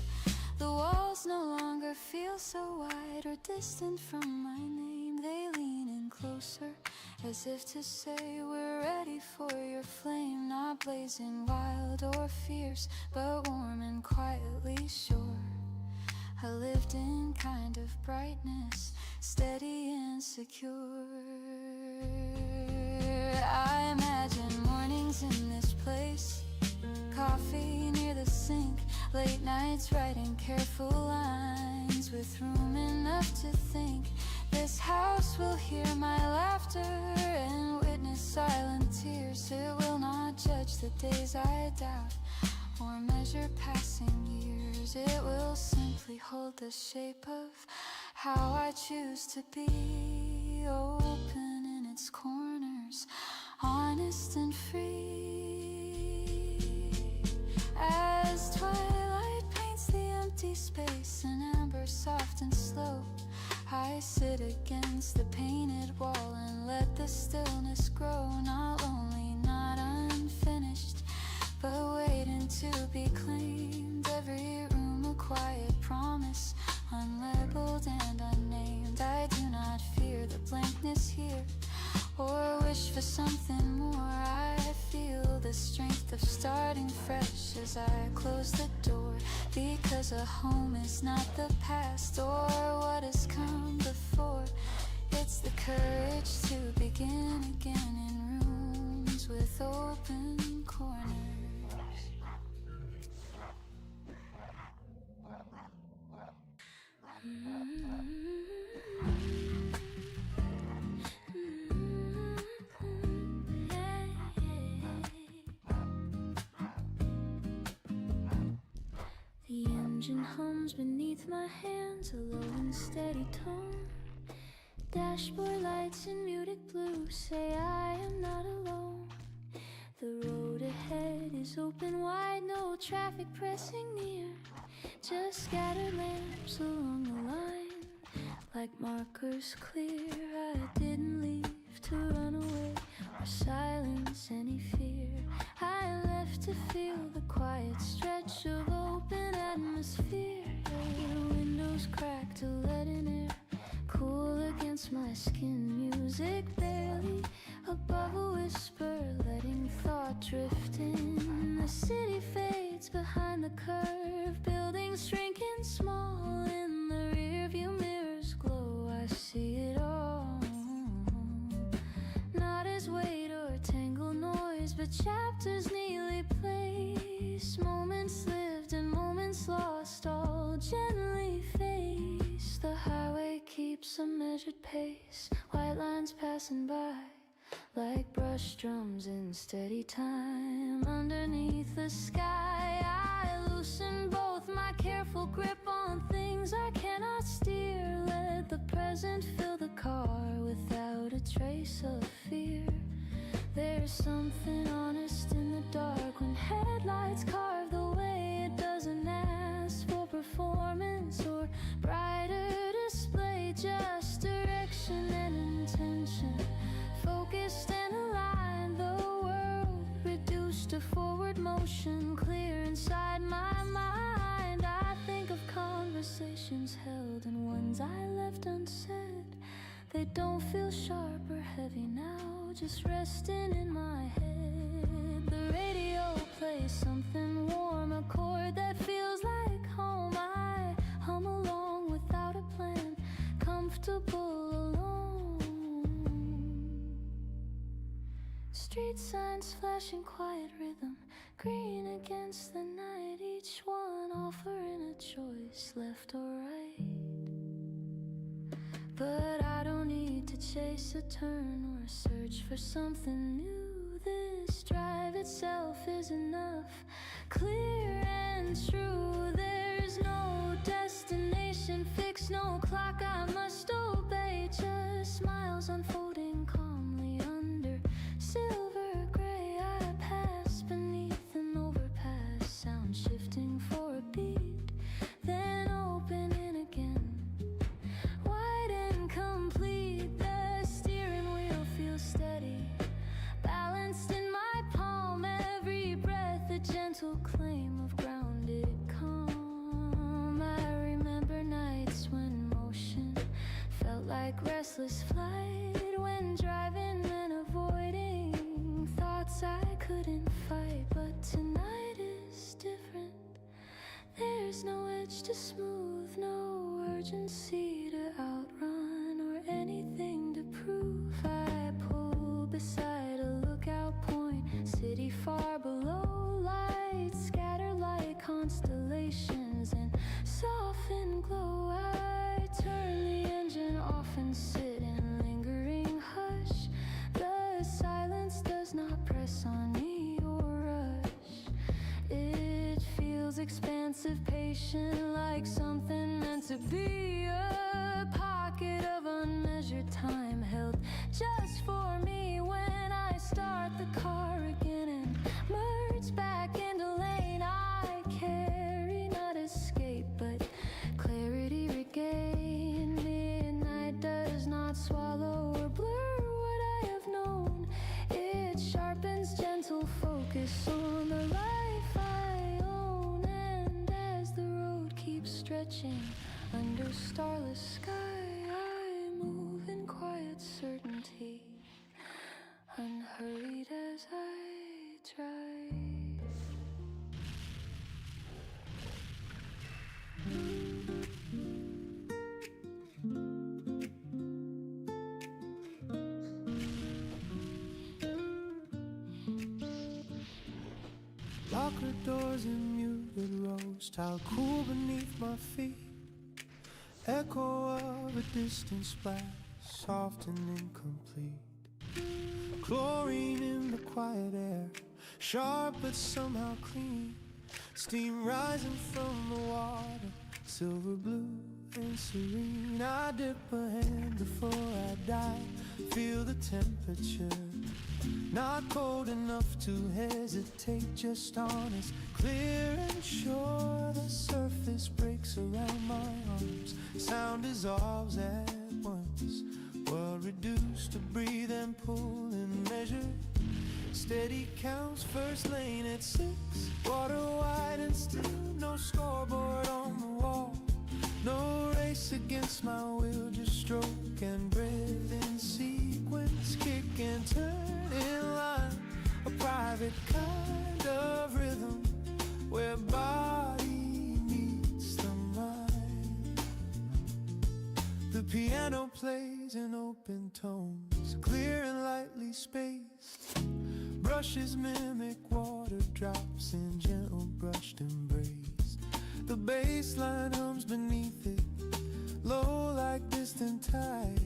The walls no longer feel so wide or distant from my name, they lean in closer, as if to say we're ready for your flame, not blazing wild or fierce, but warm and quietly sure. A lived-in kind of brightness, steady and secure. I imagine mornings in this place, coffee near the sink, late nights writing careful lines, with room enough to think. This house will hear my laughter and witness silent tears. It will not judge the days I doubt or measure passing years. It will simply hold the shape of how I choose to be, open in its corners, honest and free. As twilight paints the empty space in amber, soft and slow, I sit against the painted wall and let the stillness grow. Not lonely, not unfinished, but waiting to be claimed. Every room a quiet promise, unlabeled and unnamed. I do not fear the blankness here, or wish for something more. I feel the strength of starting fresh as I close the door, because a home is not the past or what has come before. It's the courage to begin again in rooms with open corners. The engine hums beneath my hands, a low and steady tone. Dashboard lights in muted blue say I am not alone. The road ahead is open wide, no traffic pressing near, just scattered lamps along the line, like markers clear. I didn't leave to run away or silence any fear. I left to feel the quiet stretch of open atmosphere. The windows cracked to let in air, cool against my skin. Music barely above a whisper, letting thought drift in. The city fades behind the curve, buildings shrinking small. In the rearview mirrors glow, I see it all, not as weight or tangled noise, but chapters neatly placed, moments lived and moments lost, all gently faced. The highway keeps a measured pace, white lines passing by, like brush drums in steady time. Underneath the sky, I loosen both my careful grip on things I cannot steer. Let the present fill the car without a trace of fear. There's something honest in the dark when headlights carve the way. just a forward motion, clear inside my mind. I think of conversations held and ones I left unsaid. They don't feel sharp or heavy now, just resting in my head. The radio plays something warm, a chord that feels like home. I hum along without a plan, comfortable alone. Street signs flashing quiet rhythm, green against the night, each one offering a choice, left or right. But I don't need to chase a turn or search for something new. This drive itself is enough, clear and true. There's no destination fixed, no clock I must obey, just smiles unfolding calmly under silver gray. I pass beneath an overpass, sound shifting for a beat, then opening again, wide and complete. The steering wheel feels steady, balanced in my palm, every breath a gentle claim of grounded calm. I remember nights when motion felt like restless flight, when driving meant avoiding thoughts I couldn't fight. But tonight is different, there's no edge to smooth, no urgency to outrun or anything to prove. I pull beside a lookout point, city far below, lights scatter like constellations in softened glow. I turn the engine off and sit in lingering hush. The silence does not press on me or rush. It feels expansive, patient, like something meant to be, a pocket of unmeasured time held just for me. When I start the car again and merge back into lane, I carry not escape but clarity regained. Midnight does not swallow or blur what I have known, it sharpens gentle focus on the life I own. And as the road keeps stretching under starless sky, I move in quiet certainty, unhurried as I drive. Locker doors and muted rose, tile cool beneath my feet. Echo of a distant splash, soft and incomplete. Chlorine in the quiet air, sharp but somehow clean. Steam rising from the water, silver blue and serene. I dip a hand before I dive, feel the temperature. Not cold enough to hesitate, just honest, clear and sure. The surface breaks around my arms, sound dissolves at once. World reduced to breathe and pull and measure. Steady counts, first lane at 6. Water wide and still, no scoreboard on the wall. No race against my will, just stroke and breath in sequence. Kick and turn in line, a private kind of rhythm where body meets the mind. The piano plays in open tones, clear and lightly spaced. Brushes mimic water drops in gentle brushed embrace. The bass line hums beneath it, low like distant tide.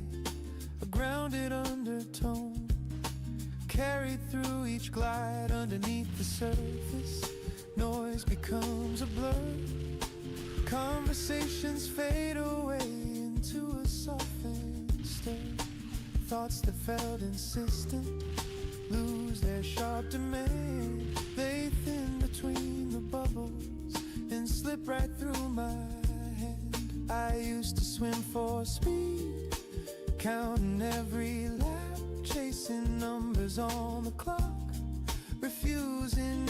A grounded undertone carried through each glide. Underneath the surface, noise becomes a blur. Conversations fade away into a softened stir. Thoughts that felt insistent lose their sharp demand. They thin between the bubbles and slip right through my hand. I used to swim for speed, counting every lap, chasing numbers on the clock, refusing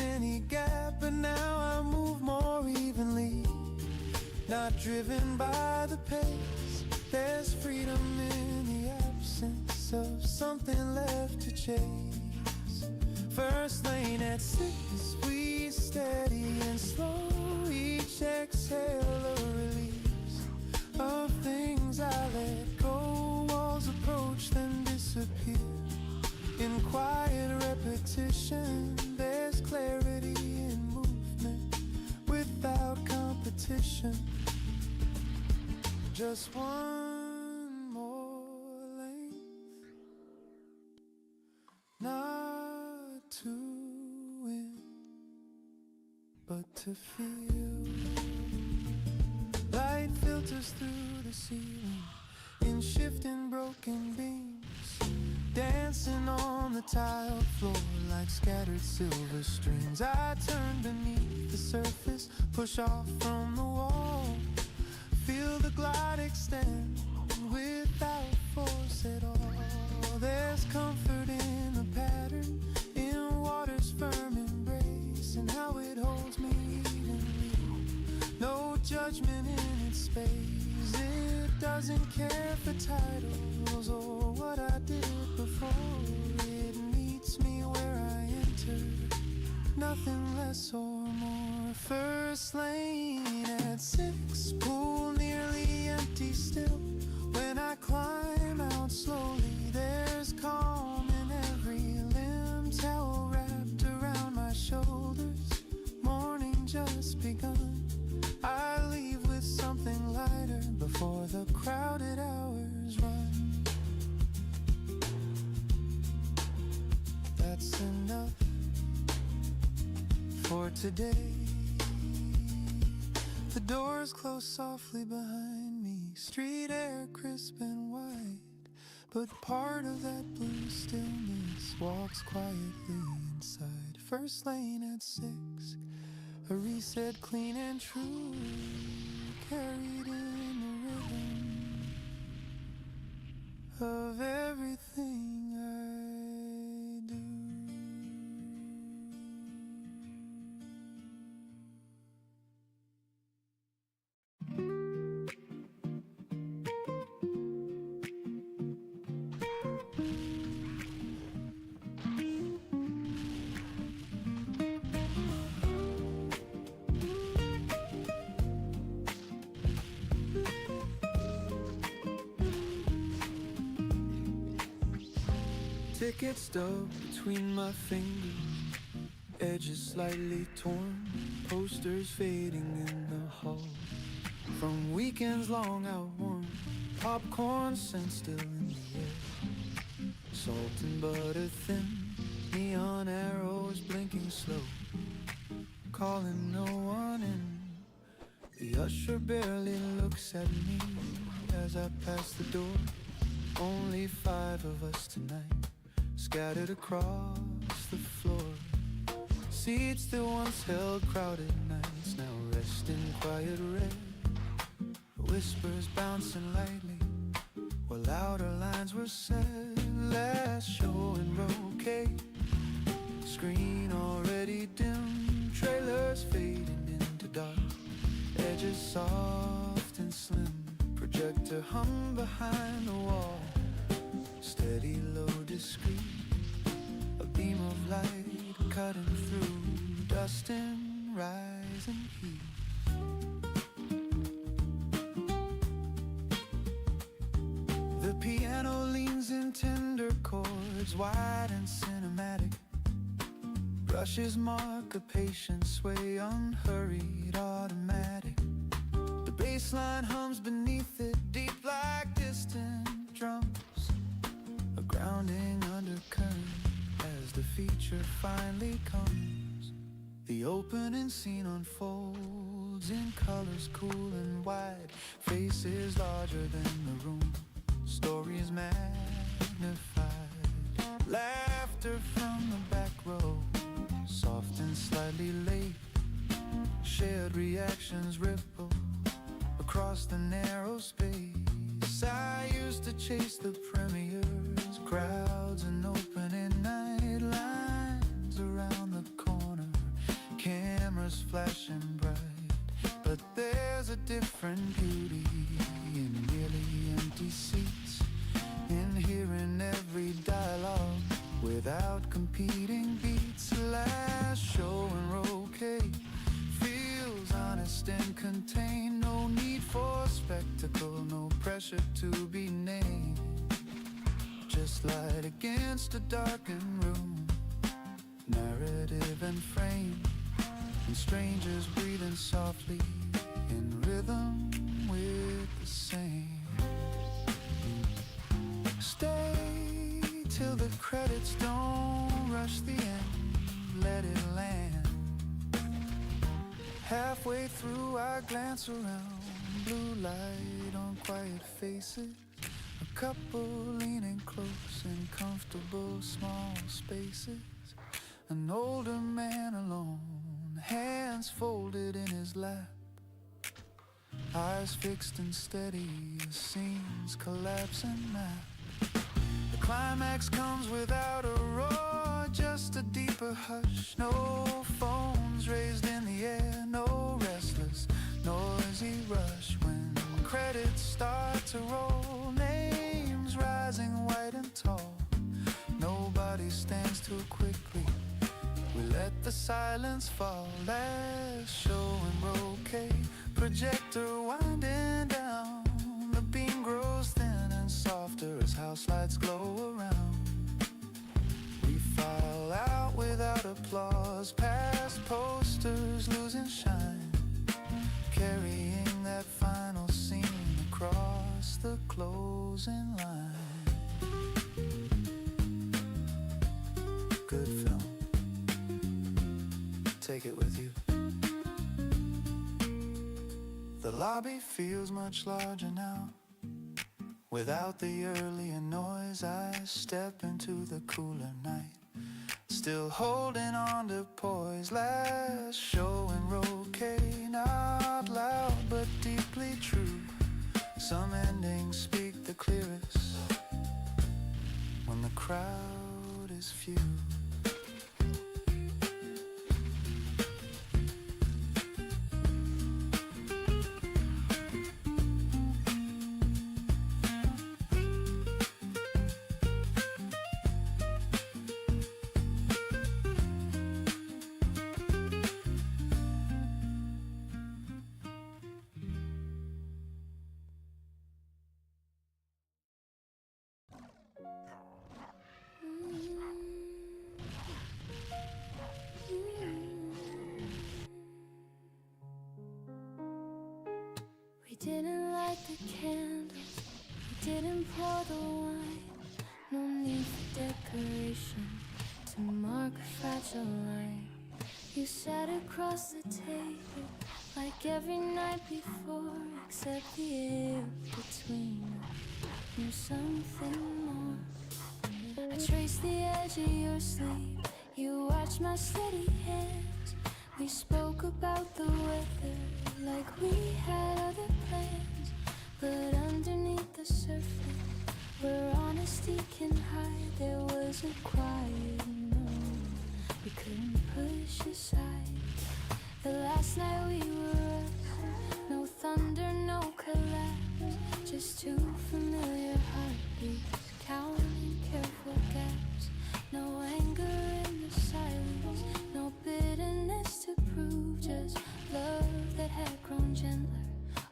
not driven by the pace. There's freedom in the absence of something left to chase. First lane at 6, we steady and slow. Each exhale a release of things I let go. Walls approach, then disappear. In quiet repetition, there's clarity in movement without competition. Just one more length, not to win, but to feel. Light filters through the ceiling in shifting broken beams, dancing on the tiled floor like scattered silver streams. I turn beneath the surface, push off from the wall, feel the glide extend without force at all. There's comfort in the pattern, in water's firm embrace, and how it holds me evenly. No judgment in its space. It doesn't care for titles or what I did before. It meets me where I entered, nothing less or more. First lane at 6, pool nearly empty still. When I climb out slowly, there's calm in every limb. Towel wrapped around my shoulders, morning just begun. I leave with something lighter before the crowded hours run. That's enough for today. The doors close softly behind me, street air crisp and wide, but part of that blue stillness walks quietly inside. First lane at 6, a reset clean and true, carried in the rhythm of everything I do. Ticket stub between my fingers, edges slightly torn, posters fading in the hall from weekends long outworn, popcorn scent still in the air, salt and butter thin, neon arrows blinking slow, calling no one in. The usher barely looks at me as I pass the door. Only 5 of us tonight, scattered across the floor. Seats that once held crowded nights now rest in quiet red. Whispers bouncing lightly while louder lines were said. Last show in brocade, screen already dim, trailers fading into dark, edges soft and slim, projector hum behind the wall, steady, low, discreet, a beam of light cutting through dust and rising heat. The piano leans in tender chords, wide and cinematic. Brushes mark a patient sway, unhurried, automatic. The bass line hums beneath it, deep like distant drums, a grounding undercurrent as the feature finally comes. The opening scene unfolds in colors cool and wide, faces larger than the room, stories magnified. Laughter from the back row, soft and slightly late, shared reactions ripple across the narrow space. I used to chase the premieres, crowds and opening night, lines around the corner, cameras flashing bright. But there's a difference and beauty in nearly empty seats, in hearing every dialogue without competing beats. Last show in Roque feels honest and contained. No need for spectacle, no pressure to be named. Just light against a darkened room, narrative and frame, and strangers breathing softly in rhythm with the same. Stay till the credits, don't rush the end, let it land. Halfway through I glance around, blue light on quiet faces, a couple leaning close in comfortable small spaces, an older man alone, hands folded in his lap, eyes fixed and steady as scenes collapse and map. The climax comes without a roar, just a deeper hush. No phones raised in the air, no restless, noisy rush. When credits start to roll, names rising white and tall, nobody stands too quickly, we let the silence fall. Last show in Roque, projector winding down, the beam grows thin and softer as house lights glow around. We file out without applause, past posters losing shine, carrying that final scene across the closing line. Good film, take it with you. The lobby feels much larger now. Without the earlier noise, I step into the cooler night, still holding on to poise. Last show in Roque, not loud but deeply true. Some endings speak the clearest when the crowd is few. We didn't light the candles, we didn't pour the wine. No need for decoration to mark a fragile line. You sat across the table like every night before, except the air between us knew something more. I traced the edge of your sleeve, you watched my steady hands. We spoke about the weather like we had other plans, but underneath the surface, where honesty can hide, there was a quiet moon we couldn't push aside. The last night we were us, no thunder, no collapse, just two familiar heartbeats, counting careful gaps. No anger in the silence, no bitterness to prove, just love that had grown gentler,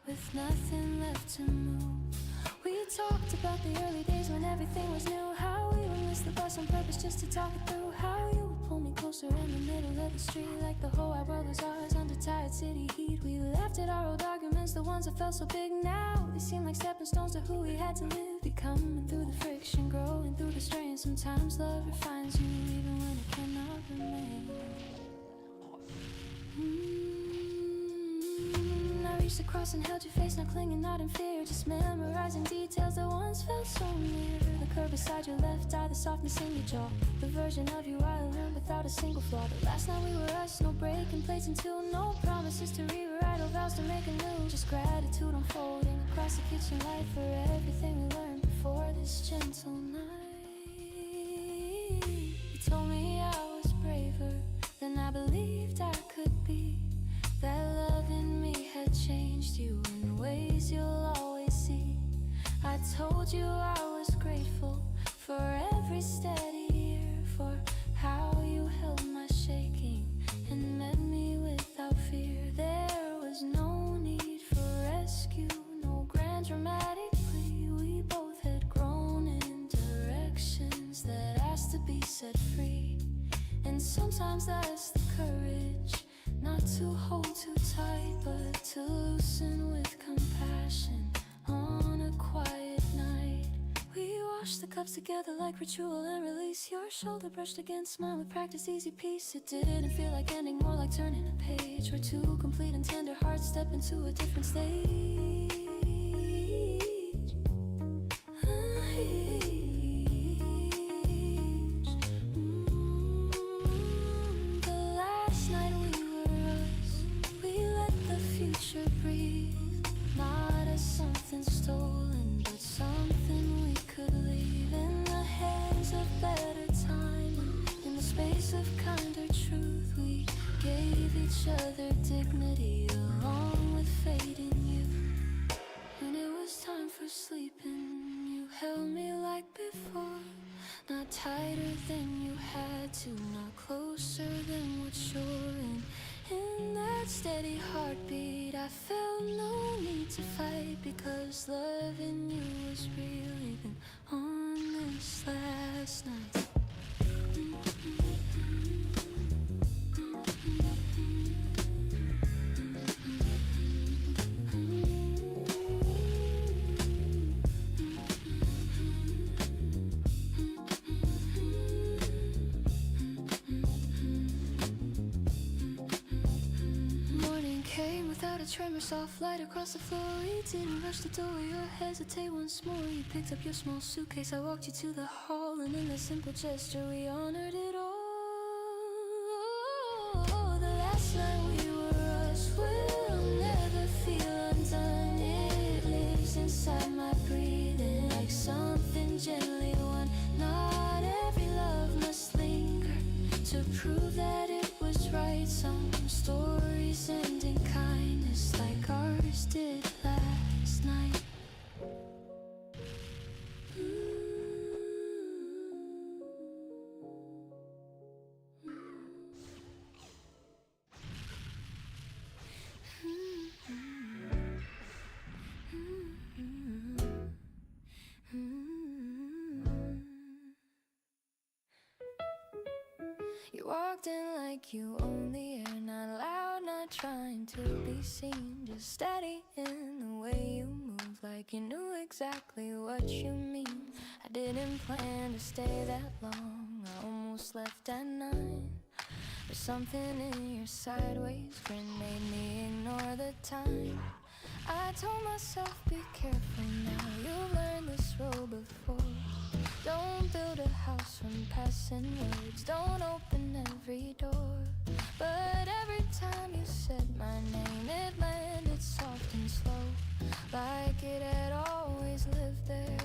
with nothing left to move. We talked about the early days when everything was new, how we would miss the bus on purpose just to talk it through, how you would pull me closer in the middle of the street like the whole wide world was ours under tired city heat. We laughed at our old arguments, the ones that felt so big now, they seem like stepping stones to who we had to live, becoming through the friction, growing through the strain. Sometimes love refines you even when it cannot remain. I reached across and held your face, not clinging, not in fear, just memorizing details that once felt so near. The curve beside your left eye, the softness in your jaw, the version of you I learned without a single flaw. The last night we were us, no breaking plates until, no promises to rewrite or vows to make anew, just gratitude unfolding across the kitchen light for everything we learned before this gentle night. You told me I was braver than I believed I could be, that love in me had changed you in ways you'll always see. I told you I was grateful for every steady year, for how you held my shaking and met me without fear. There was no need for rescue, no grand dramatic plea. We both had grown in directions that asked to be set free. And sometimes that's the courage, not to hold too tight, but to loosen with compassion on a quiet night. We wash the cups together like ritual and release. Your shoulder brushed against mine with practice, easy peace. It didn't feel like ending, more like turning a page, where two complete and tender hearts step into a different stage. The last night we were us. We let the future breathe, not as something stolen, but something we could leave in the hands of better time. In the space of kinder truth, we gave each other dignity along with fading youth. When it was time for sleeping, you held me like before, not tighter than you had to, not closer than what you're in. In that steady heartbeat, I felt no need to fight, because loving you was real even on this last night. A tremor, soft light across the floor. We didn't rush the door or hesitate once more. You picked up your small suitcase, I walked you to the hall, and in a simple gesture we honored it all. The last night we were us will never feel undone. It lives inside my breathing like something gently won. Not every love must linger to prove that it was right. Some stories end in kindness like ours did last night. You walked in like you own the air, not loud, not trying to be seen, just steady in the way you move, like you knew exactly what you mean. I didn't plan to stay that long, I almost left at 9, but something in your sideways grin made me ignore the time. I told myself, be careful now, you've learned this road before. Don't build a house from passing words, don't open every door. But every time you said my name, it landed soft and slow, like it had always lived there,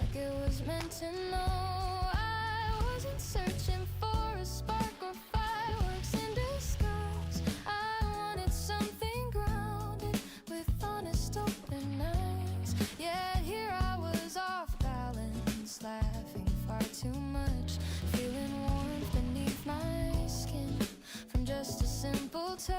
like it was meant to know. I wasn't searching for a spark or fireworks in disguise. I wanted something grounded with honest open eyes. Yet here I was off balance, laughing far too much, feeling warmth beneath my skin from just a simple touch.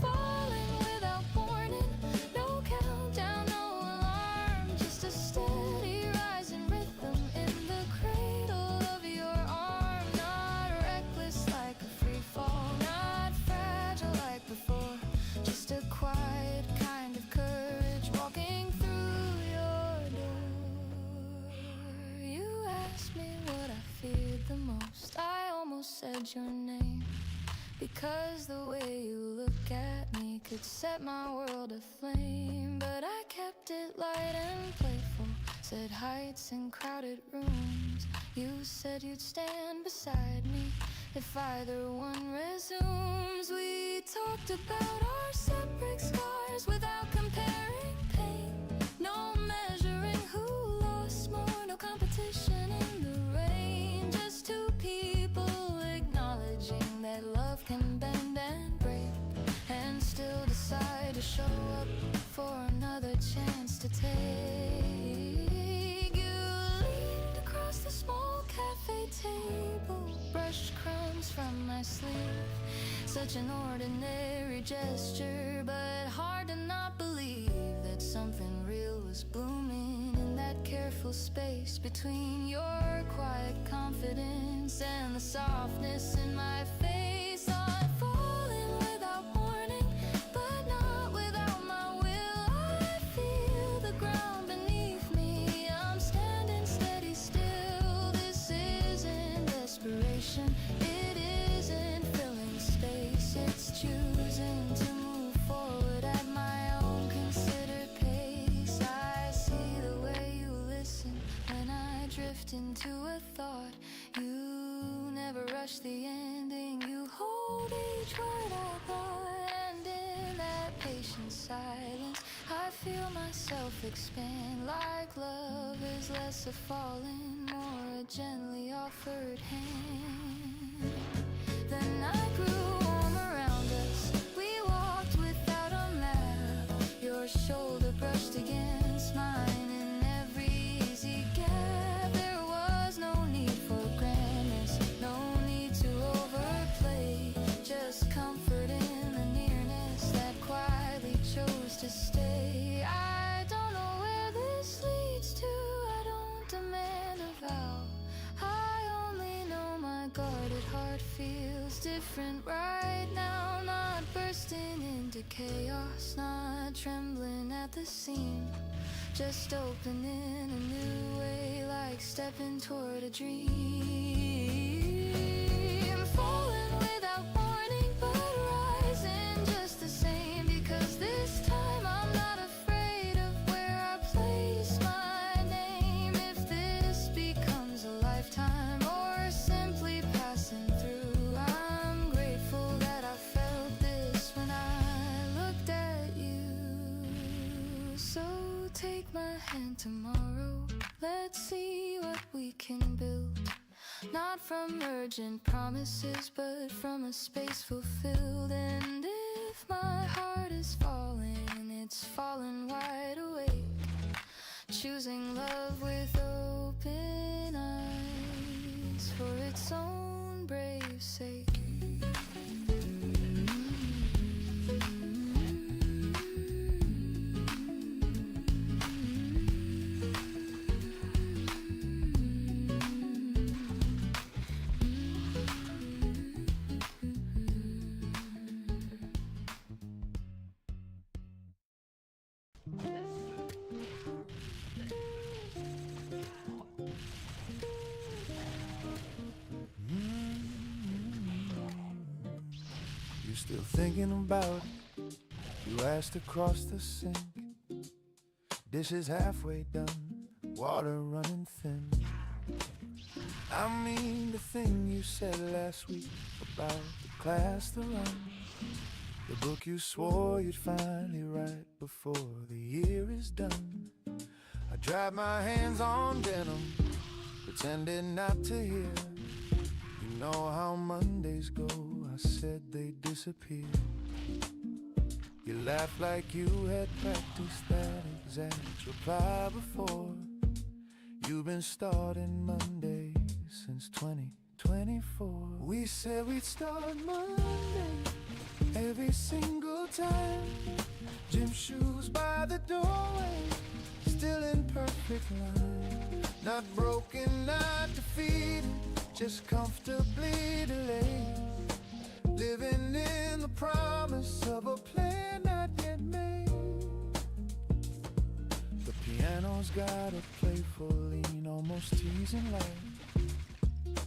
Falling without warning, no countdown, no alarm, just a steady rising rhythm in the cradle of your arm. Not reckless like a free fall, not fragile like before, just a quiet kind of courage walking through your door. You asked me what I feared the most, I almost said your name, because the way you look at me could set my world aflame. But I kept it light and playful, said heights and crowded rooms. You said you'd stand beside me if either one resumes. We talked about our separate scars without comparing pain, no measuring who lost more, no competition in the rain, just two people acknowledging that love can bend and break and Such an ordinary gesture, but hard to not believe that something real was blooming in that careful space between your quiet confidence and the softness in my face. I'm falling without warning, but not without my will. I feel the ground beneath me. I'm standing steady still. This isn't desperation. It isn't filling space. It's choosing to move forward at my own considered pace. I see the way you listen when I drift into a thought. You never rush the ending. You hold each word I thought, and in that patient silence, I feel myself expand. Like love is less a falling, more a gently offered hand. The night grew warm around us. We walked without a map. Your shoulder brushed against mine in every easy gap. There was no need for grandness, no need to overplay. Just comfort in the nearness that quietly chose to stay. I don't know where this leads to. I don't demand a vow. I only know my guarded heart feels different right now. Not bursting into chaos, not trembling at the seam. Just opening a new way, like stepping toward a dream. Falling without warning, but rising just the same. Because this time I'm not afraid of where I place my name. If this becomes a lifetime or simply passing through, I'm grateful that I felt this when I looked at you. So take my hand tomorrow, let's see what we can build. Not from urgent promises, but from a space fulfilled. And if my heart is falling, it's falling wide awake, choosing love with open eyes for its own brave sake. You're still thinking about it. You asked to cross the sink. Dishes halfway done, water running thin. I mean the thing you said last week about the class to run, the book you swore you'd finally write before the year is done. I dried my hands on denim, pretending not to hear. You know how Mondays go, I said they'd disappear. You laughed like you had practiced that exact reply before. You've been starting Monday since 2024. We said we'd start Monday every single time. Gym shoes by the doorway, still in perfect line. Not broken, not defeated, just comfortably delayed. Living in the promise of a plan not yet made. The piano's got a playful lean, almost teasing light.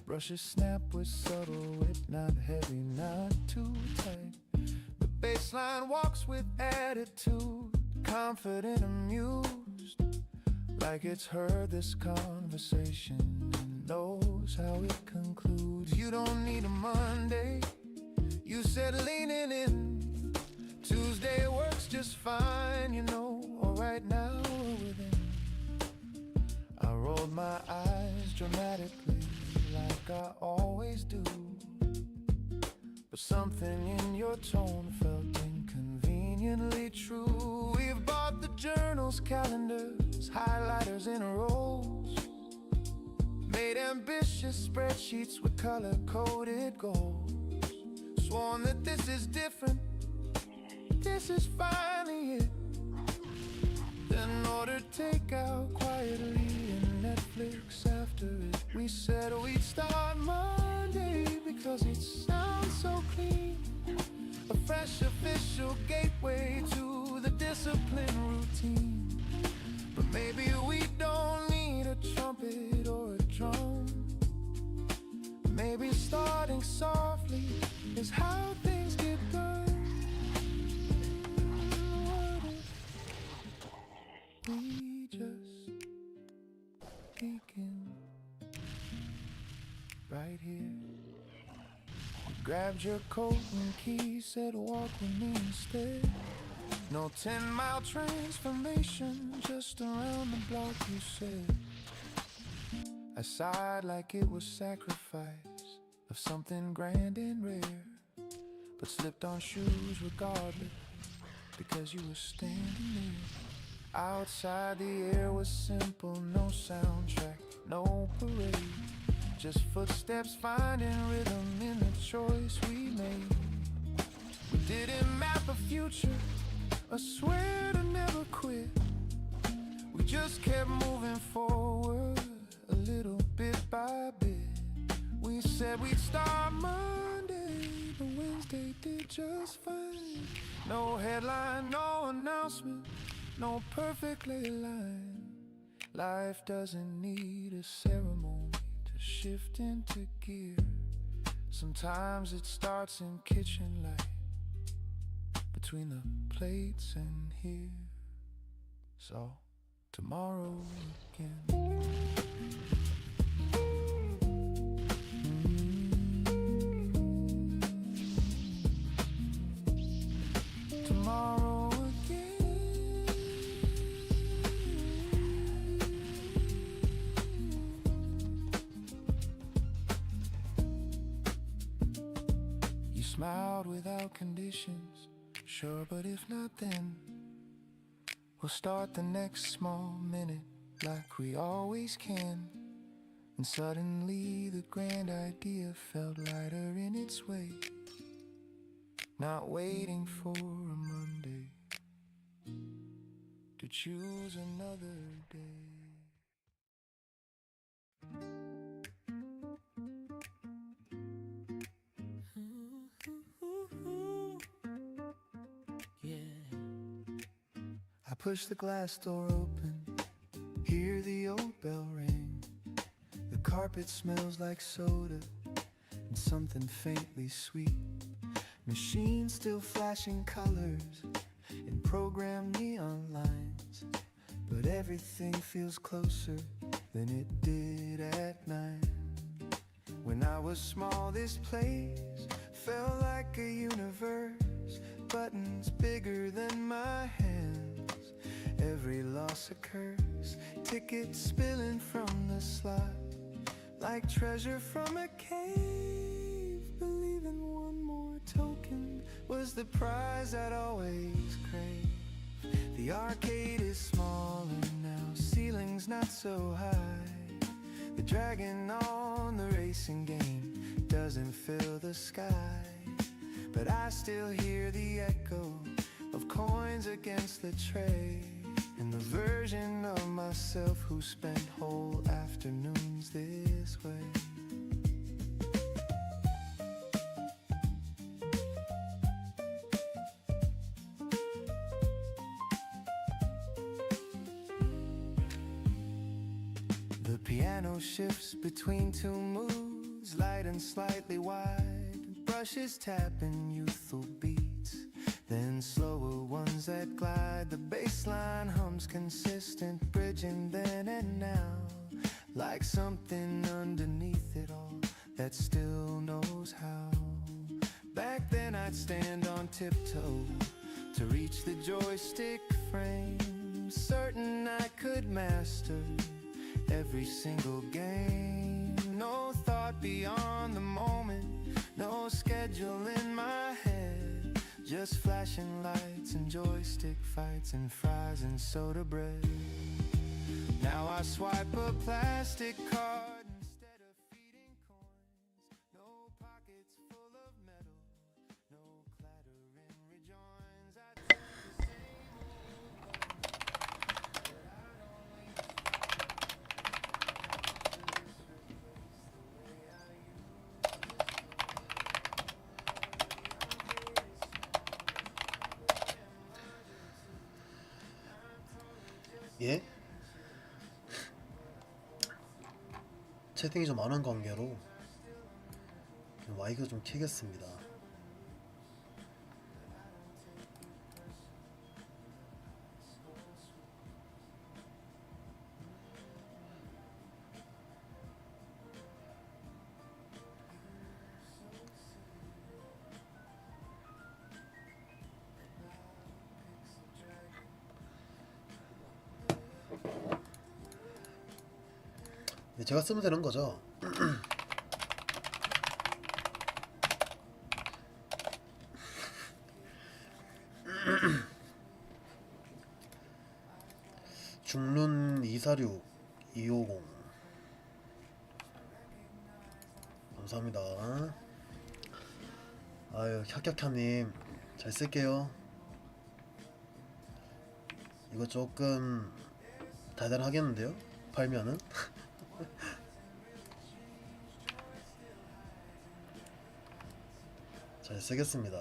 Brushes snap with subtle wit, not heavy, not too tight. The bass line walks with attitude, confident, amused, like it's heard this conversation and knows how it concludes. You don't need a Monday, you said leaning in. Tuesday works just fine, you know, or right now we're within. I rolled my eyes dramatically, like I always do, but something in your tone felt inconveniently true. We've bought the journals, calendars, highlighters in rows, made ambitious spreadsheets with color-coded goals, sworn that this is different. This is finally it. Then ordered takeout quietly and Netflix after it. We said we'd start Monday because it sounds so clean. A fresh official gateway to the discipline routine. But maybe we don't need a trumpet or a drum. Maybe starting softly is how things get done. What if we just begin right here? You grabbed your coat and keys, said walk with me instead. No 10-mile transformation, just around the block, you said. I sighed like it was sacrifice of something grand and rare, but slipped on shoes regardless, because you were standing there. Outside the air was simple, no soundtrack, no parade, just footsteps finding rhythm in the choice we made. We didn't map a future, I swear to never quit. We just kept moving forward, a little bit by bit. We said we'd start Monday, but Wednesday did just fine. No headline, no announcement, no perfectly aligned. Life doesn't need a ceremony to shift into gear. Sometimes it starts in kitchen light, between the plates and here. So tomorrow again. Tomorrow again. You smiled without conditions. Sure, but if not then, we'll start the next small minute like we always can. And suddenly the grand idea felt lighter in its weight. Not waiting for a Monday to choose another day. I push the glass door open, hear the old bell ring. The carpet smells like soda and something faintly sweet. Machines still flashing colors in programmed neon lines, but everything feels closer than it did at night. When I was small, this place felt like a universe. Buttons bigger than my hands, every loss a curse. Tickets spilling from the slot like treasure from a cave. Believing one more token was the prize I'd always crave. The arcade is smaller now, ceiling's not so high. The dragon on the racing game doesn't fill the sky, but I still hear the echo of coins against the tray, and the version of myself who spent whole afternoons this way. The piano shifts between two moods, light and slightly wide. Brushes tapping youthful beats, then slower ones that glide. The bass line hums consistent, bridging then and now, like something underneath it all that still knows how. Back then I'd stand on tiptoe to reach the joystick frame, certain I could master every single game. No thought beyond the moment, no schedule in my head, just flashing lights and joystick fights and fries and soda bread. Now I swipe a plastic card instead of feeding coins. No pockets full of metal, 예? 채팅이 좀 많은 관계로 마이크 좀 켜겠습니다. 제가 쓰면 되는 거죠. 중룬 246 250 감사합니다. 아유 캬캬캬님 잘 쓸게요. 이거 조금 달달하겠는데요? 팔면은 잘 쓰겠습니다.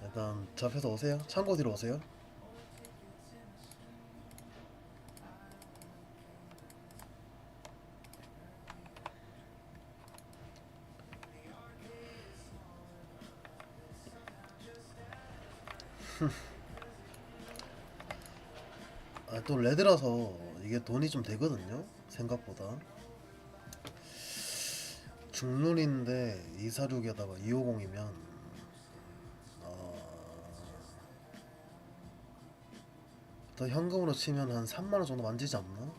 일단 저 앞에서 오세요. 창고 뒤로 오세요. 아, 또 레드라서 이게 돈이 좀 되거든요. 생각보다. 중룬인데 246에다가 250이면 더 현금으로 치면 한 3만원 정도 만지지 않나?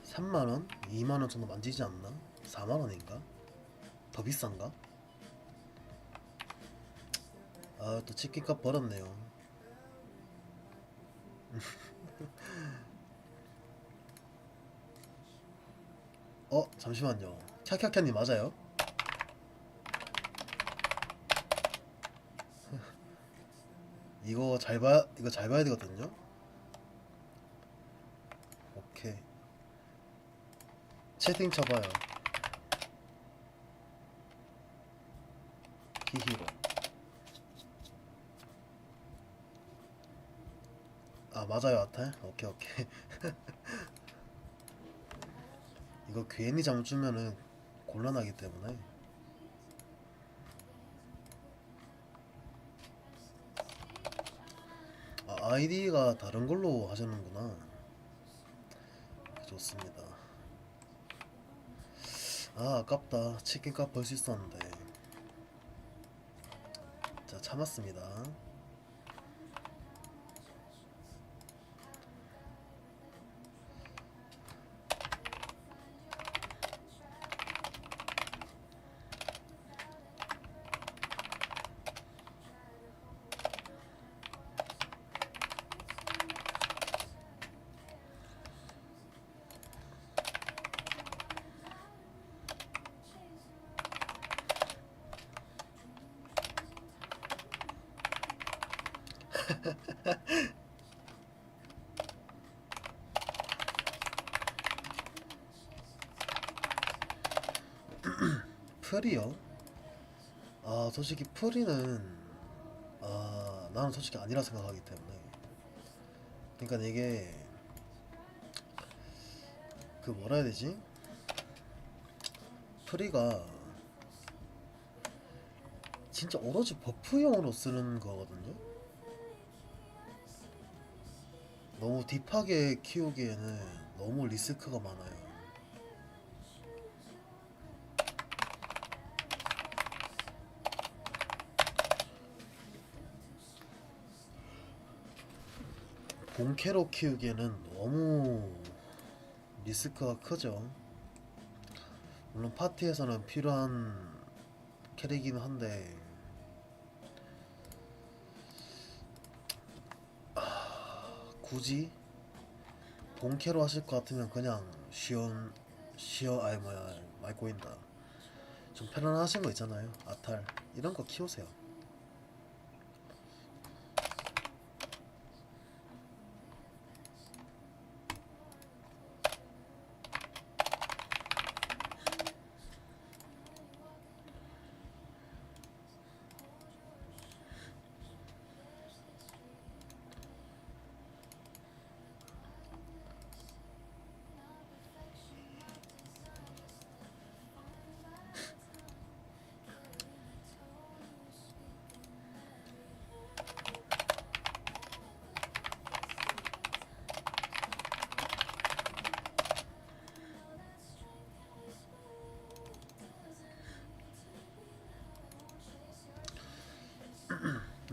3만원? 2만원 정도 만지지 않나? 4만원인가? 더 비싼가? 아, 또 치킨값 벌었네요. 잠시만요. 캬캬캬님 맞아요? 이거 잘 봐야 되거든요. 오케이. 채팅 쳐봐요. 히히로. 아 맞아요 아탈. 오케이. 이거 괜히 잘못 주면은 곤란하기 때문에. 아이디가 다른 걸로 하셨는구나. 좋습니다. 아깝다. 치킨값 벌 수 있었는데. 자 참았습니다. 프리요? 솔직히 프리는 나는 솔직히 아니라 생각하기 때문에. 그러니까 이게 그 뭐라 해야 되지? 프리가 진짜 오로지 버프용으로 쓰는 거거든요. 너무 딥하게 키우기에는 너무 리스크가 많아요. 본캐로 키우기에는 너무 리스크가 크죠. 물론 파티에서는 필요한 캐릭이긴 한데 굳이 본캐로 하실 것 같으면 그냥 말 꼬인다. 좀 편안하신 거 있잖아요. 아탈 이런 거 키우세요.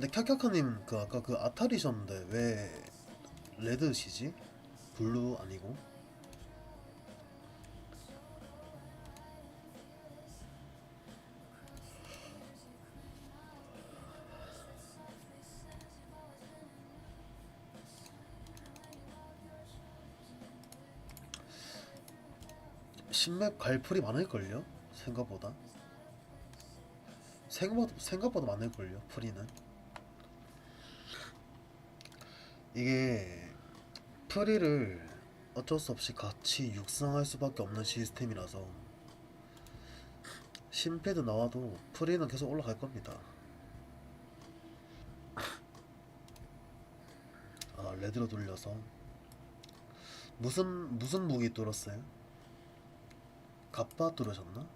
근데 캬캬카님 그 아까 그 아탈이셨는데 왜 레드시지? 블루 아니고? 신맵 갈풀이 많을걸요? 생각보다 생각보다 많을걸요 프리는. 이게 프리를 어쩔 수 없이 같이 육성할 수밖에 없는 시스템이라서 신패드 나와도 프리는 계속 올라갈 겁니다. 아 레드로 돌려서 무슨 무기 뚫었어요? 갑바 뚫으셨나?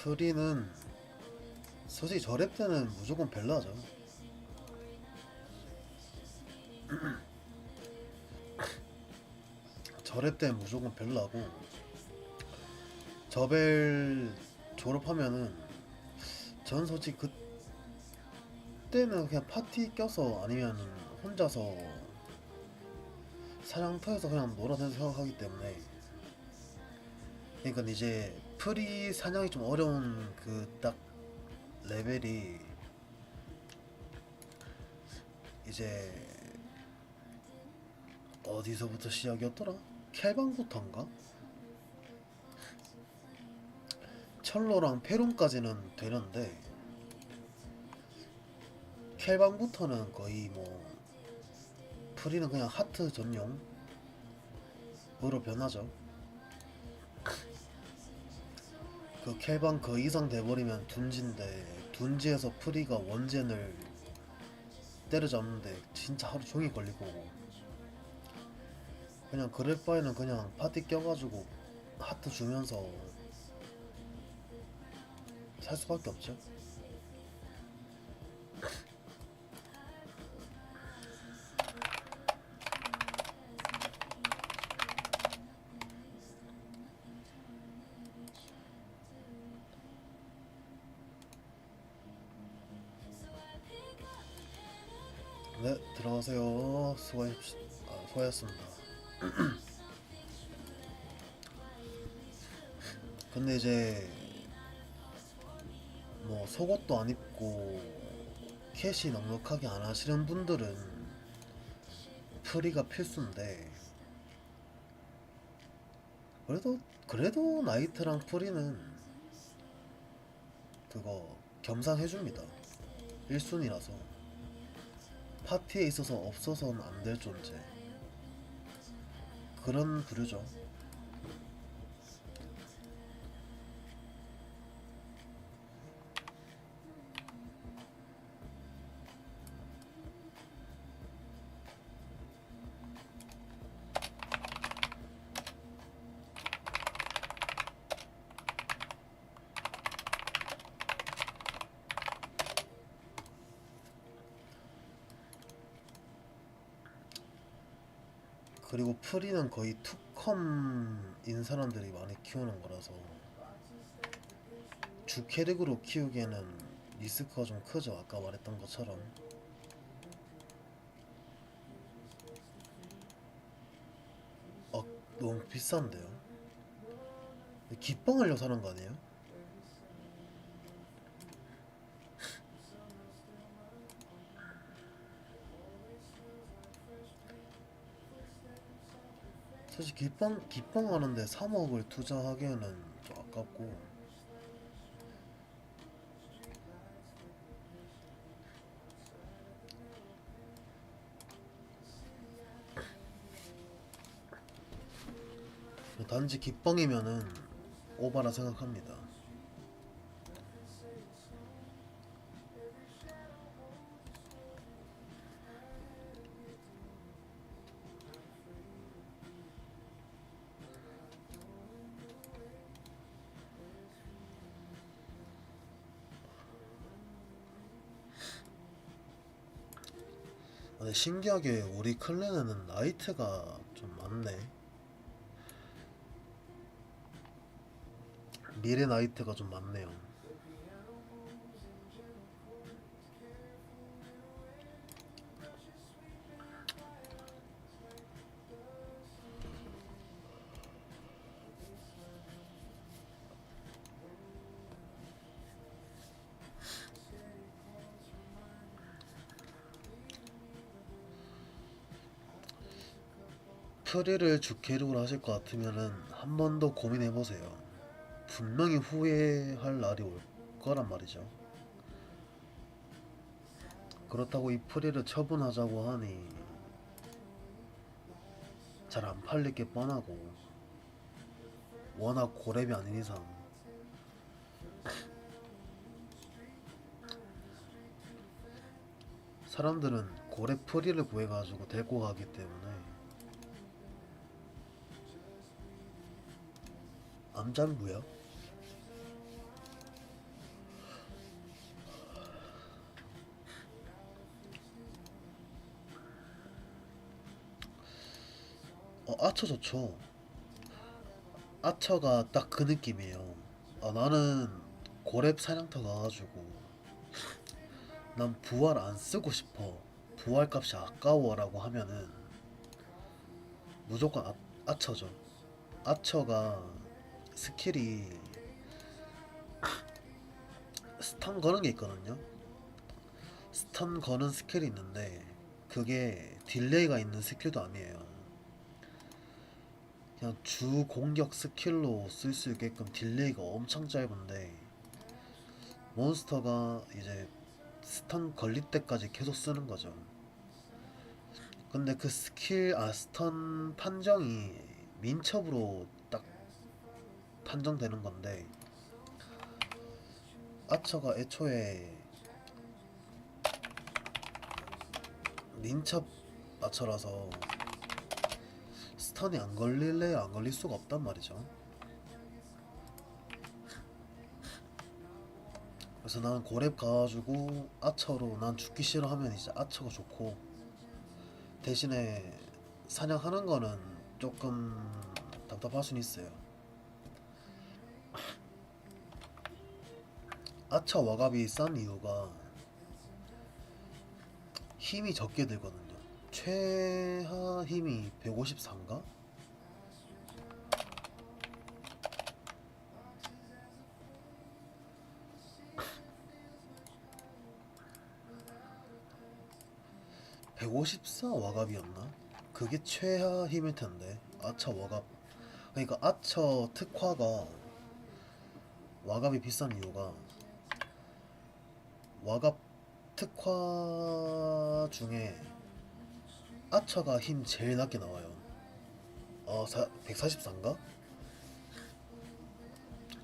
프리는 솔직히 저랩 때는 무조건 벨라죠. 저랩 때는 무조건 벨라고, 저벨 졸업하면은 전 솔직히 그때는 그냥 파티 껴서 아니면 혼자서 사냥터에서 그냥 놀아대서 생각하기 때문에, 그러니까 이제 프리 사냥이 좀 어려운 그 딱 레벨이 이제 어디서부터 시작이었더라? 켈방부터인가? 철로랑 페론까지는 되는데 켈방부터는 거의 뭐 프리는 그냥 하트 전용으로 변하죠. 그 켈방 그 이상 돼버리면 둔지인데, 둔지에서 프리가 원젠을 때려잡는데 진짜 하루 종일 걸릴 거고, 그냥 그럴 바에는 그냥 파티 껴가지고 하트 주면서 살 수밖에 없죠. 네, 들어가세요. 수고하셨습니다. 근데 이제 뭐 속옷도 안 입고 캐시 넉넉하게 안 하시는 분들은 프리가 필수인데, 그래도 나이트랑 프리는 그거 겸상해줍니다. 1순위라서 파티에 있어서 없어서는 안 될 존재, 그런 부류죠. 그리고 프리는 거의 투컴인 사람들이 많이 키우는 거라서 주 캐릭으로 키우기에는 리스크가 좀 크죠. 아까 말했던 것처럼. 너무 비싼데요? 기빵하려고 사는 거 아니에요? 사실 기빵 하는데 3억을 투자하기에는 좀 아깝고. 단지 기빵이면은 오바라 생각합니다. 근데 신기하게 우리 클랜에는 나이트가 좀 많네. 미래 나이트가 좀 많네요. 프리를 주캐릭으로 하실 것 같으면은 한 번 더 고민해보세요. 분명히 후회할 날이 올 거란 말이죠. 그렇다고 이 프리를 처분하자고 하니 잘 안 팔릴 게 뻔하고, 워낙 고렙이 아닌 이상 사람들은 고렙 프리를 구해가지고 데리고 가기 때문에. 암장구요? 아처 좋죠. 아처가 딱 그 느낌이에요. 나는 고렙 사냥터 가가지고 난 부활 안 쓰고 싶어, 부활 값이 아까워라고 하면은 무조건 아처죠. 아처가 스킬이 스턴 거는 게 있거든요. 스턴 거는 스킬이 있는데 그게 딜레이가 있는 스킬도 아니에요. 그냥 주 공격 스킬로 쓸 수 있게끔 딜레이가 엄청 짧은데, 몬스터가 이제 스턴 걸릴 때까지 계속 쓰는 거죠. 근데 그 스턴 판정이 민첩으로 딱 판정되는 건데, 아처가 애초에 민첩 아처라서 스턴이 안 걸릴래 안 걸릴 수가 없단 말이죠. 그래서 나는 고렙 가가지고 아처로, 난 죽기 싫어하면 이제 아처가 좋고, 대신에 사냥하는 거는 조금 답답할 수는 있어요. 아처 와갑이 싼 이유가 힘이 적게 들거든요. 최하 힘이 154인가? (154) 와갑이었나? 그게 최하 힘일 텐데. 아처 와갑, 그러니까 아처 특화가 와갑이 비싼 이유가, 와갑 특화 중에 아처가 힘 제일 낮게 나와요. 144인가?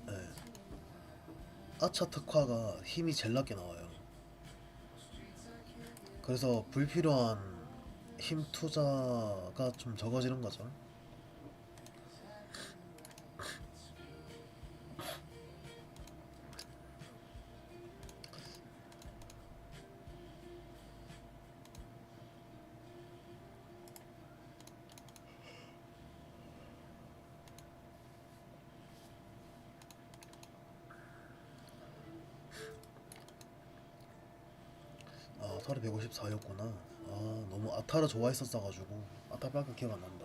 네. 아처 특화가 힘이 제일 낮게 나와요. 그래서 불필요한 힘 투자가 좀 적어지는 거죠. 아타리 154였구나. 아 너무 아타를 좋아했었어가지고 아타밖에 기억 안 난다.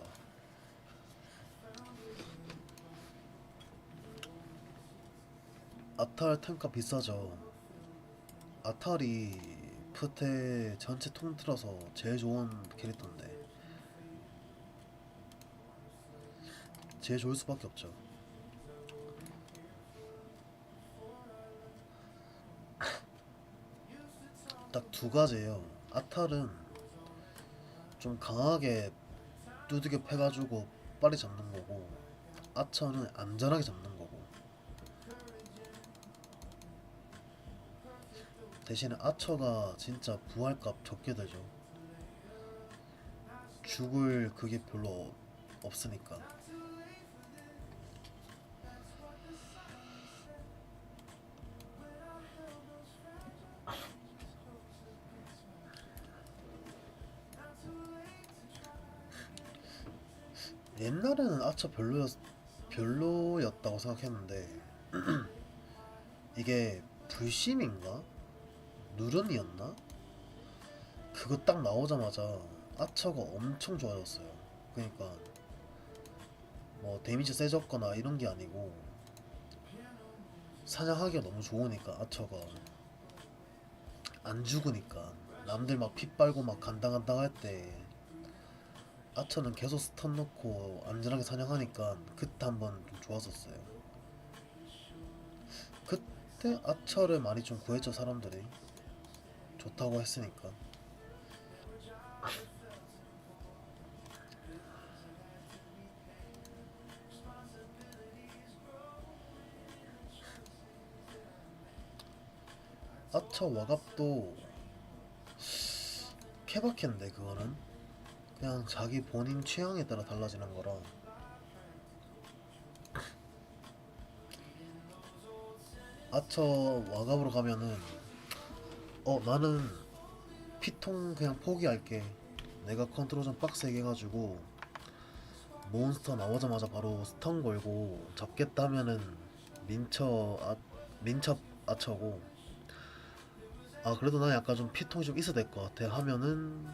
아탈 템값 비싸죠. 아탈이 프테 전체 통틀어서 제일 좋은 캐릭터인데 제일 좋을 수밖에 없죠. 딱 두 가지예요. 아탈은 좀 강하게 두들겨 패가지고 빨리 잡는 거고, 아처는 안전하게 잡는 거고. 대신에 아처가 진짜 부활값 적게 들죠. 죽을 그게 별로 없으니까. 옛날에는 아처 별로였다고 생각했는데 이게 불심인가? 누른이었나? 그거 딱 나오자마자 아처가 엄청 좋아졌어요. 그러니까 뭐 데미지 세졌거나 이런 게 아니고 사냥하기가 너무 좋으니까 아처가 안 죽으니까 남들 막 피 빨고 막 간당간당 할 때 아처는 계속 스턴 넣고 안전하게 사냥하니까 그때 한번 좀 좋았었어요. 그때 아처를 많이 좀 구했죠, 사람들이. 좋다고 했으니까. 아처 와갑도 케바케인데 그거는 그냥 자기 본인 취향에 따라 달라지는 거라. 아처 와갑으로 가면은 나는 피통 그냥 포기할게. 내가 컨트롤 좀 빡세게 해가지고 몬스터 나오자마자 바로 스턴 걸고 잡겠다 하면은 민첩 아처고, 아 그래도 난 약간 좀 피통이 좀 있어야 될 것 같아 하면은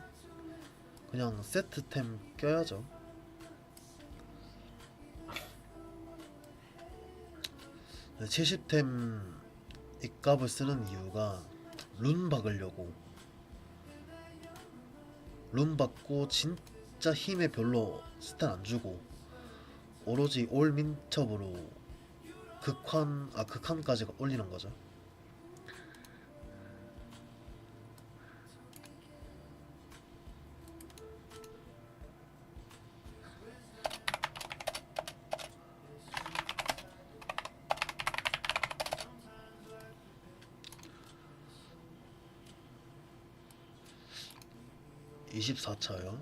그냥 세트템 껴야죠. 70템 입값을 쓰는 이유가 룬 박으려고. 룬 받고 진짜 힘에 별로 스탄 안 주고 오로지 올 민첩으로 극한까지 올리는 거죠. 이 24차요.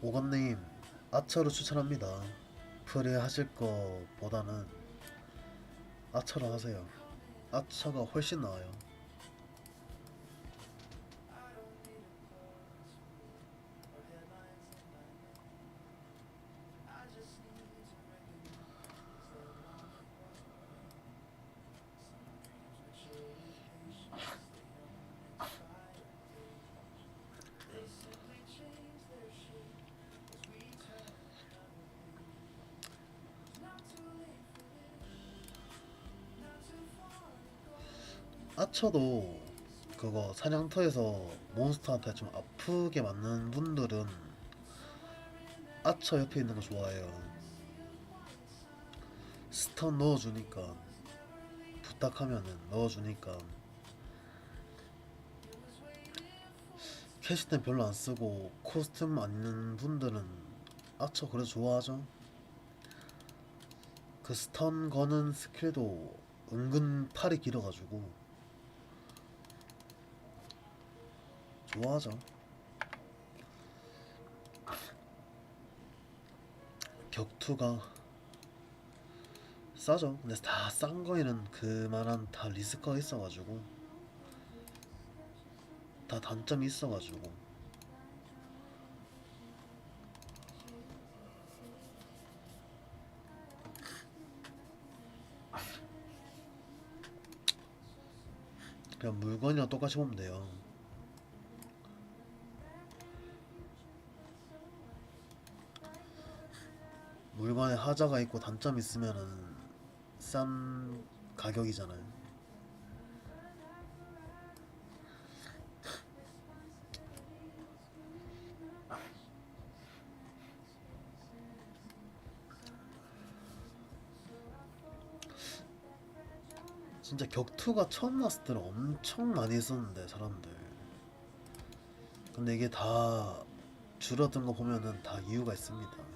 오건님, 아처로 추천합니다. 프리 하실 거보다는 아처로 하세요. 아처가 훨씬 나아요. 아처도 그거 사냥터에서 몬스터한테 좀 아프게 맞는 분들은 아처 옆에 있는 거 좋아해요. 스턴 넣어주니까, 부탁하면은 넣어주니까 캐시템 별로 안 쓰고 코스튬 안 있는 분들은 아처 그래도 좋아하죠. 그 스턴 거는 스킬도 은근 팔이 길어가지고 좋아하죠. 격투가 싸죠. 근데 다 싼 거에는 그만한 다 리스크가 있어가지고, 다 단점이 있어가지고. 그냥 물건이랑 똑같이 보면 돼요. 물건에 하자가 있고 단점이 있으면은 싼 가격이잖아요. 진짜 격투가 처음 나왔을 때는 엄청 많이 했었는데 사람들. 근데 이게 다 줄어든 거 보면은 다 이유가 있습니다.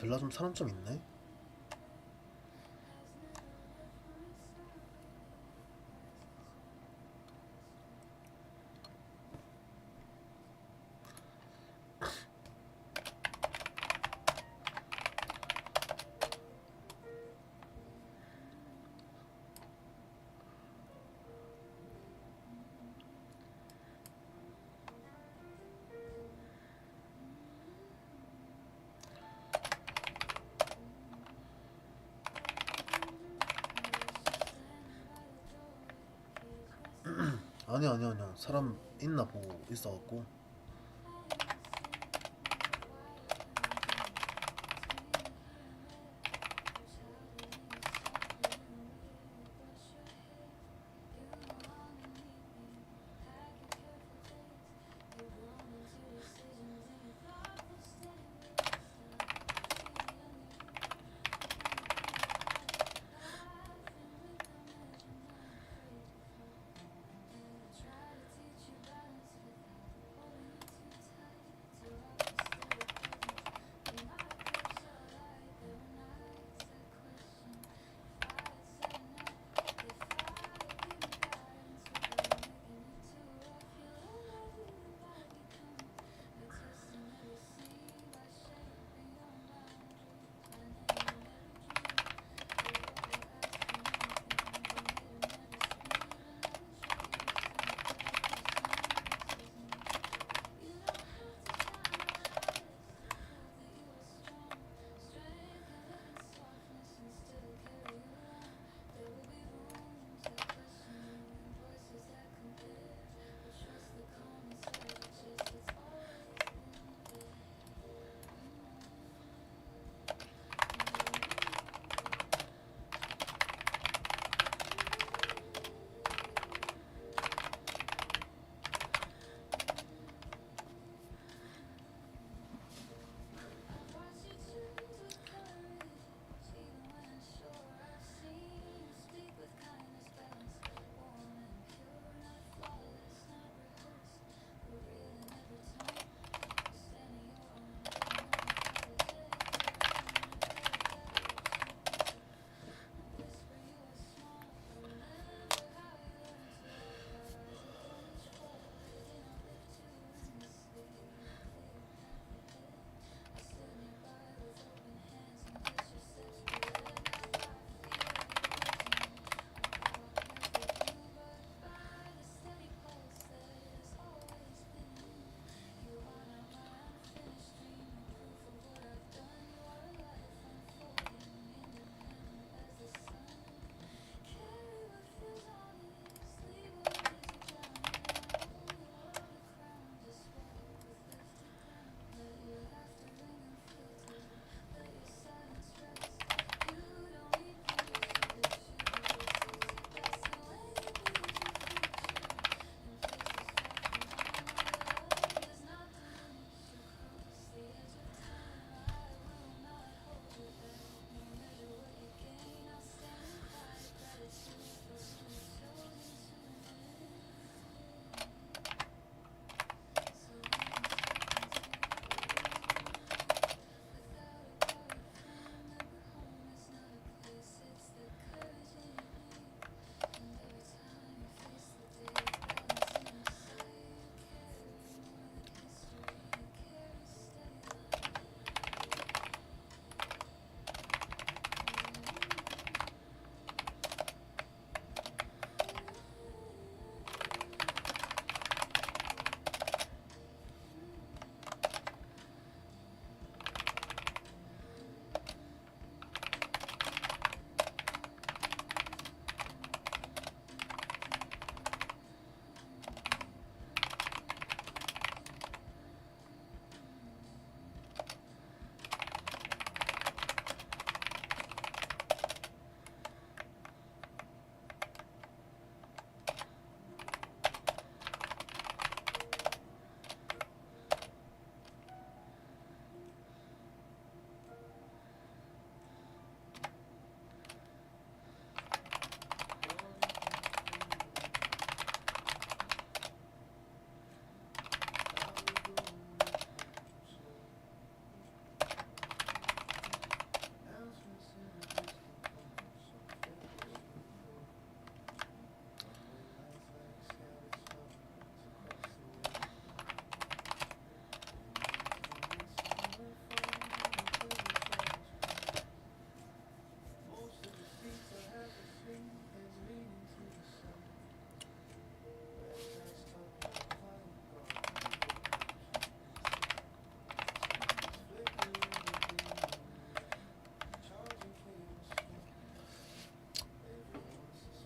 벨라 좀 사람 좀 있네. 아니요. 사람 있나 보고 있어갖고.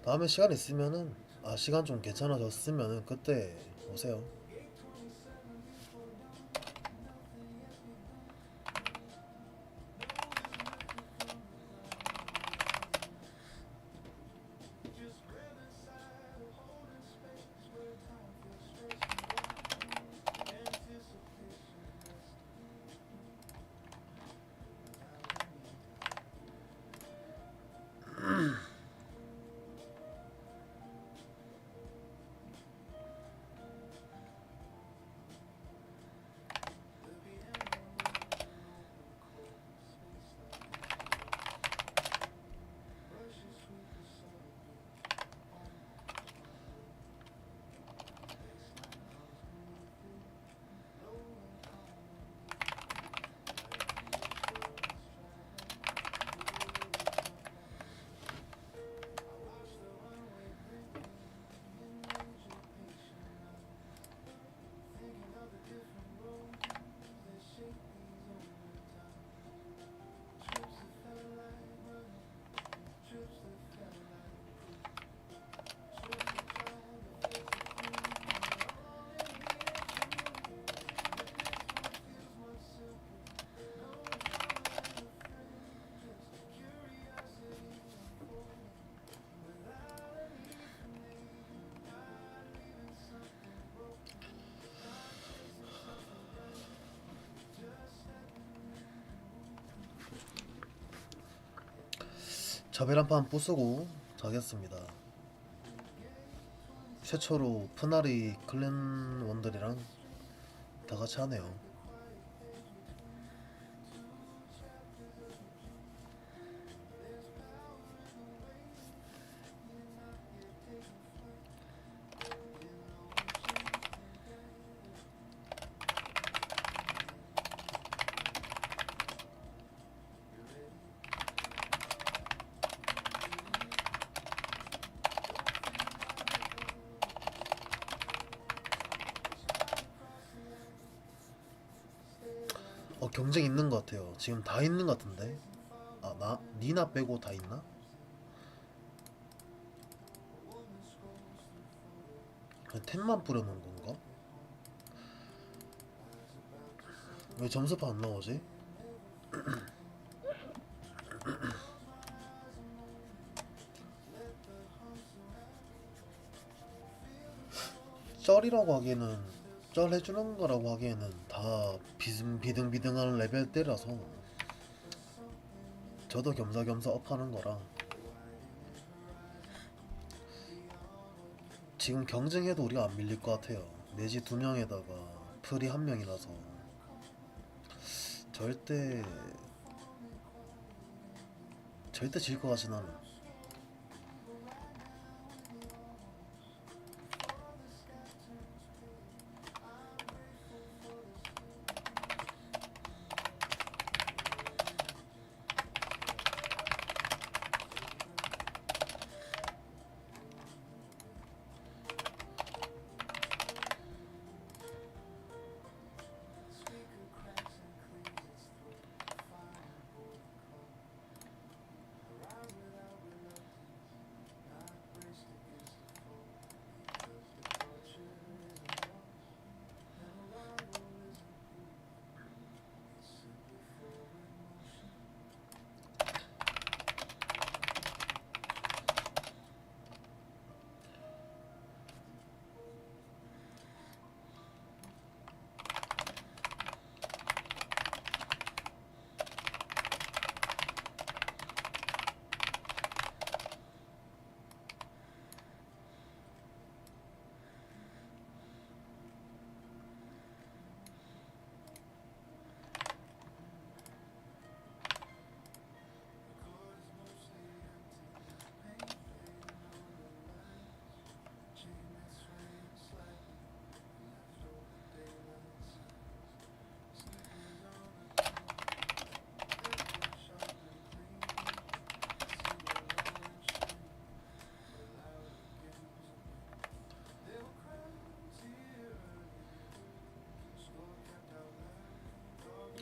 다음에 시간 있으면은 시간 좀 괜찮아졌으면 그때 오세요. 자벨 한 판 부수고 자겠습니다. 최초로 푸나리 클랜 원들이랑 다 같이 하네요. 경쟁 있는 것 같아요. 지금 다 있는 것 같은데. 니나 빼고 다 있나? 그냥 템만 뿌려놓은 건가? 왜 점수판 안 나오지? 쩔이라고 하기에는 쩔 해주는 거라고 하기에는 다 비등비등한 레벨대라서 저도 겸사겸사 업하는 거라 지금 경쟁해도 우리가 안 밀릴 것 같아요. 내지 2명에다가 프리 1명이라서 절대 질 것 같진 않아.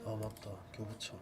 맞다, 교부처.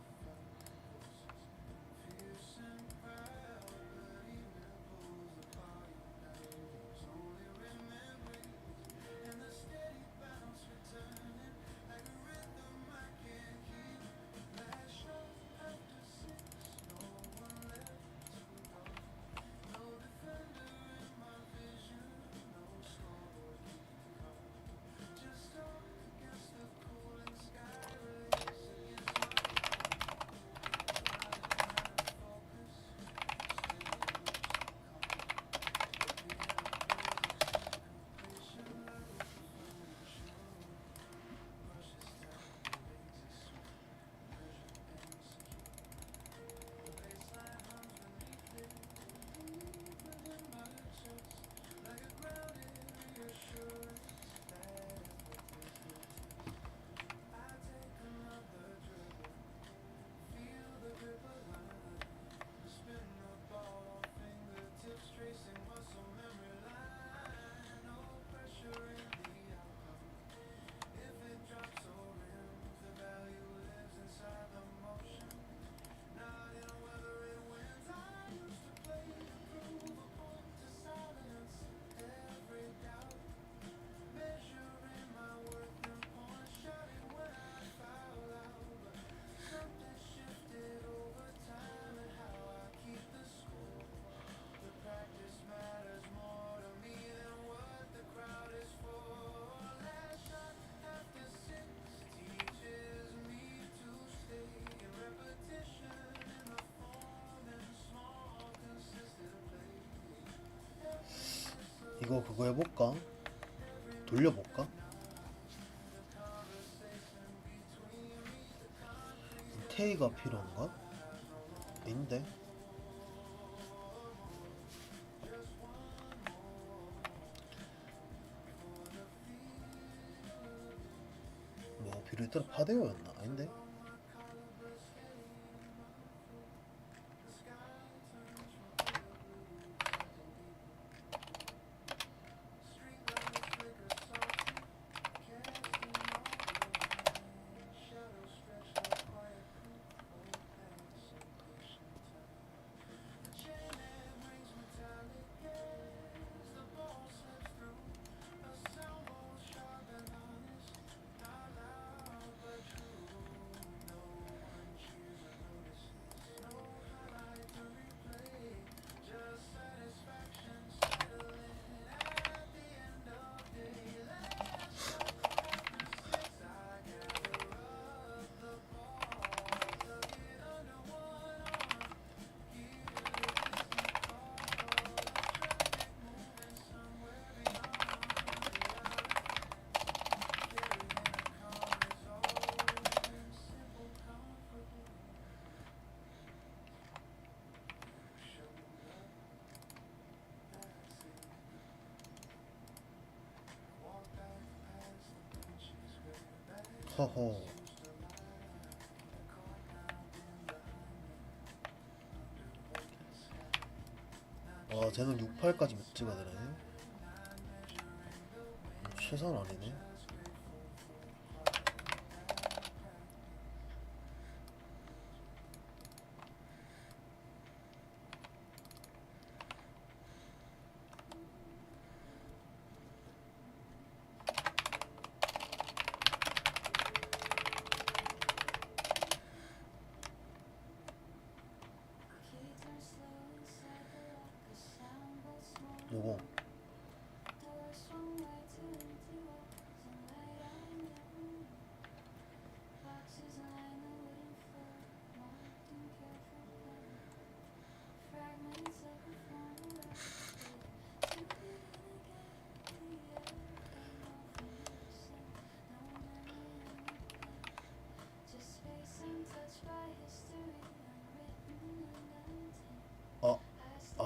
이거 그거 해볼까? 돌려볼까? 테이가 필요한가? 아닌데? 뭐 필요했더라? 파데오였나? 아닌데? 허허. 와, 쟤는 68까지 못 찍어야 되네. 최선 아니네. 요거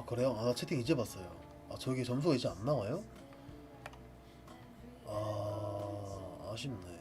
그래요? 아, 나 채팅 이제 봤어요. 아, 저기 점수가 이제 안 나와요? 아, 아쉽네.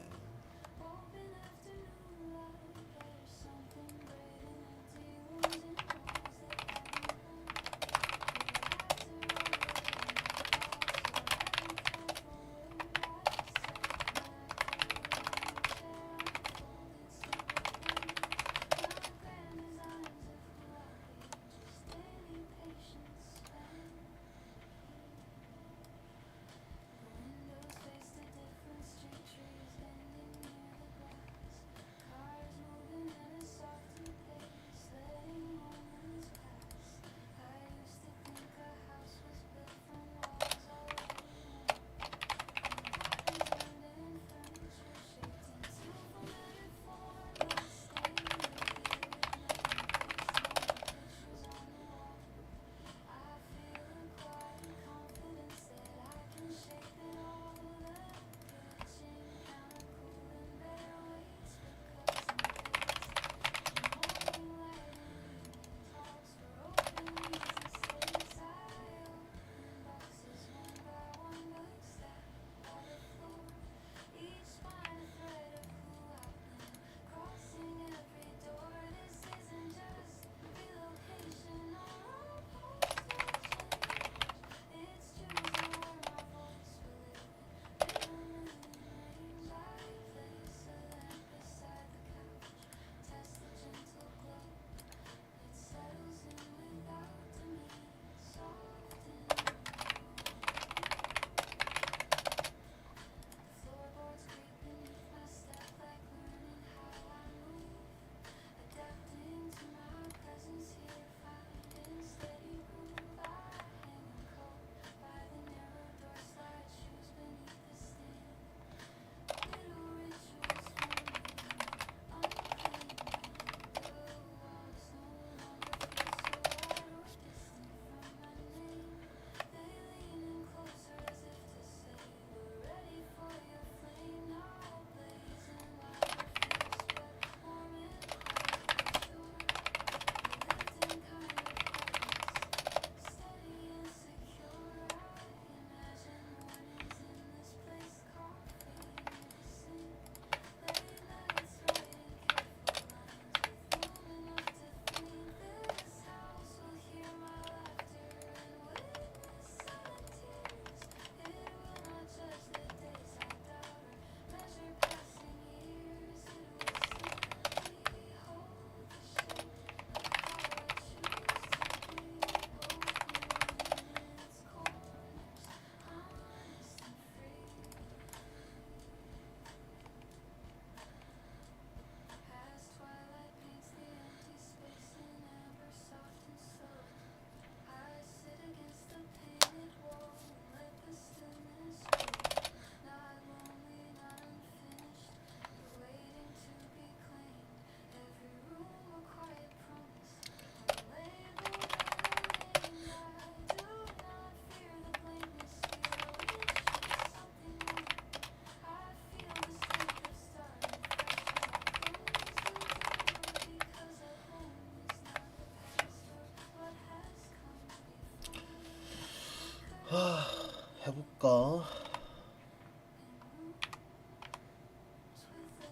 해볼까?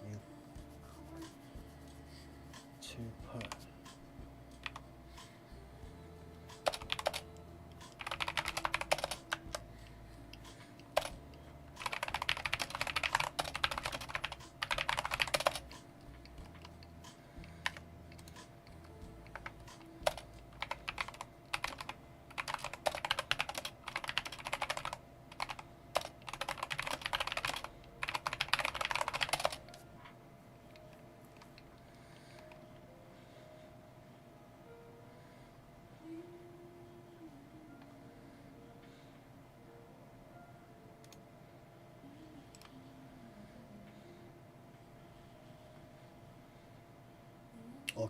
6, 7, 8.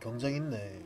경쟁 있네.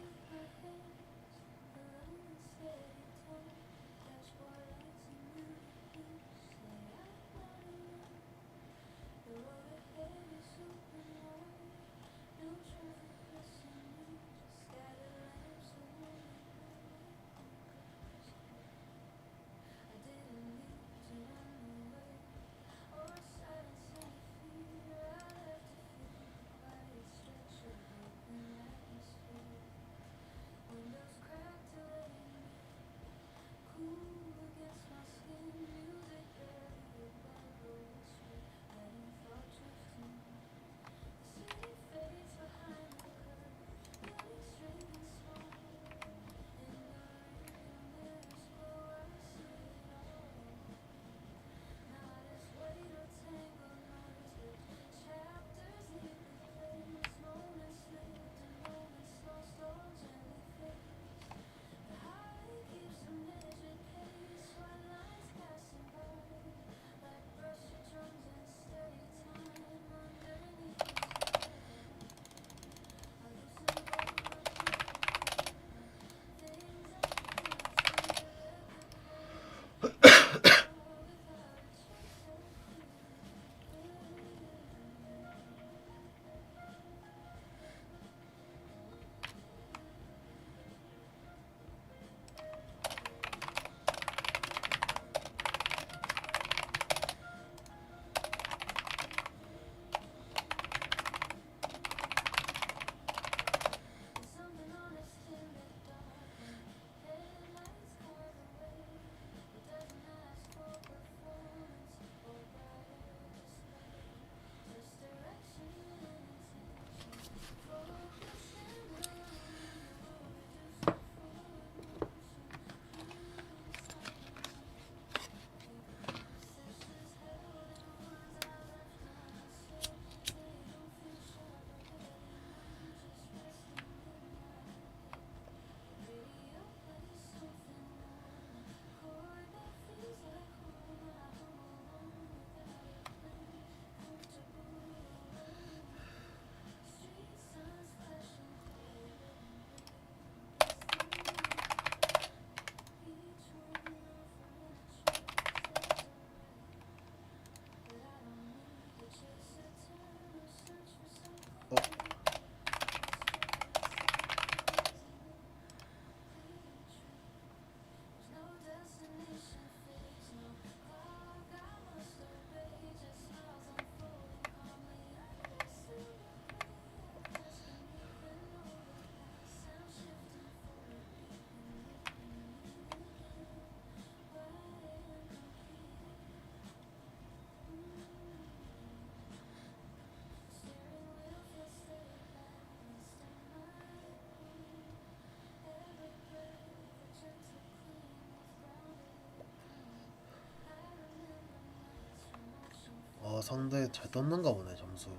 상대 잘 떴는가 보네 점수.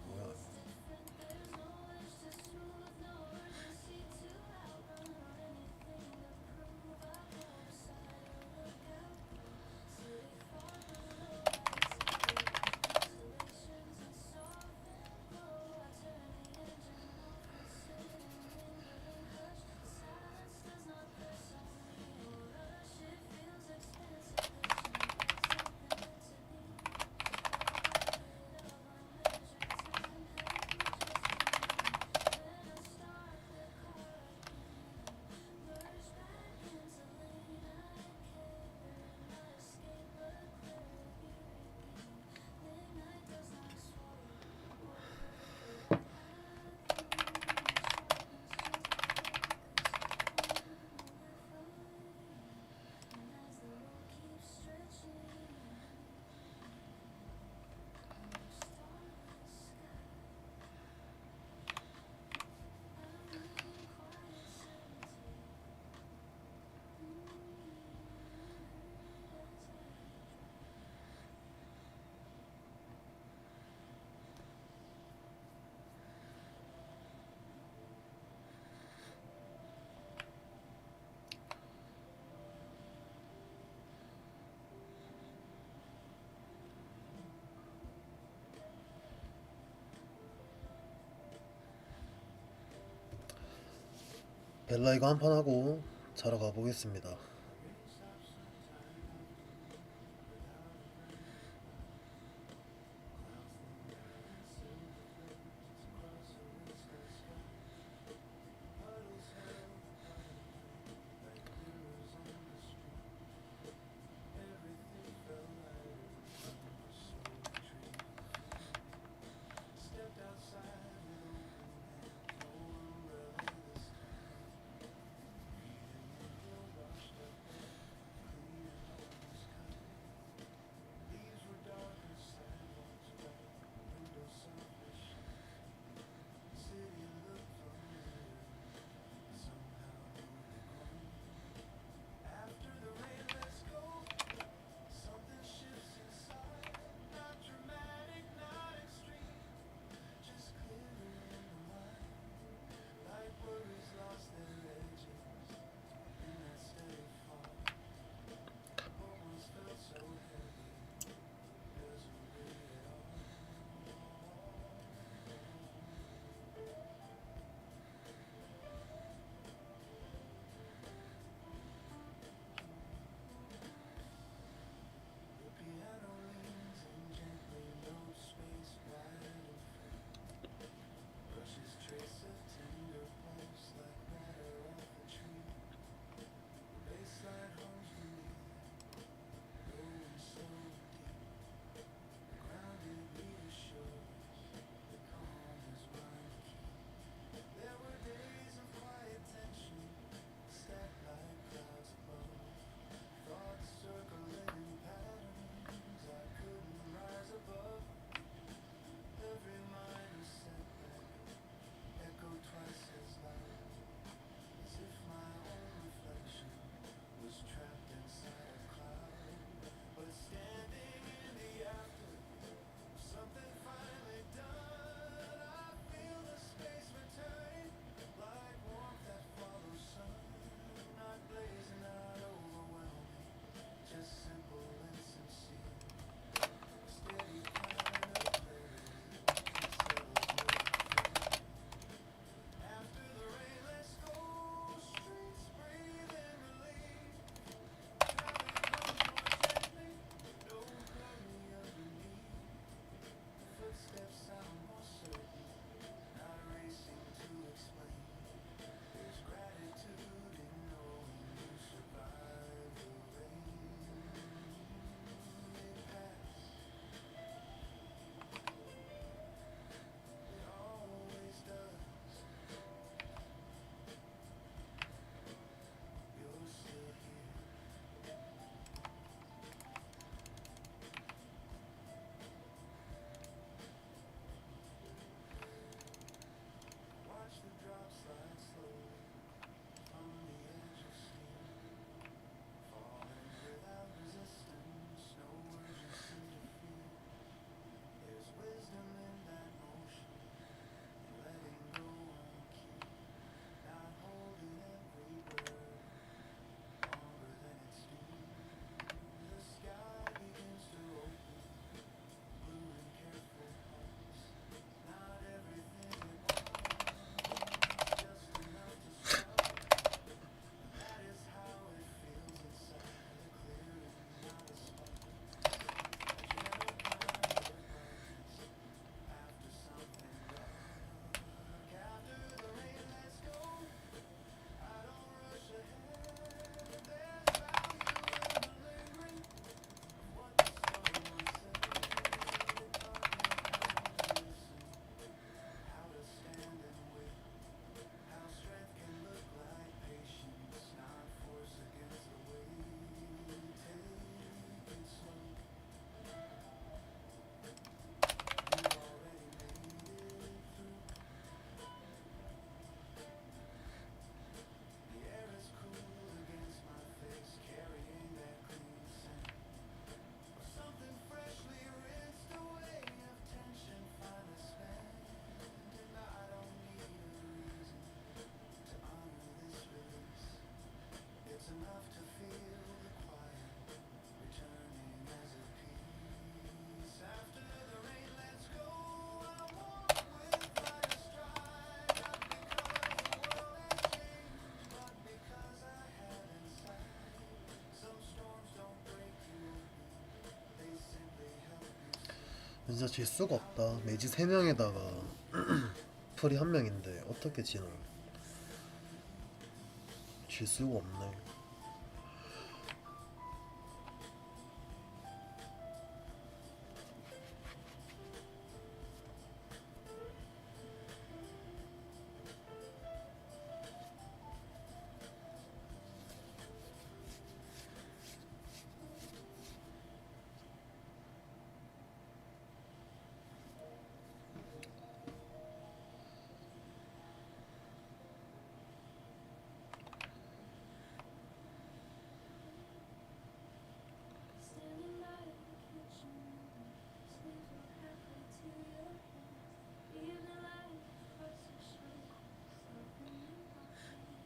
뭐야 벨라 이거 한 판 하고 자러 가보겠습니다. 진짜 질 수가 없다. 매지 3명에다가 프리 1명인데 어떻게 지나. 질 수가 없네. Standing by the kitchen window, sleeves were halfway to your hands. Evening light across the shore, softening our hands.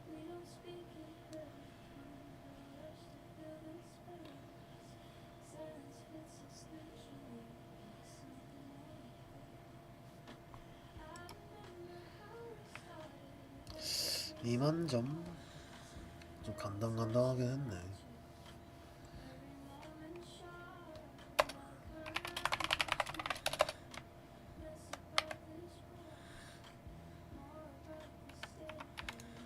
We don't speak in perfect terms, no rush to fill the space. Silence fits us naturally, like something on a plate. I remember how we started. 이만점 좀 간당간당하게 했네. Every moment sharp, like a less about this world, more about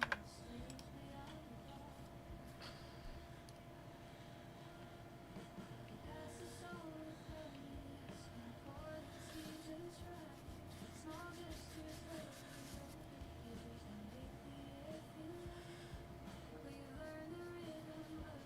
the stage we are above. Pass the song without me asking for the seasons right. Small gestures later, open pages and make the air feel light. We learn the rhythm of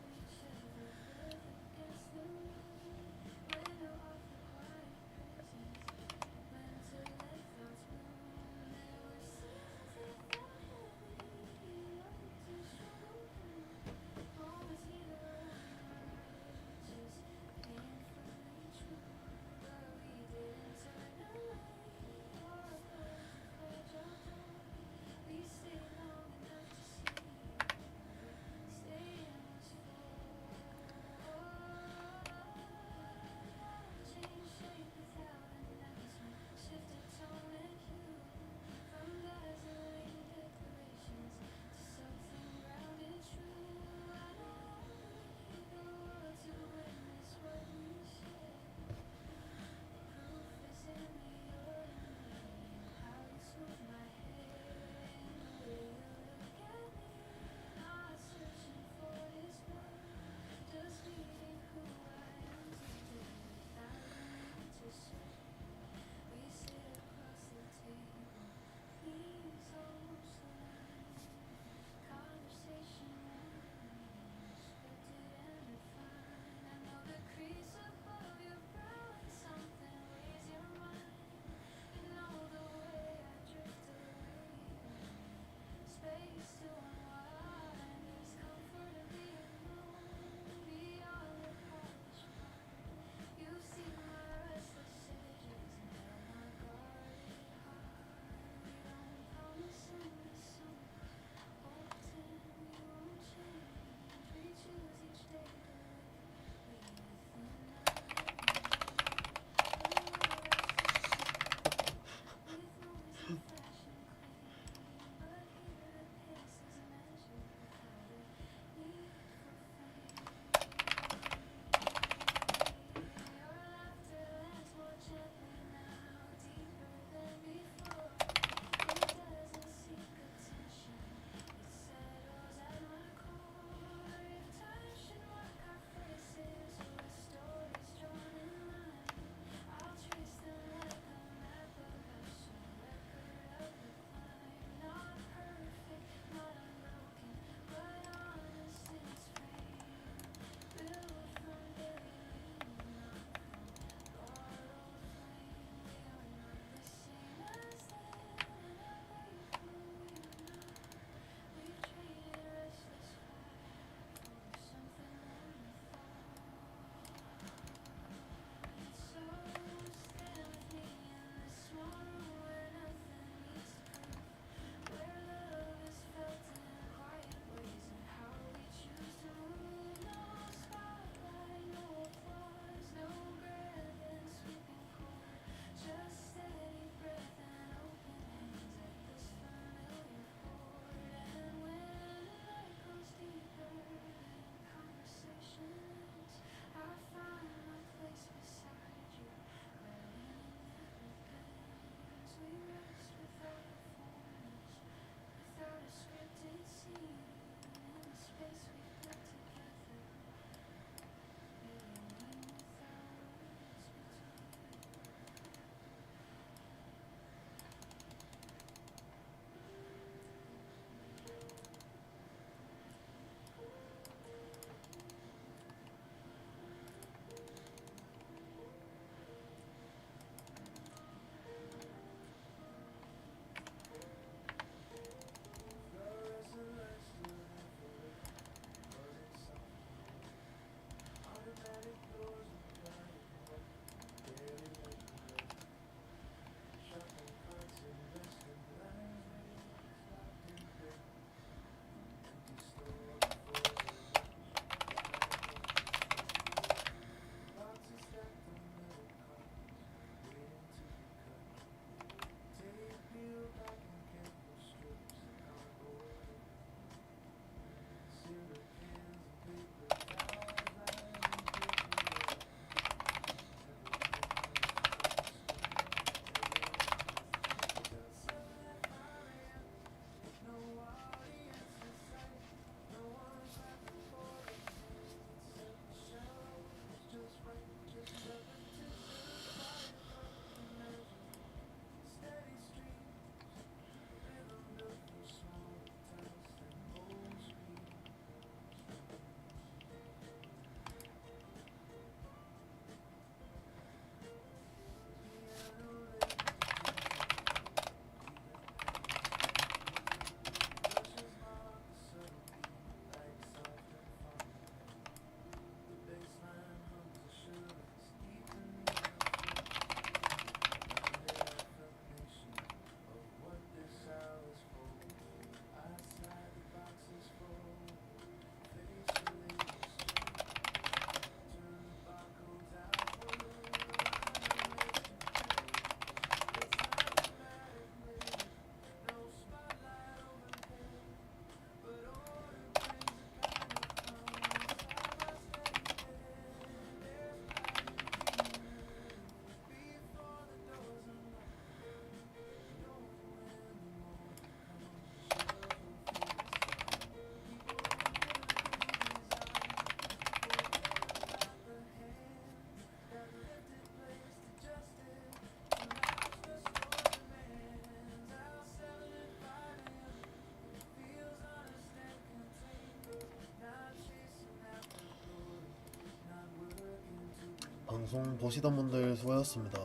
방송 보시던 분들 수고하셨습니다.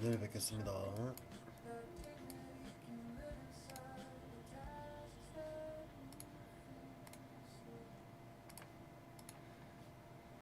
내일 뵙겠습니다.